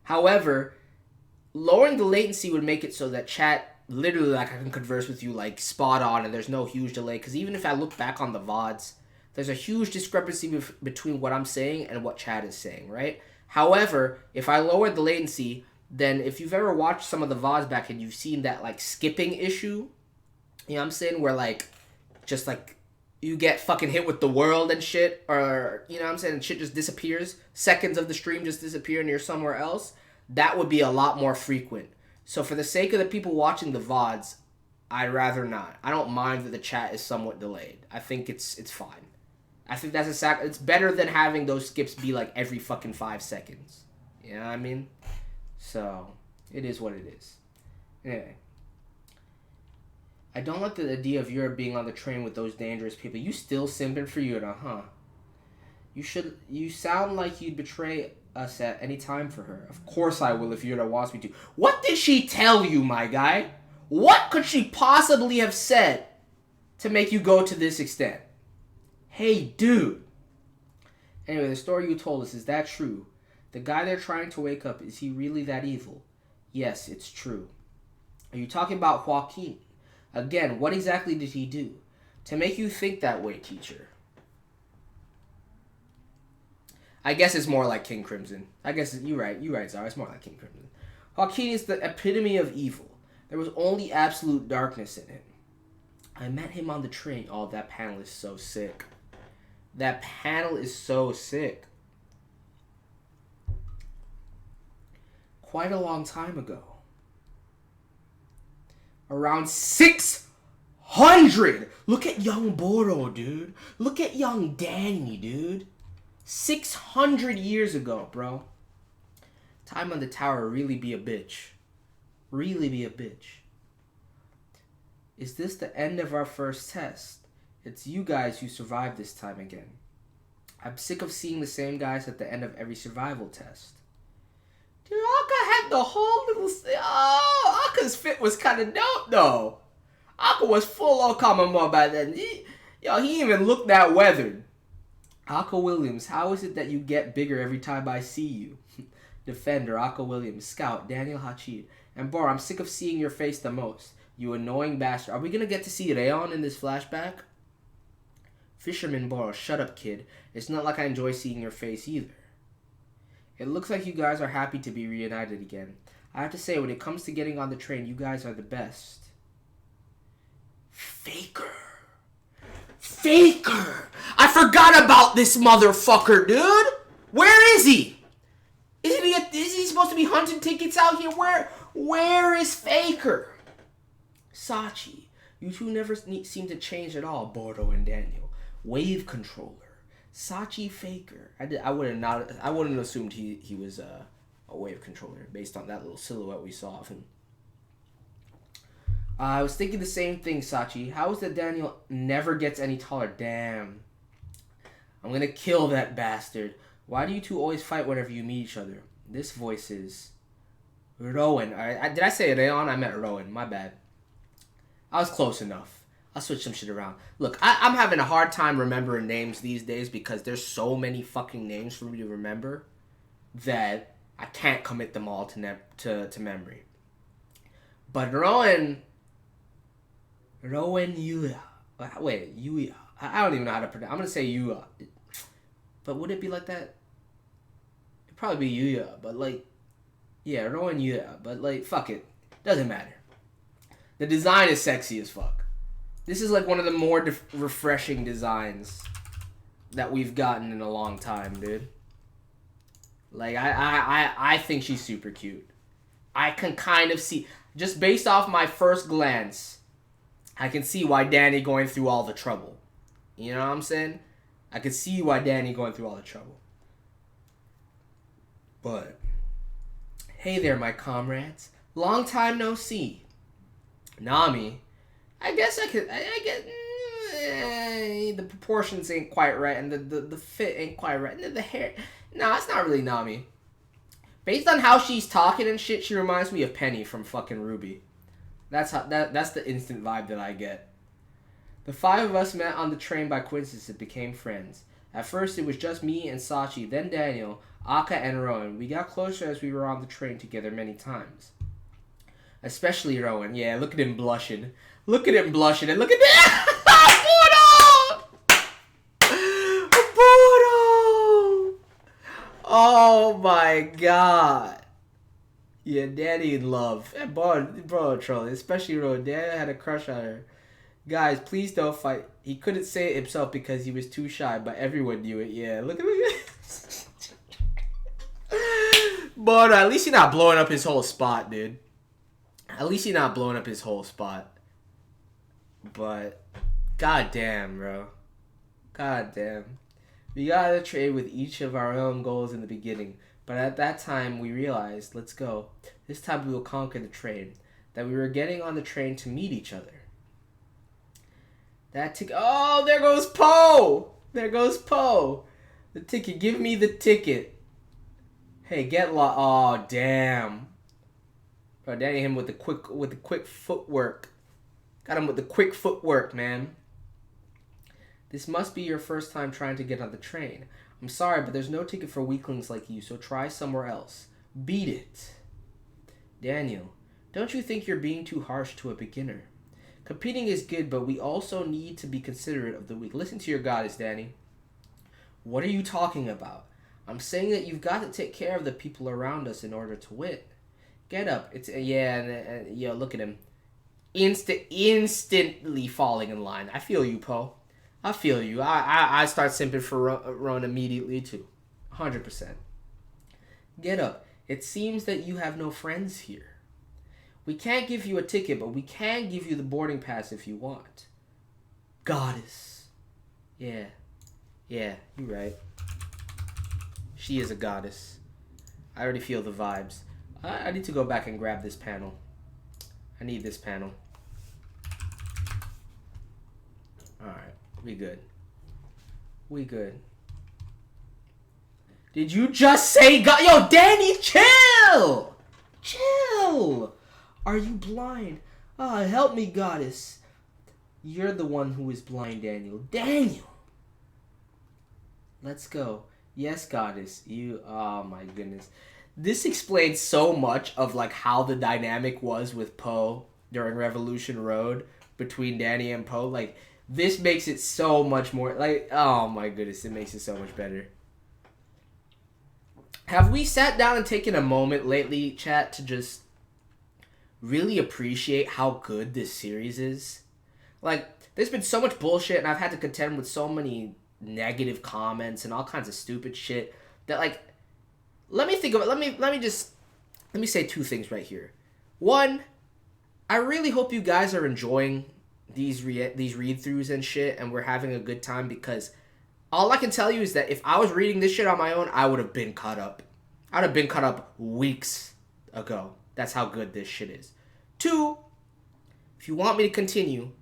However, lowering the latency would make it so that chat, literally, like, I can converse with you, like, spot on, and there's no huge delay. Because even if I look back on the VODs, there's a huge discrepancy between what I'm saying and what chat is saying, right? However, if I lowered the latency... then if you've ever watched some of the VODs back and you've seen that, like, skipping issue, you know what I'm saying, where, like, just, like, you get fucking hit with the world and shit, or, you know what I'm saying, and shit just disappears, seconds of the stream just disappear and you're somewhere else, that would be a lot more frequent. So for the sake of the people watching the VODs, I'd rather not. I don't mind that the chat is somewhat delayed. I think it's fine. I think that's it's better than having those skips be, like, every fucking 5 seconds. You know what I mean? So, it is what it is. Anyway. I don't like the idea of Europe being on the train with those dangerous people. You still simping for Europe, huh? You sound like you'd betray us at any time for her. Of course I will if Europe wants me to. What did she tell you, my guy? What could she possibly have said to make you go to this extent? Hey, dude. Anyway, the story you told us, is that true? The guy they're trying to wake up, is he really that evil? Yes, it's true. Are you talking about Joaquin? Again, what exactly did he do to make you think that way, teacher? I guess it's more like King Crimson. I guess you're right, Zara. It's more like King Crimson. Joaquin is the epitome of evil. There was only absolute darkness in him. I met him on the train. Oh, that panel is so sick. That panel is so sick. Quite a long time ago. Around 600! Look at young Boro, dude. Look at young Danny, dude. 600 years ago, bro. Time on the tower really be a bitch. Really be a bitch. Is this the end of our first test? It's you guys who survived this time again. I'm sick of seeing the same guys at the end of every survival test. Dude, Akka had the whole little... Oh, Akka's fit was kind of dope, though. Akka was full on Kamama by then. He even looked that weathered. Akka Williams, how is it that you get bigger every time I see you? Defender, Akka Williams. Scout, Daniel Hachid. And Bar, I'm sick of seeing your face the most. You annoying bastard. Are we going to get to see Rayon in this flashback? Fisherman Boro, shut up, kid. It's not like I enjoy seeing your face either. It looks like you guys are happy to be reunited again. I have to say, when it comes to getting on the train, you guys are the best. Faker. I forgot about this motherfucker, dude. Where is he? Is he supposed to be hunting tickets out here? Where is Faker? Sachi. You two never seem to change at all, Bordo and Daniel. Wave controller. Sachi Faker. I wouldn't have assumed he was a wave controller based on that little silhouette we saw of him. I was thinking the same thing, Sachi. How is it Daniel never gets any taller? Damn. I'm gonna kill that bastard. Why do you two always fight whenever you meet each other? This voice is Rowan. Did I say Rayon? I meant Rowan. My bad. I was close enough. I'll switch some shit around. Look, I'm having a hard time remembering names these days because there's so many fucking names for me to remember that I can't commit them all to memory. But Rowan Yuya. Wait, Yuya. I don't even know how to pronounce. I'm going to say Yuya. But would it be like that? It'd probably be Yuya. But like, yeah, Rowan Yuya. But like, fuck it. Doesn't matter. The design is sexy as fuck. This is like one of the more refreshing designs that we've gotten in a long time, dude. Like, I think she's super cute. I can kind of see, just based off my first glance, I can see why Danny going through all the trouble. You know what I'm saying? I can see why Danny going through all the trouble. But, hey there, my comrades. Long time no see. Nami, I guess I get the proportions ain't quite right, and the fit ain't quite right, and the hair. Nah, it's not really Nami. Based on how she's talking and shit, she reminds me of Penny from fucking Ruby. That's the instant vibe that I get. The five of us met on the train by coincidence and became friends. At first, it was just me and Sachi, then Daniel, Akka, and Rowan. We got closer as we were on the train together many times. Especially Rowan. Yeah, look at him blushing. Look at him blushing, and look at that! Oh my god. Yeah, Danny in love. And bro, trolling. Especially Rowan. Danny had a crush on her. Guys, please don't fight. He couldn't say it himself because he was too shy, but everyone knew it. Yeah, look at it. But at least you're not blowing up his whole spot, dude. At least you're not blowing up his whole spot. But, goddamn, bro. Goddamn. We got to trade with each of our own goals in the beginning. But at that time, we realized, let's go. This time we will conquer the train. That we were getting on the train to meet each other. That ticket. Oh, there goes Poe. There goes Poe. The ticket. Give me the ticket. Hey, get lost. Oh, damn. Bro, Danny him with the quick footwork. Got him with the quick footwork, man. This must be your first time trying to get on the train. I'm sorry, but there's no ticket for weaklings like you, so try somewhere else. Beat it. Daniel, don't you think you're being too harsh to a beginner? Competing is good, but we also need to be considerate of the weak. Listen to your goddess, Danny. What are you talking about? I'm saying that you've got to take care of the people around us in order to win. Get up. It's yeah, look at him. Instantly falling in line. I feel you, Poe. I feel you. I start simping for Ron immediately, too. 100%. Get up. It seems that you have no friends here. We can't give you a ticket, but we can give you the boarding pass if you want. Goddess. Yeah. Yeah, you're right. She is a goddess. I already feel the vibes. I need to go back and grab this panel. I need this panel. Alright, we good. We good. Did you just say God? Yo, Danny, chill! Chill! Are you blind? Ah, help me, goddess. You're the one who is blind, Daniel. Daniel! Let's go. Yes, goddess. You, oh my goodness. This explains so much of like how the dynamic was with Poe during Revolution Road between Danny and Poe. Like, this makes it so much more, like, oh my goodness, it makes it so much better. Have we sat down and taken a moment lately, chat, to just really appreciate how good this series is? Like, there's been so much bullshit, and I've had to contend with so many negative comments and all kinds of stupid shit that, like, let me think of it. Let me say two things right here. One, I really hope you guys are enjoying these read-throughs and shit, and we're having a good time, because all I can tell you is that if I was reading this shit on my own, I would have been caught up. I'd have been caught up weeks ago. That's how good this shit is. Two, if you want me to continue,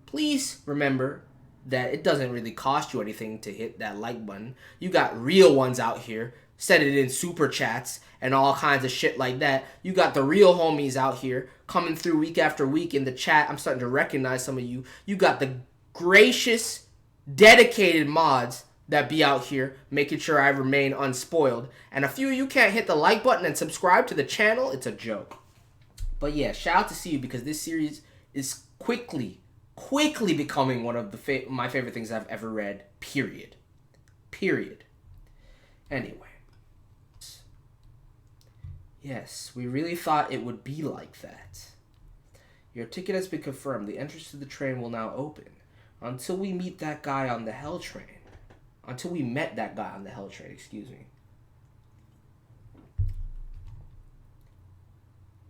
please remember that it doesn't really cost you anything to hit that like button. You got real ones out here. Send it in super chats and all kinds of shit like that. You got the real homies out here coming through week after week in the chat. I'm starting to recognize some of you. You got the gracious, dedicated mods that be out here making sure I remain unspoiled. And a few of you can't hit the like button and subscribe to the channel. It's a joke. But yeah, shout out to see you, because this series is quickly becoming one of my favorite things I've ever read. Period. Anyway. Yes, we really thought it would be like that. Your ticket has been confirmed. The entrance to the train will now open. Until we meet that guy on the hell train. Until we met that guy on the hell train, excuse me.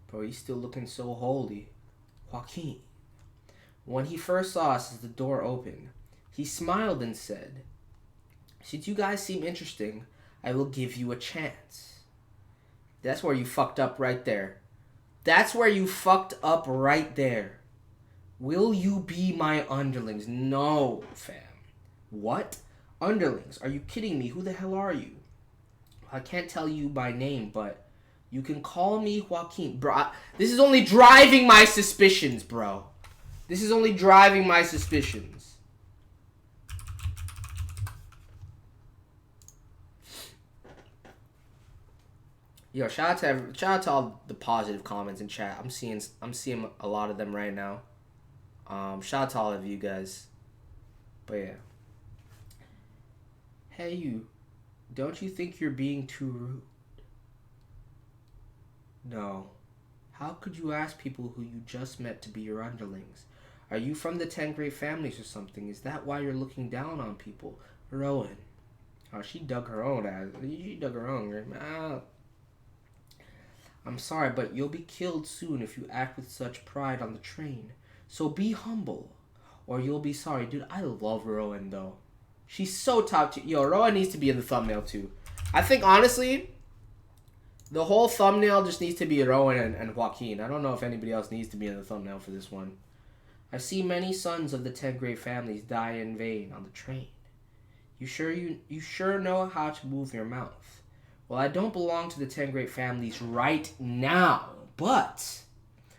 Bro, he's still looking so holy. Joaquin. When he first saw us as the door opened, he smiled and said, since you guys seem interesting, I will give you a chance. That's where you fucked up right there. That's where you fucked up right there. Will you be my underlings? No, fam. What? Underlings? Are you kidding me? Who the hell are you? I can't tell you by name, but you can call me Joaquin. Bro, this is only driving my suspicions, bro. This is only driving my suspicions. Yo, shout out to all the positive comments in chat. I'm seeing a lot of them right now. Shout out to all of you guys. But yeah. Hey you, don't you think you're being too rude? No. How could you ask people who you just met to be your underlings? Are you from the 10 great families or something? Is that why you're looking down on people? Rowan. Oh, she dug her own ass. She dug her own. I'm sorry, but you'll be killed soon if you act with such pride on the train. So be humble, or you'll be sorry. Dude, I love Rowan, though. She's so top tier. Yo, Rowan needs to be in the thumbnail, too. I think, honestly, the whole thumbnail just needs to be Rowan and Joaquin. I don't know if anybody else needs to be in the thumbnail for this one. I see many sons of the 10 great families die in vain on the train. You sure know how to move your mouth. Well, I don't belong to the 10 great families right now, but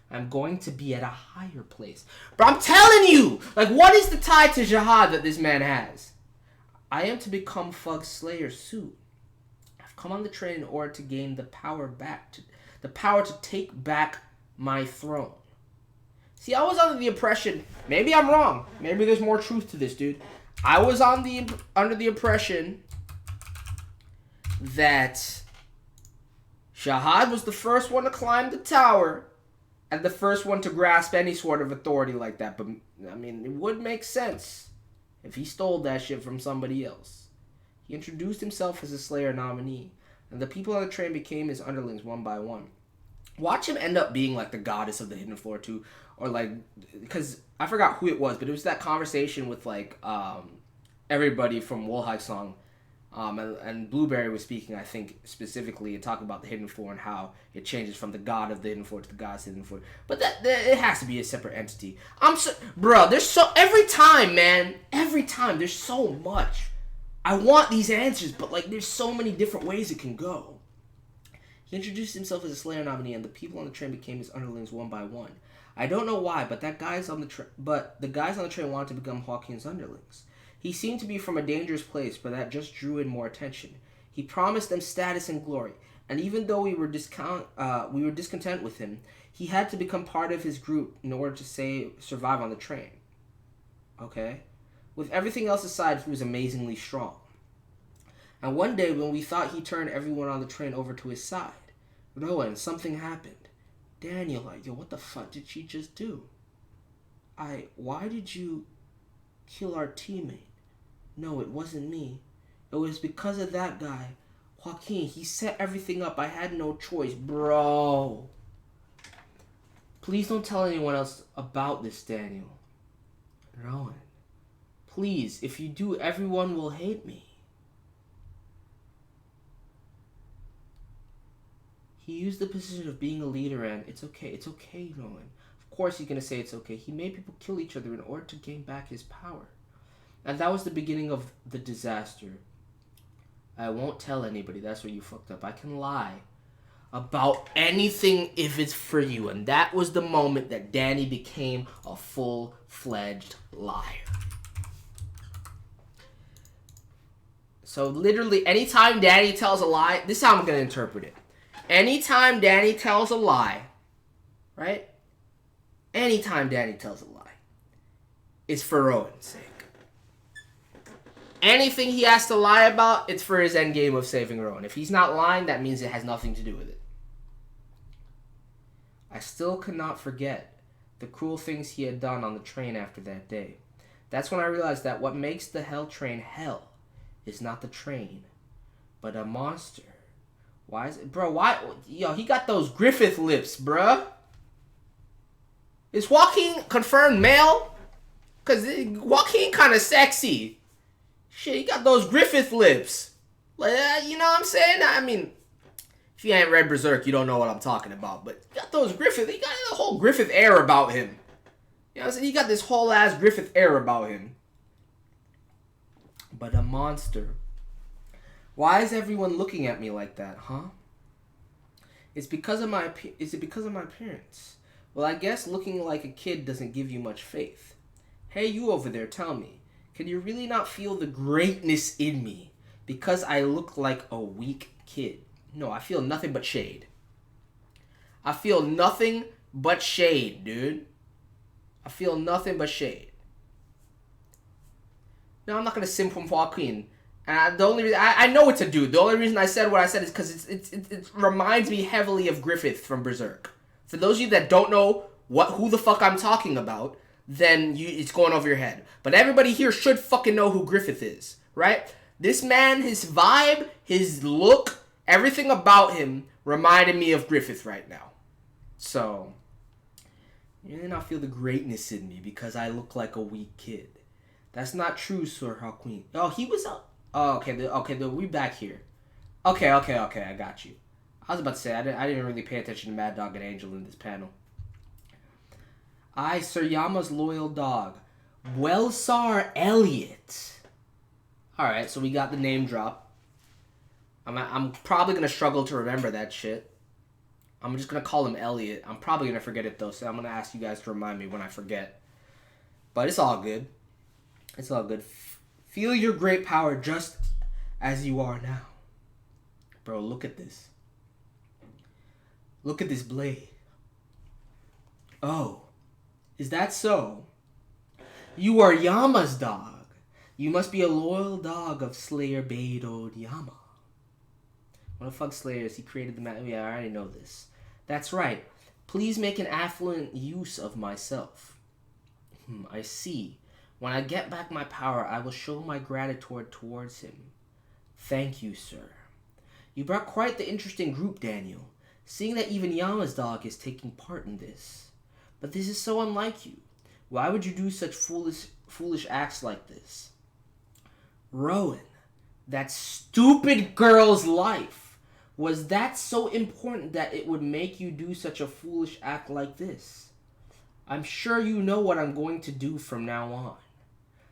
I'm going to be at a higher place. But I'm telling you, like, what is the tie to jihad that this man has? I am to become Fug Slayer soon. I've come on the train in order to gain the power to take back my throne. See, I was under the impression, maybe I'm wrong. Maybe there's more truth to this, dude. I was under the impression that Shahad was the first one to climb the tower and the first one to grasp any sort of authority like that. But, I mean, it would make sense if he stole that shit from somebody else. He introduced himself as a Slayer nominee, and the people on the train became his underlings one by one. Watch him end up being, like, the goddess of the hidden floor, too. Or, like, because I forgot who it was, but it was that conversation with, like, everybody from Wolhai Song. And Blueberry was speaking, I think, specifically and talking about the hidden floor and how it changes from the god of the hidden floor to the goddess of the hidden floor. But that it has to be a separate entity. Bro, there's every time, there's so much. I want these answers, but, like, there's so many different ways it can go. He introduced himself as a Slayer nominee, and the people on the train became his underlings one by one. I don't know why, but the guys on the train wanted to become Joaquin's underlings. He seemed to be from a dangerous place, but that just drew in more attention. He promised them status and glory, and even though we were discontent with him, he had to become part of his group in order to survive on the train. Okay? With everything else aside, he was amazingly strong. And one day, when we thought he turned everyone on the train over to his side, Rowan, something happened. Daniel, like, yo, what the fuck did she just do? Why did you kill our teammate? No, it wasn't me. It was because of that guy. Joaquin, he set everything up. I had no choice. Bro. Please don't tell anyone else about this, Daniel. Rowan. Please, if you do, everyone will hate me. He used the position of being a leader and it's okay, Rowan. Of course he's going to say it's okay. He made people kill each other in order to gain back his power. And that was the beginning of the disaster. I won't tell anybody. That's where you fucked up. I can lie about anything if it's for you. And that was the moment that Danny became a full-fledged liar. So literally, anytime Danny tells a lie, this is how I'm going to interpret it. Anytime Danny tells a lie, right? Anytime Danny tells a lie, it's for Rowan's sake. Anything he has to lie about, it's for his end game of saving Rowan. If he's not lying, that means it has nothing to do with it. I still cannot forget the cruel things he had done on the train after that day. That's when I realized that what makes the hell train hell is not the train, but a monster. Why is it, bro? Why, yo? He got those Griffith lips, bruh. Is Joaquin confirmed male? Cause Joaquin kind of sexy. Shit, he got those Griffith lips. Like, you know what I'm saying? I mean, if you ain't read Berserk, you don't know what I'm talking about. But he got those Griffith. He got the whole Griffith air about him. You know what I'm saying? He got this whole ass Griffith air about him. But a monster. Why is everyone looking at me like that, huh? Is it because of my appearance? Well, I guess looking like a kid doesn't give you much faith. Hey, you over there, tell me, can you really not feel the greatness in me because I look like a weak kid? No, I feel nothing but shade. I feel nothing but shade, dude. I feel nothing but shade. No, I'm not gonna sim from Joaquin. And the only reason I know it's a dude. The only reason I said what I said is because it reminds me heavily of Griffith from Berserk. For those of you that don't know who the fuck I'm talking about, then it's going over your head. But everybody here should fucking know who Griffith is, right? This man, his vibe, his look, everything about him reminded me of Griffith right now. So, you may not feel the greatness in me because I look like a weak kid. That's not true, Sir Joaquin. Oh, he was up. Oh, okay, we back here. Okay, I got you. I was about to say, I didn't really pay attention to Mad Dog and Angel in this panel. I, Sir Yama's loyal dog, Welsar Elliot. Alright, so we got the name drop. I'm probably going to struggle to remember that shit. I'm just going to call him Elliot. I'm probably going to forget it, though, so I'm going to ask you guys to remind me when I forget. But it's all good. It's all good. Feel your great power just as you are now. Bro, look at this. Look at this blade. Oh, is that so? You are Yama's dog. You must be a loyal dog of Slayer Beidou Yama. What the fuck Slayer is? He created the man. Yeah, I already know this. That's right. Please make an affluent use of myself. I see. When I get back my power, I will show my gratitude towards him. Thank you, sir. You brought quite the interesting group, Daniel. Seeing that even Yama's dog is taking part in this. But this is so unlike you. Why would you do such foolish acts like this? Rowan, that stupid girl's life. Was that so important that it would make you do such a foolish act like this? I'm sure you know what I'm going to do from now on.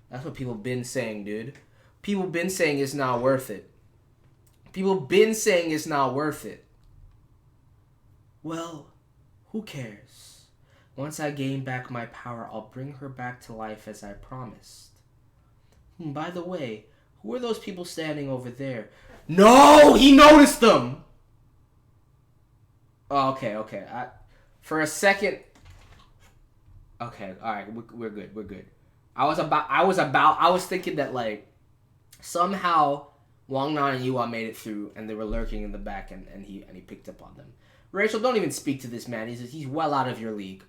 That's what people been saying, dude. People been saying it's not worth it. People been saying it's not worth it. Well, who cares? Once I gain back my power, I'll bring her back to life as I promised. By the way, who are those people standing over there? No! He noticed them! Oh, okay. For a second... Okay, alright, we're good. I was thinking that, like, somehow Wang Nan and Yua made it through and they were lurking in the back and he picked up on them. Rachel, don't even speak to this man. He's well out of your league.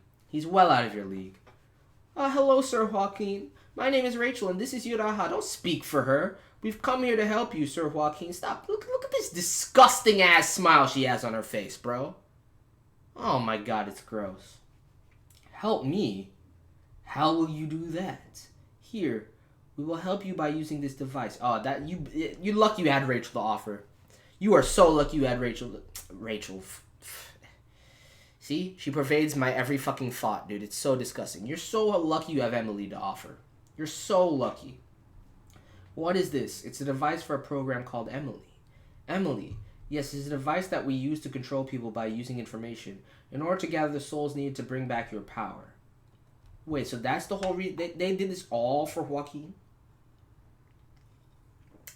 Hello, Sir Joaquin. My name is Rachel and this is Yuraha. Don't speak for her. We've come here to help you, Sir Joaquin. Stop. Look at this disgusting ass smile she has on her face, bro. Oh my god, it's gross. Help me? How will you do that? Here, we will help you by using this device. Oh, that you're lucky you had Rachel to offer. You are so lucky you had Rachel. See? She pervades my every fucking thought, dude. It's so disgusting. You're so lucky you have Emily to offer. You're so lucky. What is this? It's a device for a program called Emily. Emily. Yes, it's a device that we use to control people by using information in order to gather the souls needed to bring back your power. Wait, so that's the whole reason they did this all for Joaquin?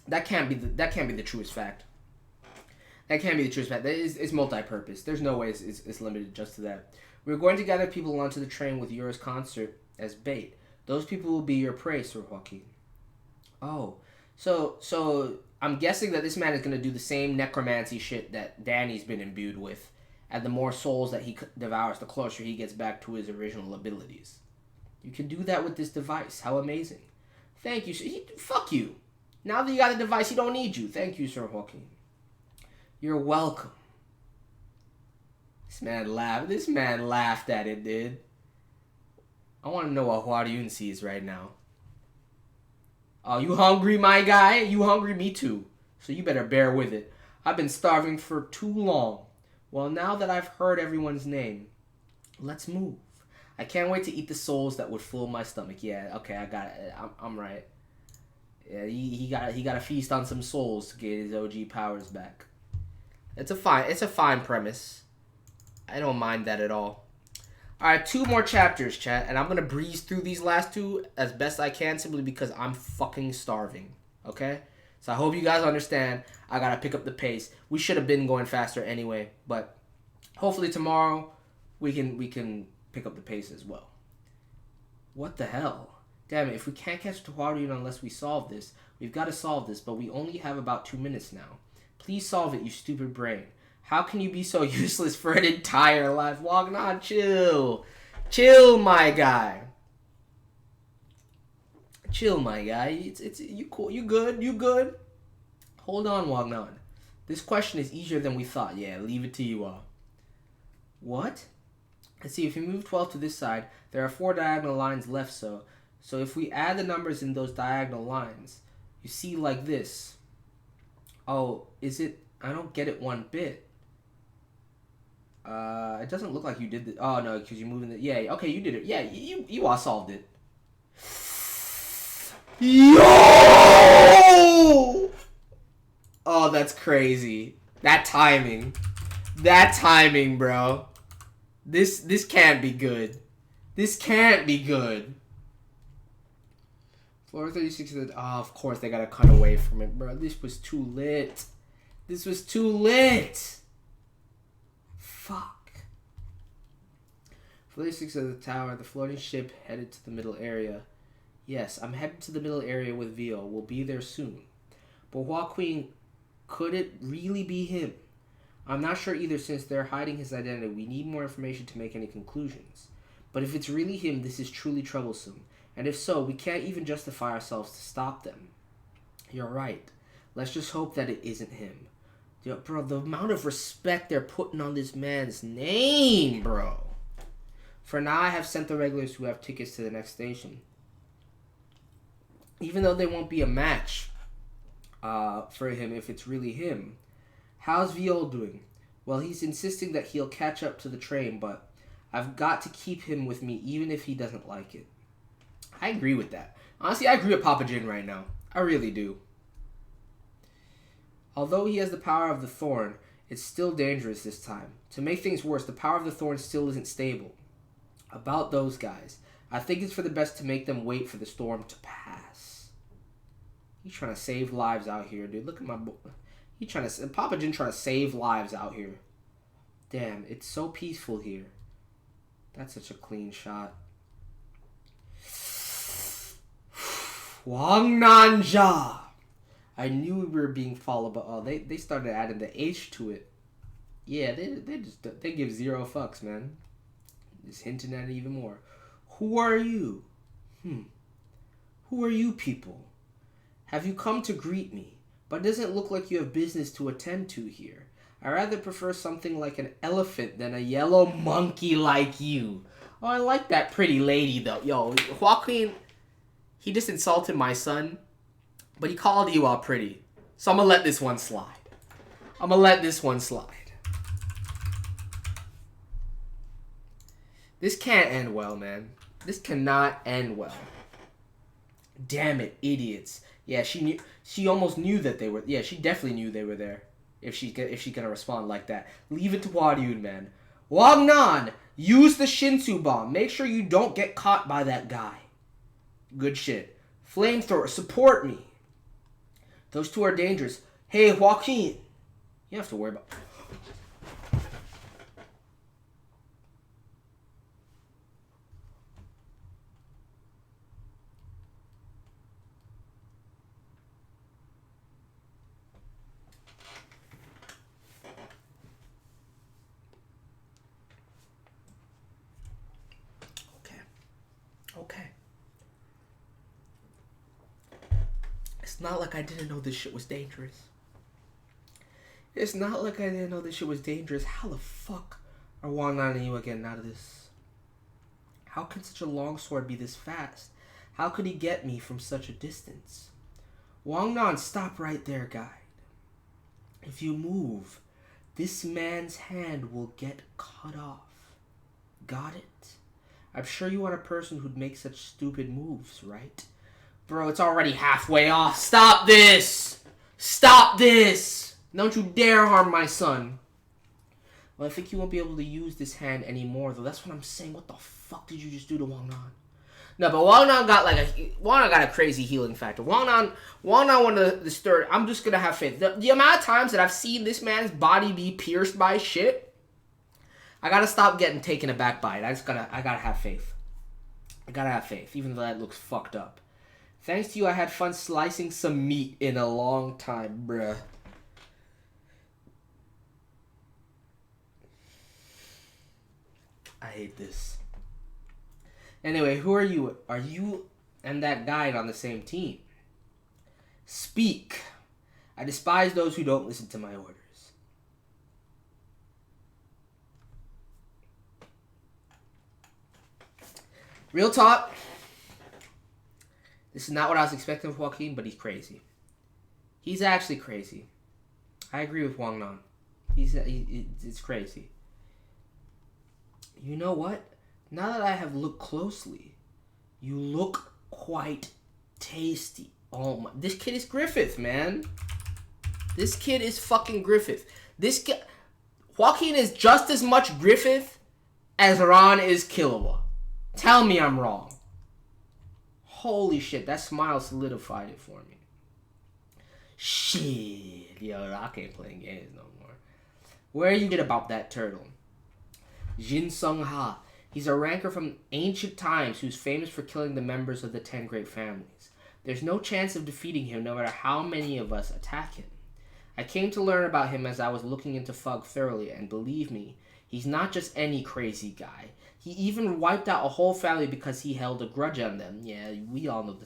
That can't be the truest fact. That can't be the truest fact. It's multi-purpose. There's no way it's limited just to that. We're going to gather people onto the train with Yura's concert as bait. Those people will be your prey, Sir Joaquin. Oh, so I'm guessing that this man is going to do the same necromancy shit that Danny's been imbued with And the more souls that he devours, the closer he gets back to his original abilities. You can do that with this device. How amazing. Thank you, sir. Fuck you. Now that you got a device, he don't need you. Thank you, Sir Joaquin. You're welcome. This man laughed. This man laughed at it, dude. I want to know what Huaryun sees right now. Oh, you hungry, my guy? You hungry? Me too. So you better bear with it. I've been starving for too long. Well, now that I've heard everyone's name, let's move. I can't wait to eat the souls that would fill my stomach. Yeah, okay, I got it. I'm right. Yeah, he got to feast on some souls to get his OG powers back. It's a fine premise. I don't mind that at all. All right, 2 more chapters, chat, and I'm gonna breeze through these last 2 as best I can, simply because I'm fucking starving. Okay, so I hope you guys understand. I gotta pick up the pace. We should have been going faster anyway, but hopefully tomorrow we can pick up the pace as well. What the hell? Damn it! If we can't catch Huaryun unless we solve this, we've got to solve this. But we only have about 2 minutes now. Please solve it, you stupid brain. How can you be so useless for an entire life? Wagner, chill. Chill, my guy. Chill, my guy. It's you cool. You good. You good. Hold on, Wagner. This question is easier than we thought. Yeah, leave it to you all. What? Let's see, if you move 12 to this side, there are 4 diagonal lines left, so if we add the numbers in those diagonal lines, you see like this. Oh, is it? I don't get it one bit. It doesn't look like you did the. Oh no, because you're moving the. Yeah, okay, you did it. Yeah, you all solved it. Yo! Oh, that's crazy. That timing, bro. This can't be good. This can't be good. Floor 36 of the... Oh, of course they gotta cut away from it, bro. This was too lit. This was too lit. Fuck. Floor 36 of the tower. The floating ship headed to the middle area. Yes, I'm headed to the middle area with Vio. We'll be there soon. But Joaquin, could it really be him? I'm not sure either, since they're hiding his identity. We need more information to make any conclusions. But if it's really him, this is truly troublesome. And if so, we can't even justify ourselves to stop them. You're right. Let's just hope that it isn't him. Yo, bro, the amount of respect they're putting on this man's name, bro. For now, I have sent the regulars who have tickets to the next station. Even though they won't be a match for him if it's really him. How's Viol doing? Well, he's insisting that he'll catch up to the train, but I've got to keep him with me even if he doesn't like it. I agree with that. Honestly, I agree with Papa Jin right now. I really do. Although he has the power of the Thorn, it's still dangerous this time. To make things worse, the power of the Thorn still isn't stable. About those guys, I think it's for the best to make them wait for the storm to pass. He's trying to save lives out here, dude. Look at my boy. Papa Jin trying to save lives out here. Damn, it's so peaceful here. That's such a clean shot. Wang Nanja. I knew we were being followed, but they started adding the H to it. Yeah, they give 0 fucks, man. Just hinting at it even more. Who are you? Who are you people? Have you come to greet me? But it doesn't look like you have business to attend to here. I rather prefer something like an elephant than a yellow monkey like you. Oh, I like that pretty lady, though. Yo, Joaquin, he just insulted my son, but he called you all pretty. So I'm going to let this one slide. This can't end well, man. This cannot end well. Damn it, idiots. Yeah, she almost knew that they were... Yeah, she definitely knew they were there. If she's gonna respond like that. Leave it to Huaryun, man. Wang Nan, use the Shinsu bomb. Make sure you don't get caught by that guy. Good shit. Flamethrower, support me. Those 2 are dangerous. Hey, Joaquin. You have to worry about... It's not like I didn't know this shit was dangerous. It's not like I didn't know this shit was dangerous. How the fuck are Wang Nan and you getting out of this? How can such a longsword be this fast? How could he get me from such a distance? Wang Nan, stop right there, guide. If you move, this man's hand will get cut off. Got it? I'm sure you aren't a person who'd make such stupid moves, right? Bro, it's already halfway off. Stop this! Stop this! Don't you dare harm my son. Well, I think you won't be able to use this hand anymore, though. That's what I'm saying. What the fuck did you just do to Wang Nan? No, but Wang Nan got a crazy healing factor. Wang Nan wanted to stir. I'm just gonna have faith. The amount of times that I've seen this man's body be pierced by shit, I gotta stop getting taken aback by it. I gotta have faith. I gotta have faith, even though that looks fucked up. Thanks to you, I had fun slicing some meat in a long time, bruh. I hate this. Anyway, who are you? Are you and that guide on the same team? Speak. I despise those who don't listen to my orders. Real talk. This is not what I was expecting of Joaquin, but he's crazy. He's actually crazy. I agree with Wang Nan. It's crazy. You know what? Now that I have looked closely, you look quite tasty. Oh my! This kid is Griffith, man. This kid is fucking Griffith. Joaquin is just as much Griffith as Ron is Killua. Tell me I'm wrong. Holy shit, that smile solidified it for me. Shit, yo, I can't play games no more. Where are you get about that turtle? Jin Sung Ha. He's a ranker from ancient times who's famous for killing the members of the 10 great families. There's no chance of defeating him no matter how many of us attack him. I came to learn about him as I was looking into Fug thoroughly, and believe me, he's not just any crazy guy. He even wiped out a whole family because he held a grudge on them. Yeah, we all know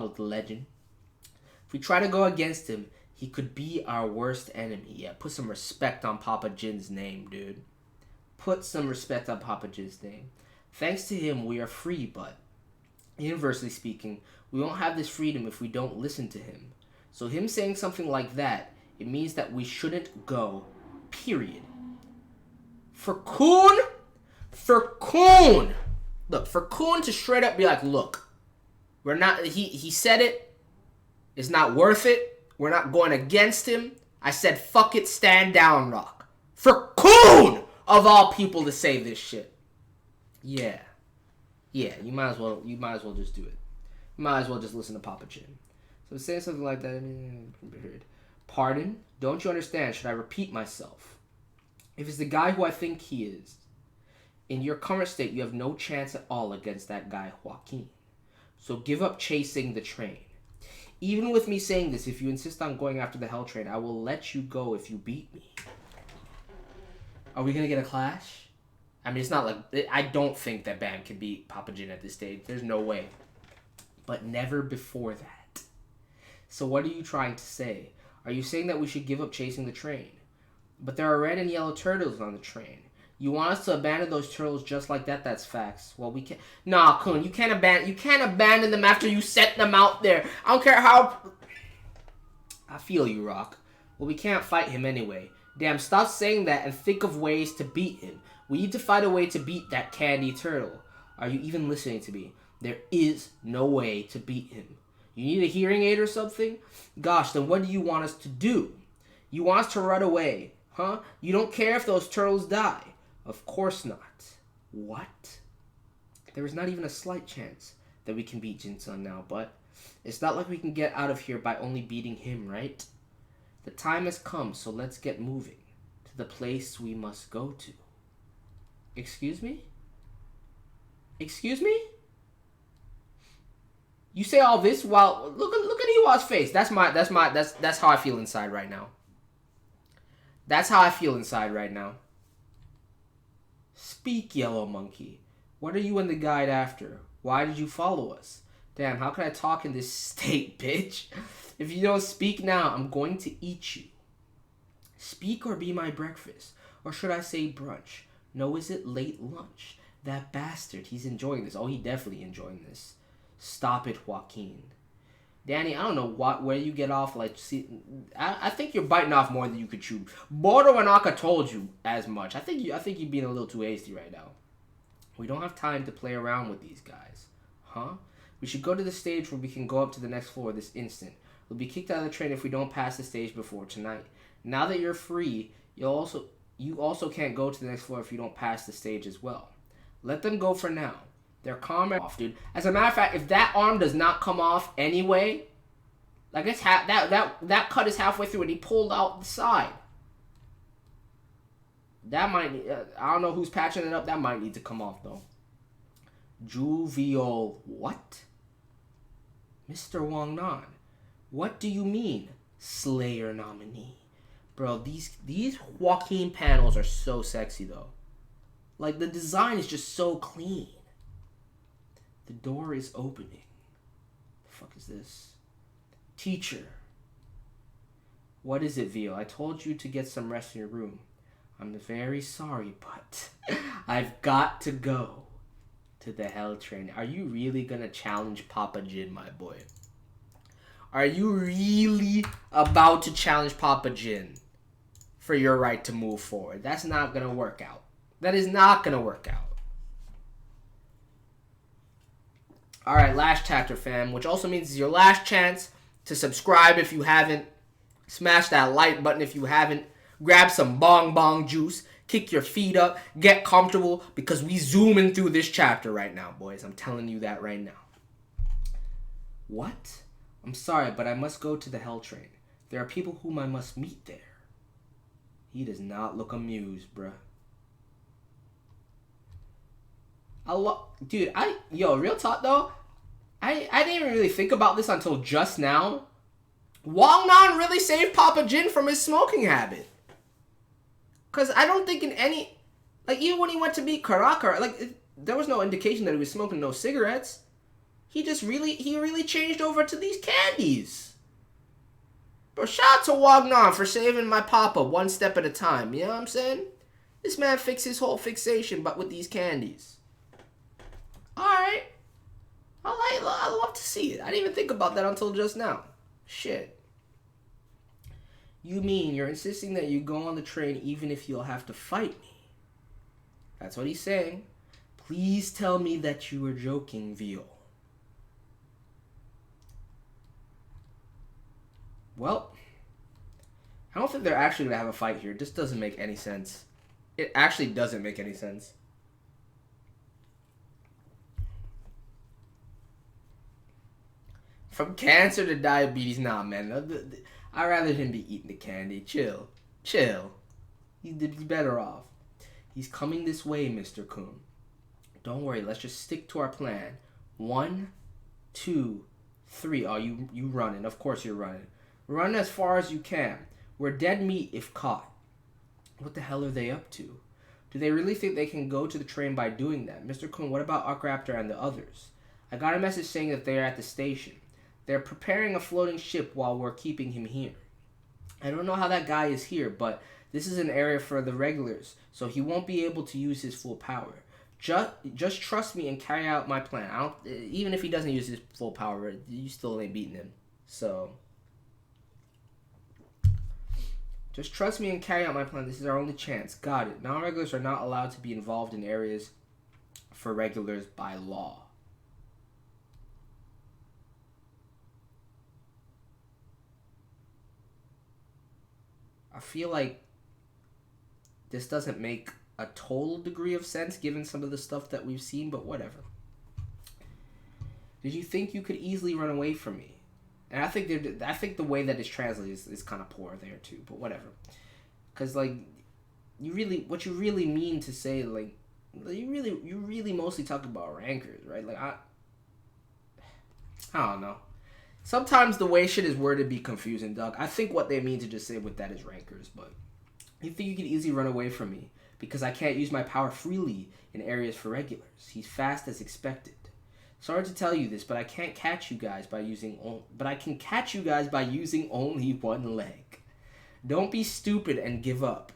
the legend. If we try to go against him, he could be our worst enemy. Yeah, put some respect on Papa Jin's name, dude. Put some respect on Papa Jin's name. Thanks to him, we are free, but inversely speaking, we won't have this freedom if we don't listen to him. So him saying something like that, it means that we shouldn't go, period. For Kun, look, for Kun to straight up be like, look, we're not, he said it, it's not worth it, we're not going against him. I said, fuck it, stand down, Rock. For Kun! Of all people to say this shit. Yeah, you might as well just do it. You might as well just listen to Papa Chin. So saying something like that, pardon? Don't you understand? Should I repeat myself? If it's the guy who I think he is, in your current state, you have no chance at all against that guy, Joaquin. So give up chasing the train. Even with me saying this, if you insist on going after the Hell Train, I will let you go if you beat me. Are we going to get a clash? I mean, it's not like... I don't think that Bam can beat Papa Jin at this stage. There's no way. But never before that. So what are you trying to say? Are you saying that we should give up chasing the train? But there are red and yellow turtles on the train. You want us to abandon those turtles just like that? That's facts. Well, we can't... Nah, Kun, you can't abandon them after you set them out there. I don't care how... I feel you, Rock. Well, we can't fight him anyway. Damn, stop saying that and think of ways to beat him. We need to find a way to beat that candy turtle. Are you even listening to me? There is no way to beat him. You need a hearing aid or something? Gosh, then what do you want us to do? You want us to run away, huh? You don't care if those turtles die. Of course not. What? There is not even a slight chance that we can beat Jin-sun now, but it's not like we can get out of here by only beating him, right? The time has come, so let's get moving to the place we must go to. Excuse me? Excuse me? You say all this while look at Iwa's face. That's how I feel inside right now. That's how I feel inside right now. Speak, Yellow Monkey. What are you and the guide after? Why did you follow us? Damn, how can I talk in this state, bitch? If you don't speak now, I'm going to eat you. Speak or be my breakfast. Or should I say brunch? No, is it late lunch? That bastard, he's enjoying this. Oh, he definitely enjoying this. Stop it, Joaquin. Danny, I don't know where you get off. Like, see, I think you're biting off more than you could chew. Bodo and Aka told you as much. I think you're being a little too hasty right now. We don't have time to play around with these guys. Huh? We should go to the stage where we can go up to the next floor this instant. We'll be kicked out of the train if we don't pass the stage before tonight. Now that you're free, you also can't go to the next floor if you don't pass the stage as well. Let them go for now. Their comrade off, dude. As a matter of fact, if that arm does not come off anyway, like it's that cut is halfway through and he pulled out the side. That might I don't know who's patching it up. That might need to come off though. Jovial what? Mr. Wang Nan, what do you mean, Slayer nominee? Bro, these Joaquin panels are so sexy though. Like the design is just so clean. The door is opening. The fuck is this? Teacher. What is it, Veal? I told you to get some rest in your room. I'm very sorry, but I've got to go to the hell train. Are you really gonna challenge Papa Jin, my boy? Are you really about to challenge Papa Jin for your right to move forward? That's not gonna work out. That is not gonna work out. Alright, last chapter, fam, which also means it's your last chance to subscribe if you haven't. Smash that like button if you haven't. Grab some bong bong juice. Kick your feet up. Get comfortable because we zooming through this chapter right now, boys. I'm telling you that right now. What? I'm sorry, but I must go to the hell train. There are people whom I must meet there. He does not look amused, bruh. Dude, real talk though, I didn't even really think about this until just now. Wang Nan really saved Papa Jin from his smoking habit. Cause I don't think in any, like even when he went to meet Karaka, there was no indication that he was smoking no cigarettes. He really changed over to these candies. Bro, shout out to Wang Nan for saving my Papa one step at a time. You know what I'm saying? This man fixed his whole fixation, but with these candies. Alright. I love to see it. I didn't even think about that until just now. Shit. You mean you're insisting that you go on the train even if you'll have to fight me? That's what he's saying. Please tell me that you were joking, Veal. Well, I don't think they're actually going to have a fight here. It just doesn't make any sense. It actually doesn't make any sense. From cancer to diabetes, nah, man. I'd rather him be eating the candy. Chill. He'd be better off. He's coming this way, Mr. Kun. Don't worry, let's just stick to our plan. 1, 2, 3. Oh, you running. Of course you're running. Run as far as you can. We're dead meat if caught. What the hell are they up to? Do they really think they can go to the train by doing that? Mr. Kun, what about Arkraptor and the others? I got a message saying that they're at the station. They're preparing a floating ship while we're keeping him here. I don't know how that guy is here, but this is an area for the regulars, so he won't be able to use his full power. Just trust me and carry out my plan. Even if he doesn't use his full power, you still ain't beating him. So, just trust me and carry out my plan. This is our only chance. Got it. Non-regulars are not allowed to be involved in areas for regulars by law. I feel like this doesn't make a total degree of sense given some of the stuff that we've seen, but whatever. Did you think you could easily run away from me? And I think the way that it's translated is kind of poor there too, but whatever. Because what you really mean to say, you really mostly talk about rancors, right? I don't know. Sometimes the way shit is worded be confusing, Doug. I think what they mean to just say with that is rancors, but you think you could easily run away from me because I can't use my power freely in areas for regulars. He's fast as expected. Sorry to tell you this, but I can't catch you guys by using but I can catch you guys by using only one leg. Don't be stupid and give up.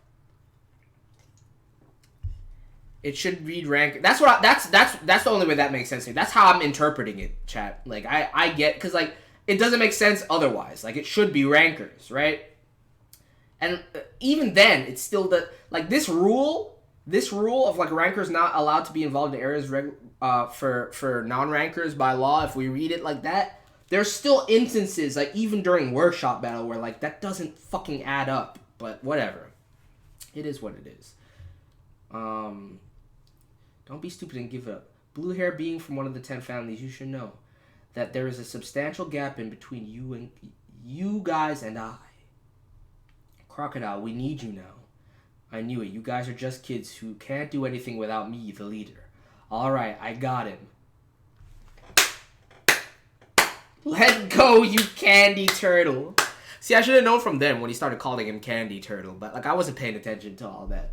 It should read rank. That's the only way that makes sense to me. That's how I'm interpreting it, chat. Like I get, cuz like it doesn't make sense otherwise. Like it should be rankers, right? And even then, it's still like this rule of like rankers not allowed to be involved in areas for non-rankers by law. If we read it like that, there's still instances like even during workshop battle where like that doesn't fucking add up. But whatever, it is what it is. Don't be stupid and give up. Blue hair being from one of the 10 families, you should know that there is a substantial gap in between you guys and I. Crocodile, we need you now. I knew it. You guys are just kids who can't do anything without me, the leader. Alright, I got him. Let go, you candy turtle. See, I should have known from then when he started calling him Candy Turtle, but like I wasn't paying attention to all that.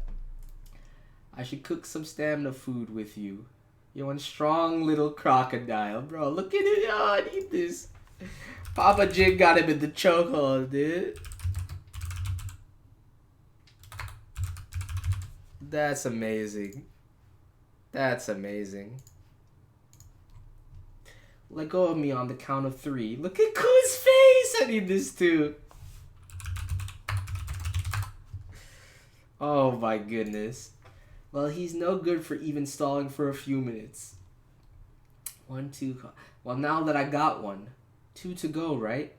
I should cook some stamina food with you. You're one strong little crocodile. Bro, look at it. Oh, I need this. Papa Jig got him in the chokehold, dude. That's amazing. That's amazing. Let go of me on the count of 3. Look at Ku's face. I need this too. Oh my goodness. Well, he's no good for even stalling for a few minutes. 1, 2. Well, now that I got one. 2 to go, right?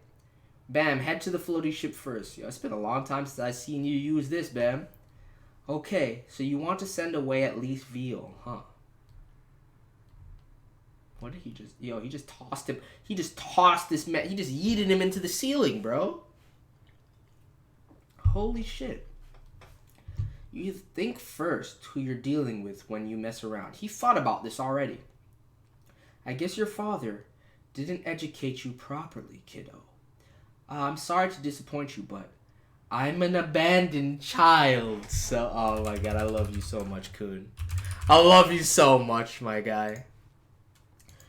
Bam, head to the floating ship first. Yo, it's been a long time since I've seen you use this, Bam. Okay, so you want to send away at least Veal, huh? What did he just... Yo, he just tossed him. He just tossed this man. He just yeeted him into the ceiling, bro. Holy shit. You think first who you're dealing with when you mess around. He thought about this already. I guess your father didn't educate you properly, kiddo. I'm sorry to disappoint you, but I'm an abandoned child. So, oh my god, I love you so much, Kun. I love you so much, my guy.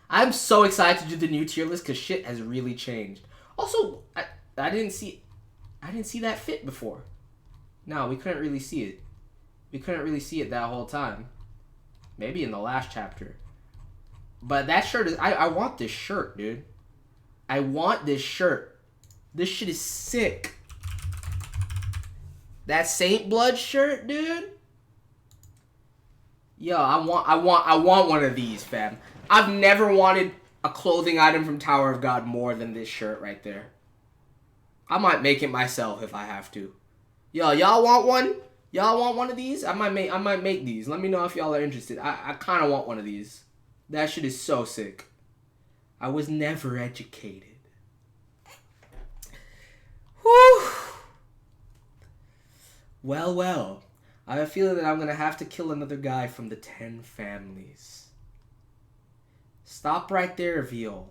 I'm so excited to do the new tier list because shit has really changed. Also, I didn't see that fit before. No, we couldn't really see it. We couldn't really see it that whole time. Maybe in the last chapter. But that shirt is... I want this shirt, dude. I want this shirt. This shit is sick. That Saint Blood shirt, dude. Yo, I want one of these, fam. I've never wanted a clothing item from Tower of God more than this shirt right there. I might make it myself if I have to. Yo, y'all want one? Y'all want one of these? I might make these. Let me know if y'all are interested. I kind of want one of these. That shit is so sick. I was never educated. Whew. Well. I have a feeling that I'm going to have to kill another guy from the 10 families. Stop right there, Veal.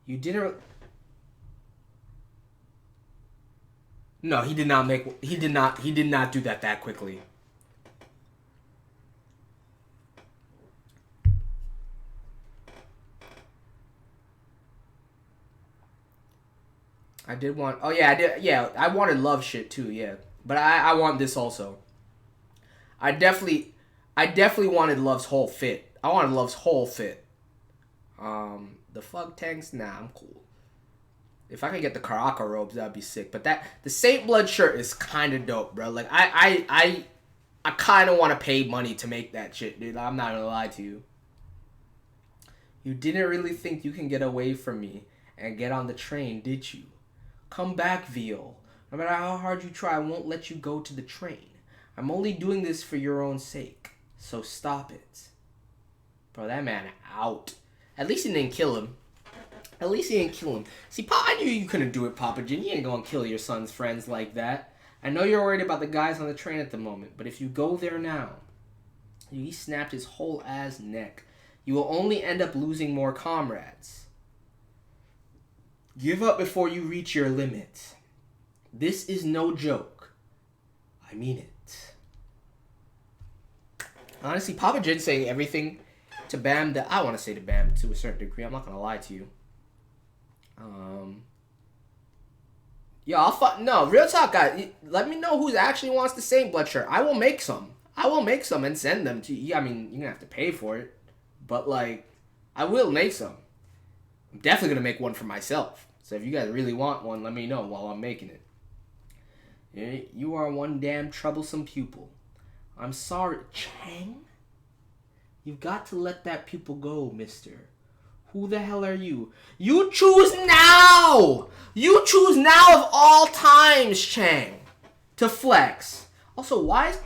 You didn't... No, he did not do that quickly. I did want... Oh, yeah, I did. Yeah, I wanted love shit, too, yeah. But I want this also. I definitely wanted Love's whole fit. I wanted Love's whole fit. The Fug Tanks, nah, I'm cool. If I could get the Karaka robes, that'd be sick. But the Saint Blood shirt is kind of dope, bro. Like, I kind of want to pay money to make that shit, dude. I'm not gonna lie to you. You didn't really think you can get away from me and get on the train, did you? Come back, Veal. No matter how hard you try, I won't let you go to the train. I'm only doing this for your own sake. So stop it. Bro, that man out. At least he didn't kill him. At least he didn't kill him. See, I knew you couldn't do it, Papa Jin. You ain't gonna kill your son's friends like that. I know you're worried about the guys on the train at the moment, but if you go there now, he snapped his whole ass neck. You will only end up losing more comrades. Give up before you reach your limit. This is no joke. I mean it. Honestly, Papa Jin saying everything to Bam, I want to say to Bam to a certain degree. I'm not going to lie to you. No, real talk, guys. Let me know who actually wants the Saint Blood shirt. I will make some. And send them to you. I mean, you're going to have to pay for it. But, like, I will make some. I'm definitely going to make one for myself. So if you guys really want one, let me know while I'm making it. You are one damn troublesome pupil. I'm sorry, Chang. You've got to let that pupil go, mister. Who the hell are you? You choose now! You choose now of all times, Chang, to flex. Also, why is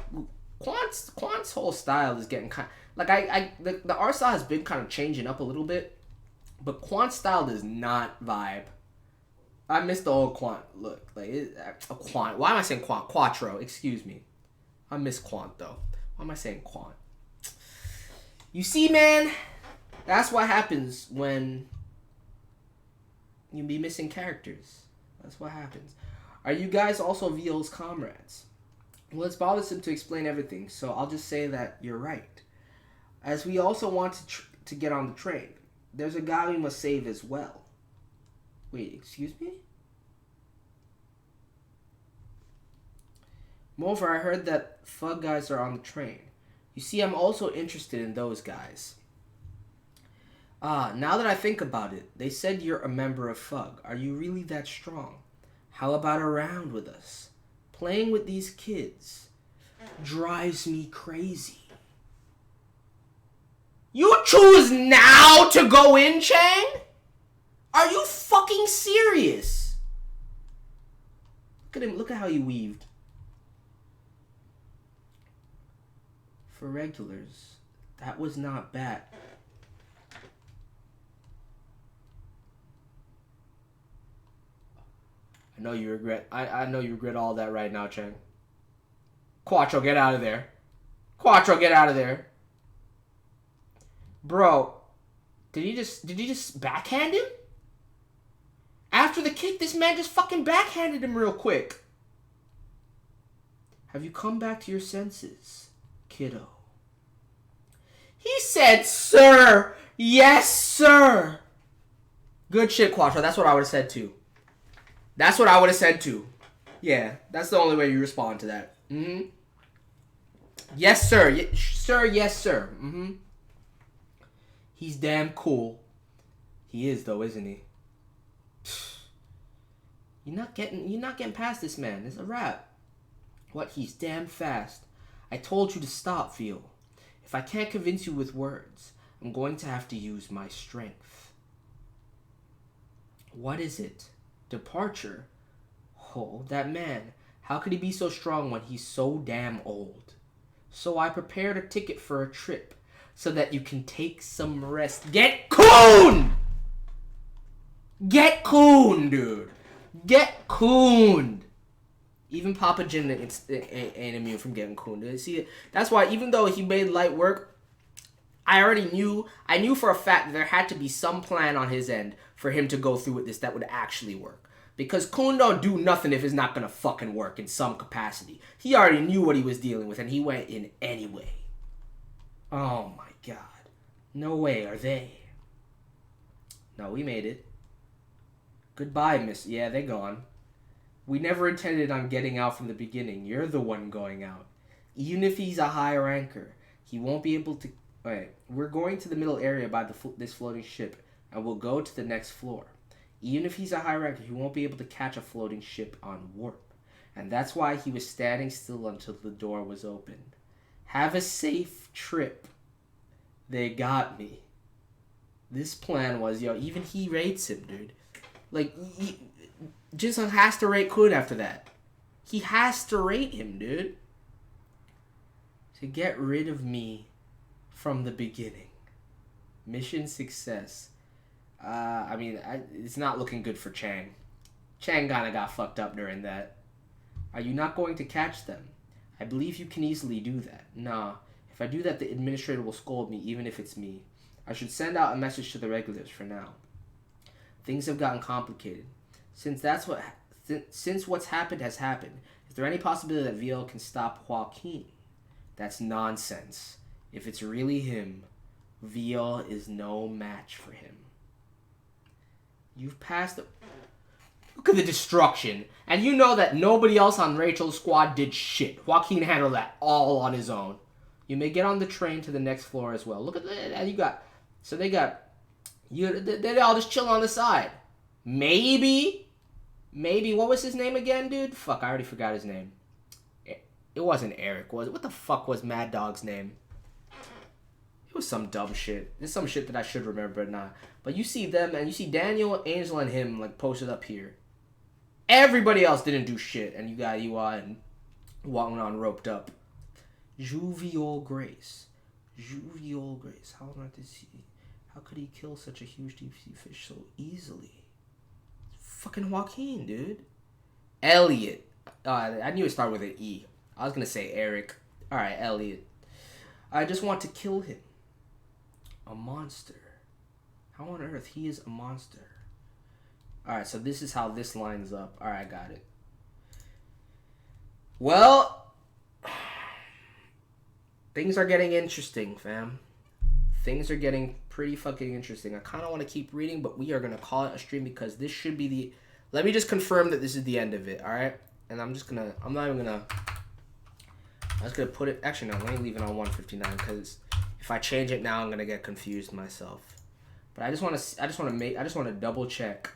Quan's whole style is getting kind of, like, the art style has been kind of changing up a little bit, but Quan's style does not vibe. I miss the old Quant look. Like, Quant. Why am I saying Quant? Quattro, excuse me. I miss Quant, though. Why am I saying Quant? You see, man, that's what happens when you be missing characters. That's what happens. Are you guys also VO's comrades? Well, it's bothersome to explain everything, so I'll just say that you're right. As we also want to get on the train, there's a guy we must save as well. Wait, excuse me? Moreover, I heard that Fug guys are on the train. You see, I'm also interested in those guys. Now that I think about it, they said you're a member of Fug. Are you really that strong? How about a round with us? Playing with these kids drives me crazy. You choose now to go in, Chang? Are you fucking serious? Look at him. Look at how he weaved. For regulars, that was not bad. I know you regret. I know you regret all that right now, Chang. Quattro, get out of there. Quattro, get out of there. Bro, did he just backhand him? After the kick, this man just fucking backhanded him real quick. Have you come back to your senses, kiddo? He said, sir. Yes, sir. Good shit, Quattro. That's what I would have said too. That's what I would have said too. Yeah, that's the only way you respond to that. Mm-hmm. Yes, sir. Sir, yes, sir. Mm-hmm. He's damn cool. He is, though, isn't he? You're not getting past this man. It's a wrap. What? He's damn fast. I told you to stop, Phil. If I can't convince you with words, I'm going to have to use my strength. What is it? Departure? Oh, that man. How could he be so strong when he's so damn old? So I prepared a ticket for a trip so that you can take some rest. Get cooned! Get cooned, dude. Get cooned. Even Papa Jin ain't immune from getting cooned. See, that's why even though he made light work, I knew for a fact that there had to be some plan on his end for him to go through with this that would actually work. Because Kun don't do nothing if it's not gonna fucking work in some capacity. He already knew what he was dealing with and he went in anyway. Oh my god. No way are they. No, we made it. Goodbye, miss. Yeah, they're gone. We never intended on getting out from the beginning. You're the one going out. Even if he's a high ranker, he won't be able to... Alright, we're going to the middle area by this floating ship, and we'll go to the next floor. Even if he's a high ranker, he won't be able to catch a floating ship on warp. And that's why he was standing still until the door was opened. Have a safe trip. They got me. This plan was, even he rates him, dude. Like, Jin-sung has to rate Kun after that. He has to rate him, dude. To get rid of me from the beginning. Mission success. It's not looking good for Chang. Chang kinda got fucked up during that. Are you not going to catch them? I believe you can easily do that. Nah, if I do that, the administrator will scold me, even if it's me. I should send out a message to the regulars for now. Things have gotten complicated. Since what's happened has happened, is there any possibility that VL can stop Joaquin? That's nonsense. If it's really him, Veal is no match for him. You've passed the... Look at the destruction. And you know that nobody else on Rachel's squad did shit. Joaquin handled that all on his own. You may get on the train to the next floor as well. Look at that. You got... So they got... They all just chill on the side. Maybe, what was his name again, dude? Fuck, I already forgot his name. It wasn't Eric, was it? What the fuck was Mad Dog's name? It was some dumb shit. It's some shit that I should remember, but not. But you see them, and you see Daniel, Angel, and him, like, posted up here. Everybody else didn't do shit, and you got UI and walking on roped up. Jovial Grace. How could he kill such a huge deep sea fish so easily? Fucking Joaquin, dude. Elliot. I knew it started with an E. I was going to say Eric. Alright, Elliot. I just want to kill him. A monster. How on earth? He is a monster. Alright, so this is how this lines up. Alright, I got it. Well, things are getting interesting, fam. Things are getting pretty fucking interesting. I kind of want to keep reading, but we are going to call it a stream because this should be the... Let me just confirm that this is the end of it, alright? And I'm just going to... I'm not even going to... I was going to put it... Actually, no, let me leave it on 159 because if I change it now, I'm going to get confused myself. But I just want to double check.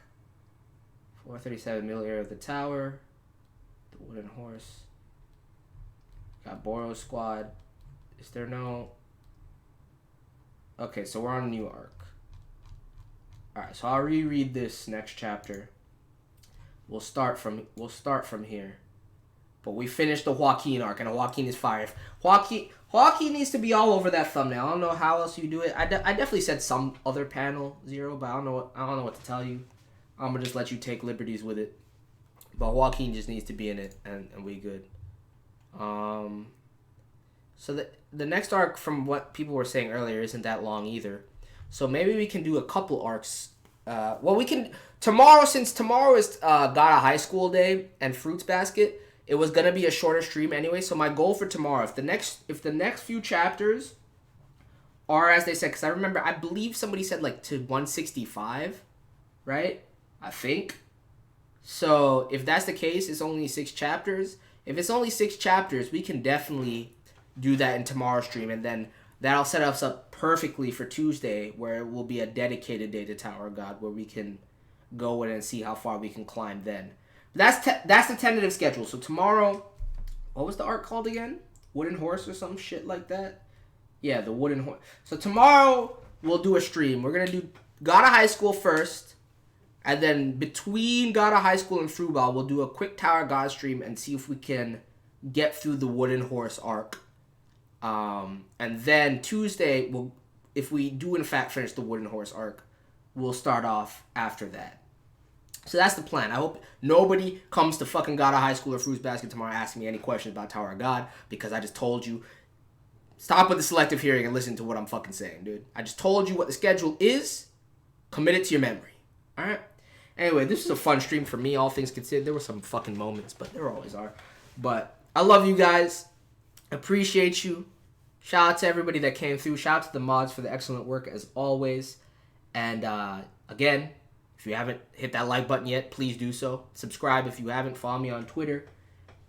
437 mill area of the tower. The wooden horse. Got Boro squad. Is there no... Okay, so we're on a new arc. Alright, so I'll reread this next chapter. We'll start from here. But we finished the Joaquin arc, and Joaquin is fire. Joaquin needs to be all over that thumbnail. I don't know how else you do it. I definitely said some other panel, Zero, but I don't know what to tell you. I'm gonna just let you take liberties with it. But Joaquin just needs to be in it, and we good. So the next arc, from what people were saying earlier, isn't that long either. So maybe we can do a couple arcs. Well, we can... Tomorrow, since tomorrow is Got a High School Day and Fruits Basket, it was going to be a shorter stream anyway. So my goal for tomorrow, if the next few chapters are, as they said, because I remember, I believe somebody said like to 165, right? I think. So if that's the case, it's only 6 chapters. If it's only 6 chapters, we can definitely do that in tomorrow's stream, and then that'll set us up perfectly for Tuesday, where it will be a dedicated day to Tower of God, where we can go in and see how far we can climb then. That's the tentative schedule. So tomorrow, what was the arc called again? Wooden Horse or some shit like that? Yeah, the Wooden Horse. So tomorrow, we'll do a stream. We're going to do Gotta High School first, and then between Gotta High School and Fruitball, we'll do a quick Tower of God stream and see if we can get through the Wooden Horse arc. And then Tuesday, if we do in fact finish the Wooden Horse arc, we'll start off after that. So that's the plan. I hope nobody comes to fucking Gotta High School or Fruits Basket tomorrow asking me any questions about Tower of God, because I just told you. Stop with the selective hearing and listen to what I'm fucking saying, dude. I just told you what the schedule is. Commit it to your memory. Alright? Anyway, this was a fun stream for me, all things considered. There were some fucking moments, but there always are. But I love you guys. Appreciate you. Shout out to everybody that came through. Shout out to the mods for the excellent work as always. And again, if you haven't hit that like button yet, please do so. Subscribe if you haven't. Follow me on Twitter.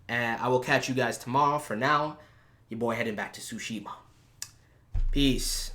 And I will catch you guys tomorrow. For now, your boy heading back to Tsushima. Peace.